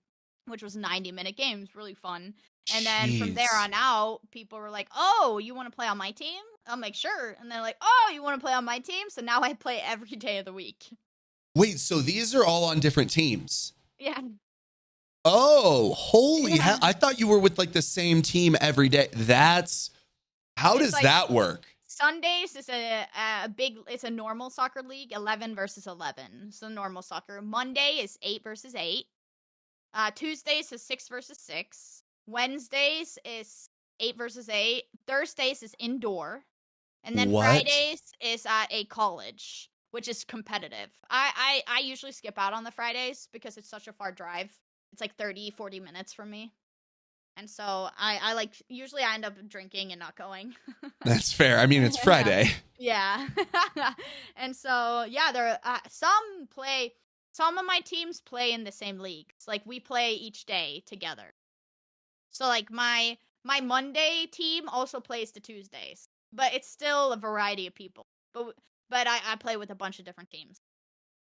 which was 90-minute games, really fun. And then from there on out, people were like, "Oh, you want to play on my team?" I'm like, "Sure." And they're like, "Oh, you want to play on my team?" So now I play every day of the week. Wait, so these are all on different teams? Yeah. Oh, holy hell. I thought you were with like the same team every day. How does that work? Sundays is it's a normal soccer league, 11 versus 11. So normal soccer. Monday is 8 versus 8. Tuesdays is 6 versus 6. Wednesdays is 8 versus 8. Thursdays is indoor. And then Fridays is at a college, which is competitive. I usually skip out on the Fridays because it's such a far drive. It's like 30, 40 minutes from me. And so I usually I end up drinking and not going. That's fair. I mean, it's Friday. Yeah. And so, yeah, there some of my teams play in the same leagues. Like we play each day together. So like my Monday team also plays the Tuesdays, but it's still a variety of people. But I play with a bunch of different teams.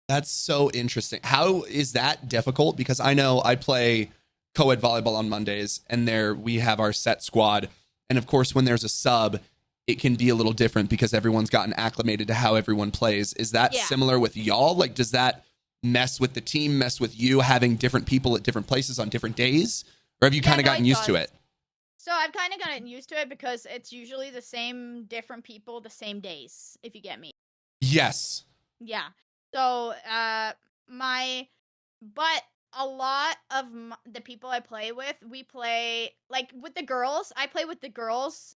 That's so interesting. How is that difficult? Because I know I play co-ed volleyball on Mondays, and there we have our set squad. And of course, when there's a sub, it can be a little different because everyone's gotten acclimated to how everyone plays. Is that similar with y'all? Like, does that mess with the team, mess with you having different people at different places on different days? Or have you kind of gotten used to it? So I've kind of gotten used to it because it's usually the same different people, the same days, if you get me. Yes. Yeah. So, but a lot of the people I play with, we play, like, with the girls, I play with the girls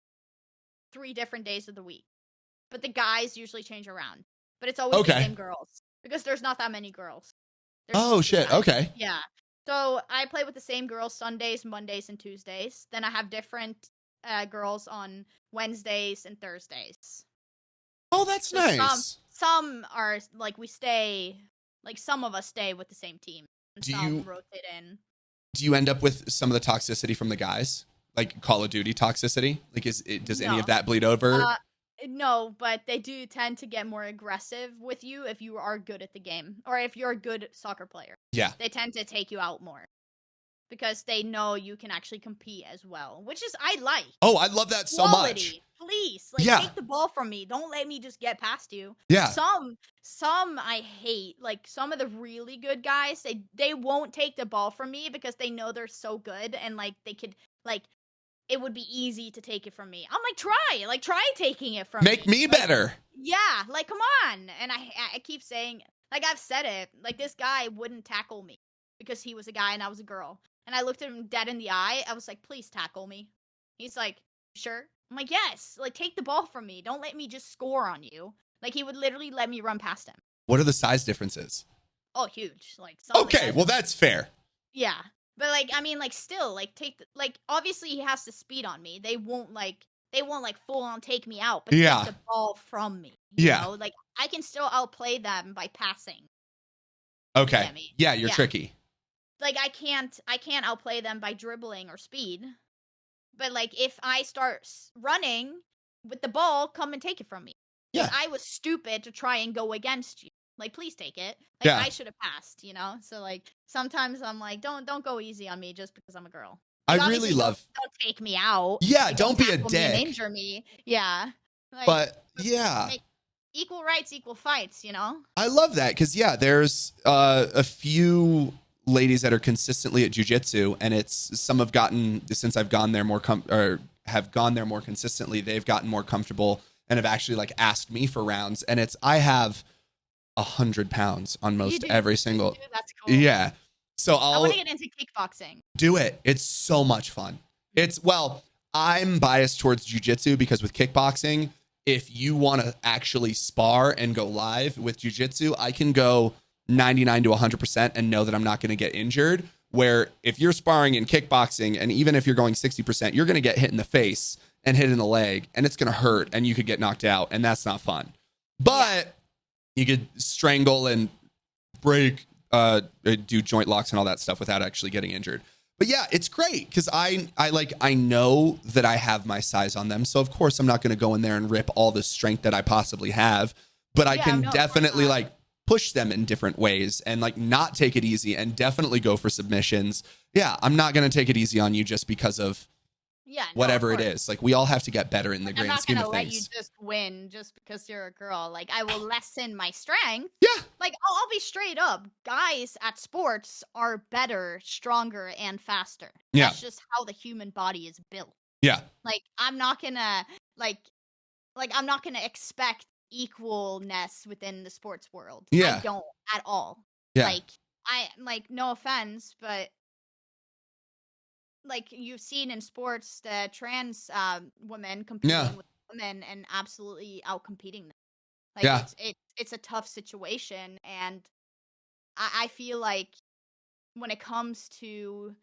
3 different days of the week. But the guys usually change around. But it's always the same girls. Because there's not that many girls. Shit. Okay. Yeah. So I play with the same girls Sundays, Mondays, and Tuesdays. Then I have different girls on Wednesdays and Thursdays. Oh, that's so nice. Some are, like, we stay, like, some of us stay with the same team. And some rotate in. Do you end up with some of the toxicity from the guys? Like Call of Duty toxicity? Like, does any of that bleed over? No, but they do tend to get more aggressive with you if you are good at the game. Or if you're a good soccer player. Yeah. They tend to take you out more. Because they know you can actually compete as well. Which is, I like. Oh, I love that so much. Please, take the ball from me. Don't let me just get past you. Yeah. Some I hate. Like, some of the really good guys, they won't take the ball from me because they know they're so good. And, like, they could, like, it would be easy to take it from me. I'm like, try taking it from me. Make me better. Yeah, like, come on. And I keep saying, like, I've said it. Like, this guy wouldn't tackle me because he was a guy and I was a girl. And I looked at him dead in the eye. I was like, please tackle me. He's like, sure. I'm like, yes. Like, take the ball from me. Don't let me just score on you. Like, he would literally let me run past him. What are the size differences? Oh, huge. Like, okay, well, that's fair. Yeah. But, like, I mean, like, still, like, obviously he has the speed on me. They won't full on take me out, but take the ball from me. You know? Like, I can still outplay them by passing. Okay. Yeah, you're tricky. Like, I can't outplay them by dribbling or speed. But, like, if I start running with the ball, come and take it from me. Yeah. I was stupid to try and go against you. Like, please take it. Like, I should have passed, you know? So, like, sometimes I'm like, don't go easy on me just because I'm a girl. Like, I really love... Don't take me out. Yeah, like, don't be a dick. And injure me. Yeah. Like, but, yeah. Like, equal rights, equal fights, you know? I love that because, there's a few ladies that are consistently at jiu-jitsu, and some have gotten, since I've gone there have gone there more consistently, they've gotten more comfortable and have actually, like, asked me for rounds. And I have 100 pounds on most every single. You do? That's cool. Yeah. So I want to get into kickboxing. Do it. It's so much fun. I'm biased towards jiu-jitsu because with kickboxing, if you want to actually spar and go live with jiu-jitsu, I can go 99 to 100% and know that I'm not going to get injured. Where if you're sparring in kickboxing, and even if you're going 60%, you're going to get hit in the face and hit in the leg, and it's going to hurt, and you could get knocked out, and that's not fun. But you could strangle and break, do joint locks and all that stuff without actually getting injured. But yeah, it's great because I know that I have my size on them. So of course I'm not going to go in there and rip all the strength that I possibly have, but I can definitely like push them in different ways and like not take it easy and definitely go for submissions. Yeah, I'm not going to take it easy on you just because of whatever it is. Like we all have to get better in the grand scheme of things. I'm not going to let you just win just because you're a girl. Like I will lessen my strength. Yeah. Like I'll be straight up. Guys at sports are better, stronger, and faster. Yeah. That's just how the human body is built. Yeah. Like I'm not gonna I'm not gonna expect equalness within the sports world. Yeah. I don't at all. Yeah. Like no offense, but like you've seen in sports the trans women competing with women and absolutely outcompeting them. Like it's a tough situation, and I feel like when it comes to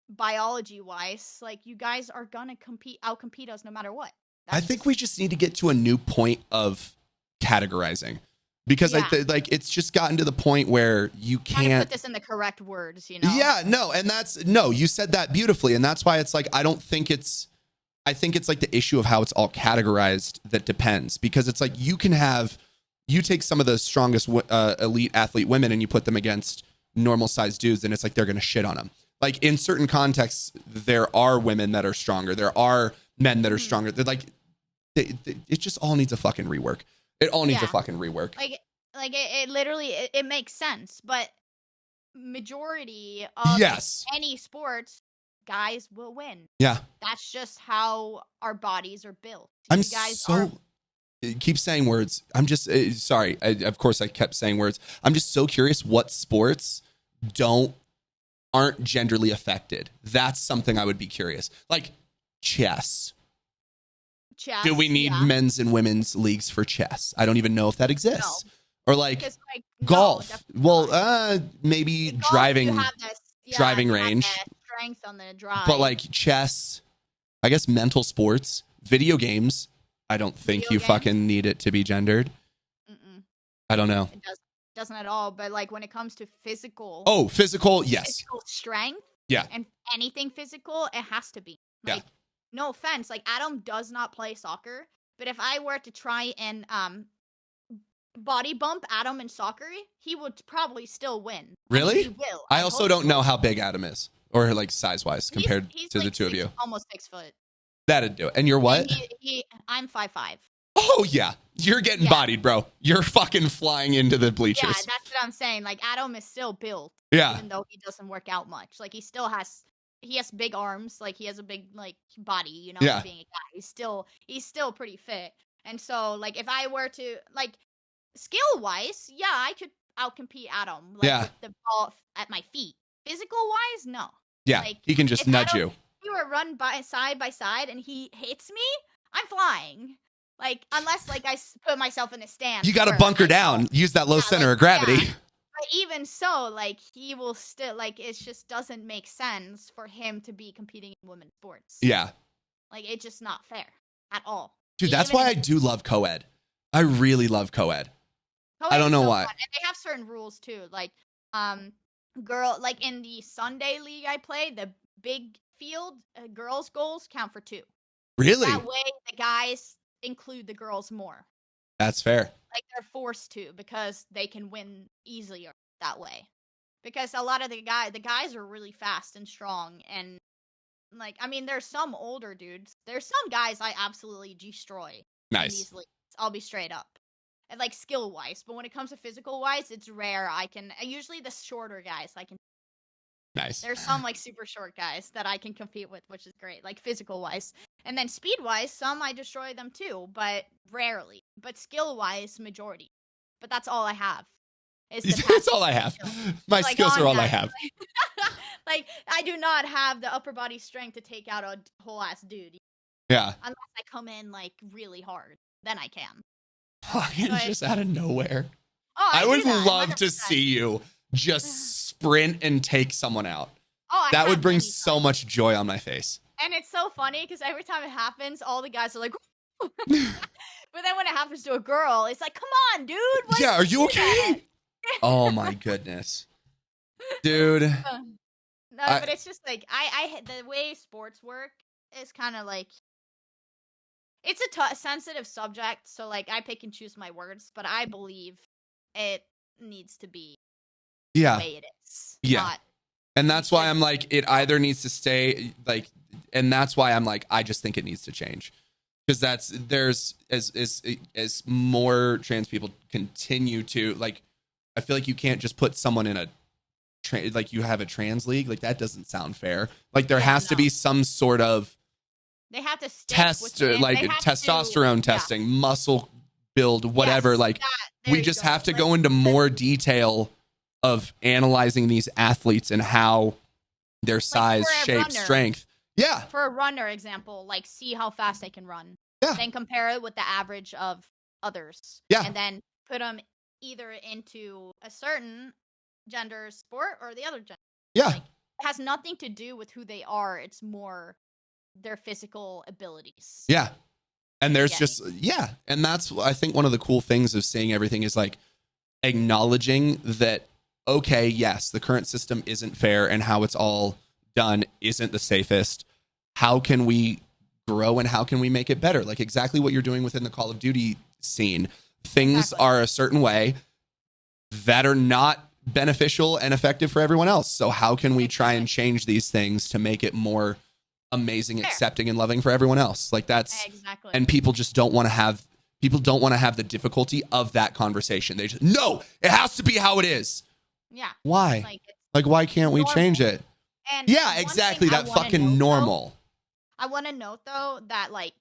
biology wise, like you guys are gonna outcompete us no matter what. I think we just need to get to a new point of categorizing, because like it's just gotten to the point where you can't put this in the correct words, you know? Yeah, no, and you said that beautifully, and that's why it's like I think it's like the issue of how it's all categorized that depends, because it's like you take some of the strongest elite athlete women and you put them against normal sized dudes, and it's like they're gonna shit on them. Like in certain contexts, there are women that are stronger, there are men that are stronger. They're like it just all needs a fucking rework. It all needs a fucking rework. Like it literally it makes sense, but majority of any sports, guys will win. Yeah, that's just how our bodies are built. Keep saying words. I'm just sorry. Of course, I kept saying words. I'm just so curious what sports aren't genderly affected. That's something I would be curious. Like chess. Do we need men's and women's leagues for chess? I don't even know if that exists. No. Or like golf. Maybe golf, driving range. Strength on the drive. But like chess, I guess mental sports, video games, I don't think you fucking need it to be gendered. Mm-mm. I don't know. It doesn't at all. But like when it comes to physical. Oh, physical, yes. Physical strength. Yeah. And anything physical, it has to be. Like, no offense, like Adam does not play soccer, but if I were to try and body bump Adam in soccer, he would probably still win. Really? I mean, he will. I also don't know how big Adam is, or like size wise compared to like the two of you. Almost 6 foot. That'd do it. And you're what? And I'm 5'5". Oh yeah, you're getting bodied, bro. You're fucking flying into the bleachers. Yeah, that's what I'm saying. Like Adam is still built. Yeah. Even though he doesn't work out much, like he has big arms, like he has a big like body, you know, being a guy. He's still pretty fit. And so like if I were to like skill wise, I could outcompete Adam. Like with the ball at my feet. Physical wise, no. Yeah. Like, he can just nudge you. If you were run by side and he hits me, I'm flying. Like unless like I put myself in a stance. You got to bunker down. Use that low center of gravity. Yeah. But even so, like he will still like it just doesn't make sense for him to be competing in women's sports. Yeah. Like it's just not fair at all. Dude, that's why I do love co-ed. I really love co-ed. I don't know why. Fun. And they have certain rules too. Like girl like in the Sunday league I play, the big field, girls goals count for 2. Really? That way the guys include the girls more. That's fair. Like they're forced to because they can win easier that way. Because a lot of the guys are really fast and strong, and like I mean, there's some older dudes. There's some guys I absolutely destroy. Nice. In these leagues. I'll be straight up. And like skill wise, but when it comes to physical wise, it's rare. Usually the shorter guys I can. Nice. There's some like super short guys that I can compete with, which is great, like physical wise. And then speed wise, some I destroy them too, but rarely. But skill wise, majority. But that's all I have. That's all I have. My skills are all I have. Like I do not have the upper body strength to take out a whole ass dude. Yeah. Unless I come in like really hard, then I can. It's just out of nowhere. Oh, I would love 100%. To see you just sprint and take someone out. That would bring so much joy on my face. And it's so funny because every time it happens, all the guys are like, but then when it happens to a girl, it's like, come on, dude. Yeah, are you okay? Oh my goodness. Dude. No, but it's just like, the way sports work is kind of like, it's a sensitive subject, so like I pick and choose my words, but I believe it needs to be yeah, the way it is. yeah. And that's why I'm like, it either needs to stay like, and that's why I'm like, I just think it needs to change. Because there's as more trans people continue to like, I feel like you can't just put someone in a like you have a trans league. Like that doesn't sound fair. Like there has to be some sort of they have to test, like testosterone testing, muscle build, whatever. Like we just have to go into more detail of analyzing these athletes and how their size, shape, strength. Yeah. For a runner example, like see how fast they can run. Yeah. Then compare it with the average of others. Yeah. And then put them either into a certain gender sport or the other gender. Yeah. Like, it has nothing to do with who they are. It's more their physical abilities. Yeah. And there's just, and that's, I think one of the cool things of seeing everything is like acknowledging that, okay, yes, the current system isn't fair and how it's all done isn't the safest. How can we grow and how can we make it better? Like exactly what you're doing within the Call of Duty scene. Things are a certain way that are not beneficial and effective for everyone else. So how can we try and change these things to make it more amazing, accepting, and loving for everyone else? Like that's and people just don't want to have the difficulty of that conversation. They just no, it has to be how it is. Yeah. Why? Like why can't we change it? And yeah, exactly. That fucking normal. I want to note though that like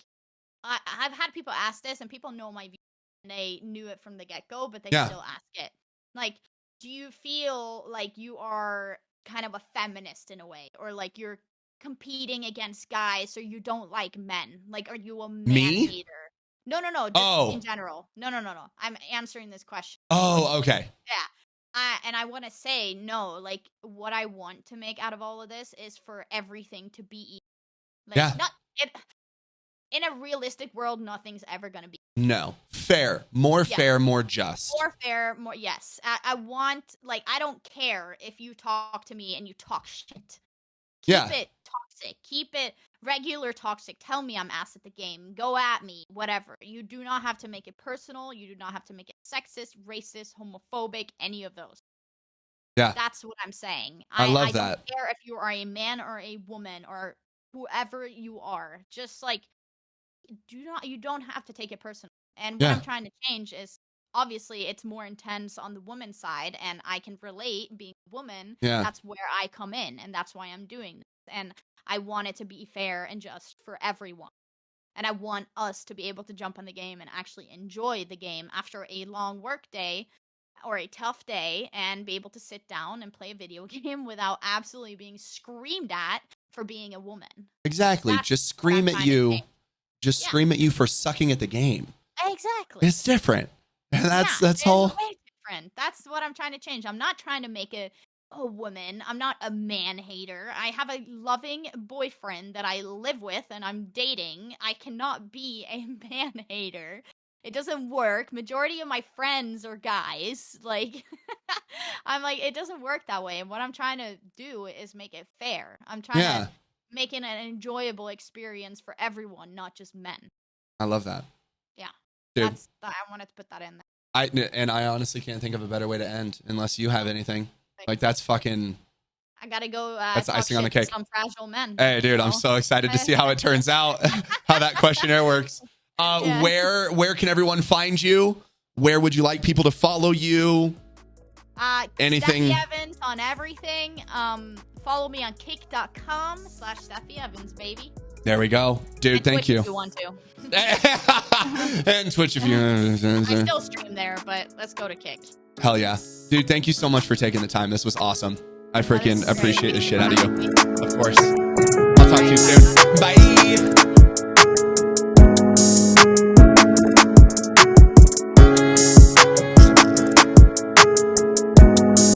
I've had people ask this and people know my view and they knew it from the get-go, but they still ask it. Like, do you feel like you are kind of a feminist in a way, or like you're competing against guys, or you don't like men? Like, are you a man hater? No, just in general. No. I'm answering this question. Oh, okay. Yeah. And I want to say, no, like, what I want to make out of all of this is for everything to be equal. Like, in a realistic world, nothing's ever going to be. No. Fair. More fair, more just. More fair, more, yes. I want, like, I don't care if you talk to me and you talk shit. Keep it toxic. Keep it regular toxic. Tell me I'm ass at the game. Go at me. Whatever. You do not have to make it personal. You do not have to make it sexist, racist, homophobic, any of those. Yeah. That's what I'm saying. I love that. I don't care if you are a man or a woman or whoever you are. Just, like, you don't have to take it personal. And what I'm trying to change is, obviously, it's more intense on the woman's side, and I can relate being a woman. Yeah. That's where I come in, and that's why I'm doing this. And I want it to be fair and just for everyone. And I want us to be able to jump on the game and actually enjoy the game after a long work day or a tough day and be able to sit down and play a video game without absolutely being screamed at for being a woman. Exactly. Just scream at you. Just scream at you for sucking at the game. Exactly. It's different. And that's all. Way different. That's what I'm trying to change. I'm not trying to make a woman. I'm not a man hater. I have a loving boyfriend that I live with and I'm dating. I cannot be a man hater. It doesn't work. Majority of my friends are guys. Like, I'm like, it doesn't work that way. And what I'm trying to do is make it fair. I'm trying to make it an enjoyable experience for everyone, not just men. I love that. Yeah. Dude. I wanted to put that in there. I honestly can't think of a better way to end unless you have anything. Like that's fucking. I gotta go. That's icing on the cake. Some fragile men. Hey, dude, I'm so excited to see how it turns out, how that questionnaire works. Where can everyone find you? Where would you like people to follow you? Anything? SteffyEvans on everything. Follow me on kick.com/SteffyEvans, baby. There we go. Dude, and thank Twitch you. If you want to. And Twitch if you I still stream there, but let's go to Kick. Hell yeah. Dude, thank you so much for taking the time. This was awesome. I freaking appreciate the shit out of you. Of course. I'll talk to you soon. Bye.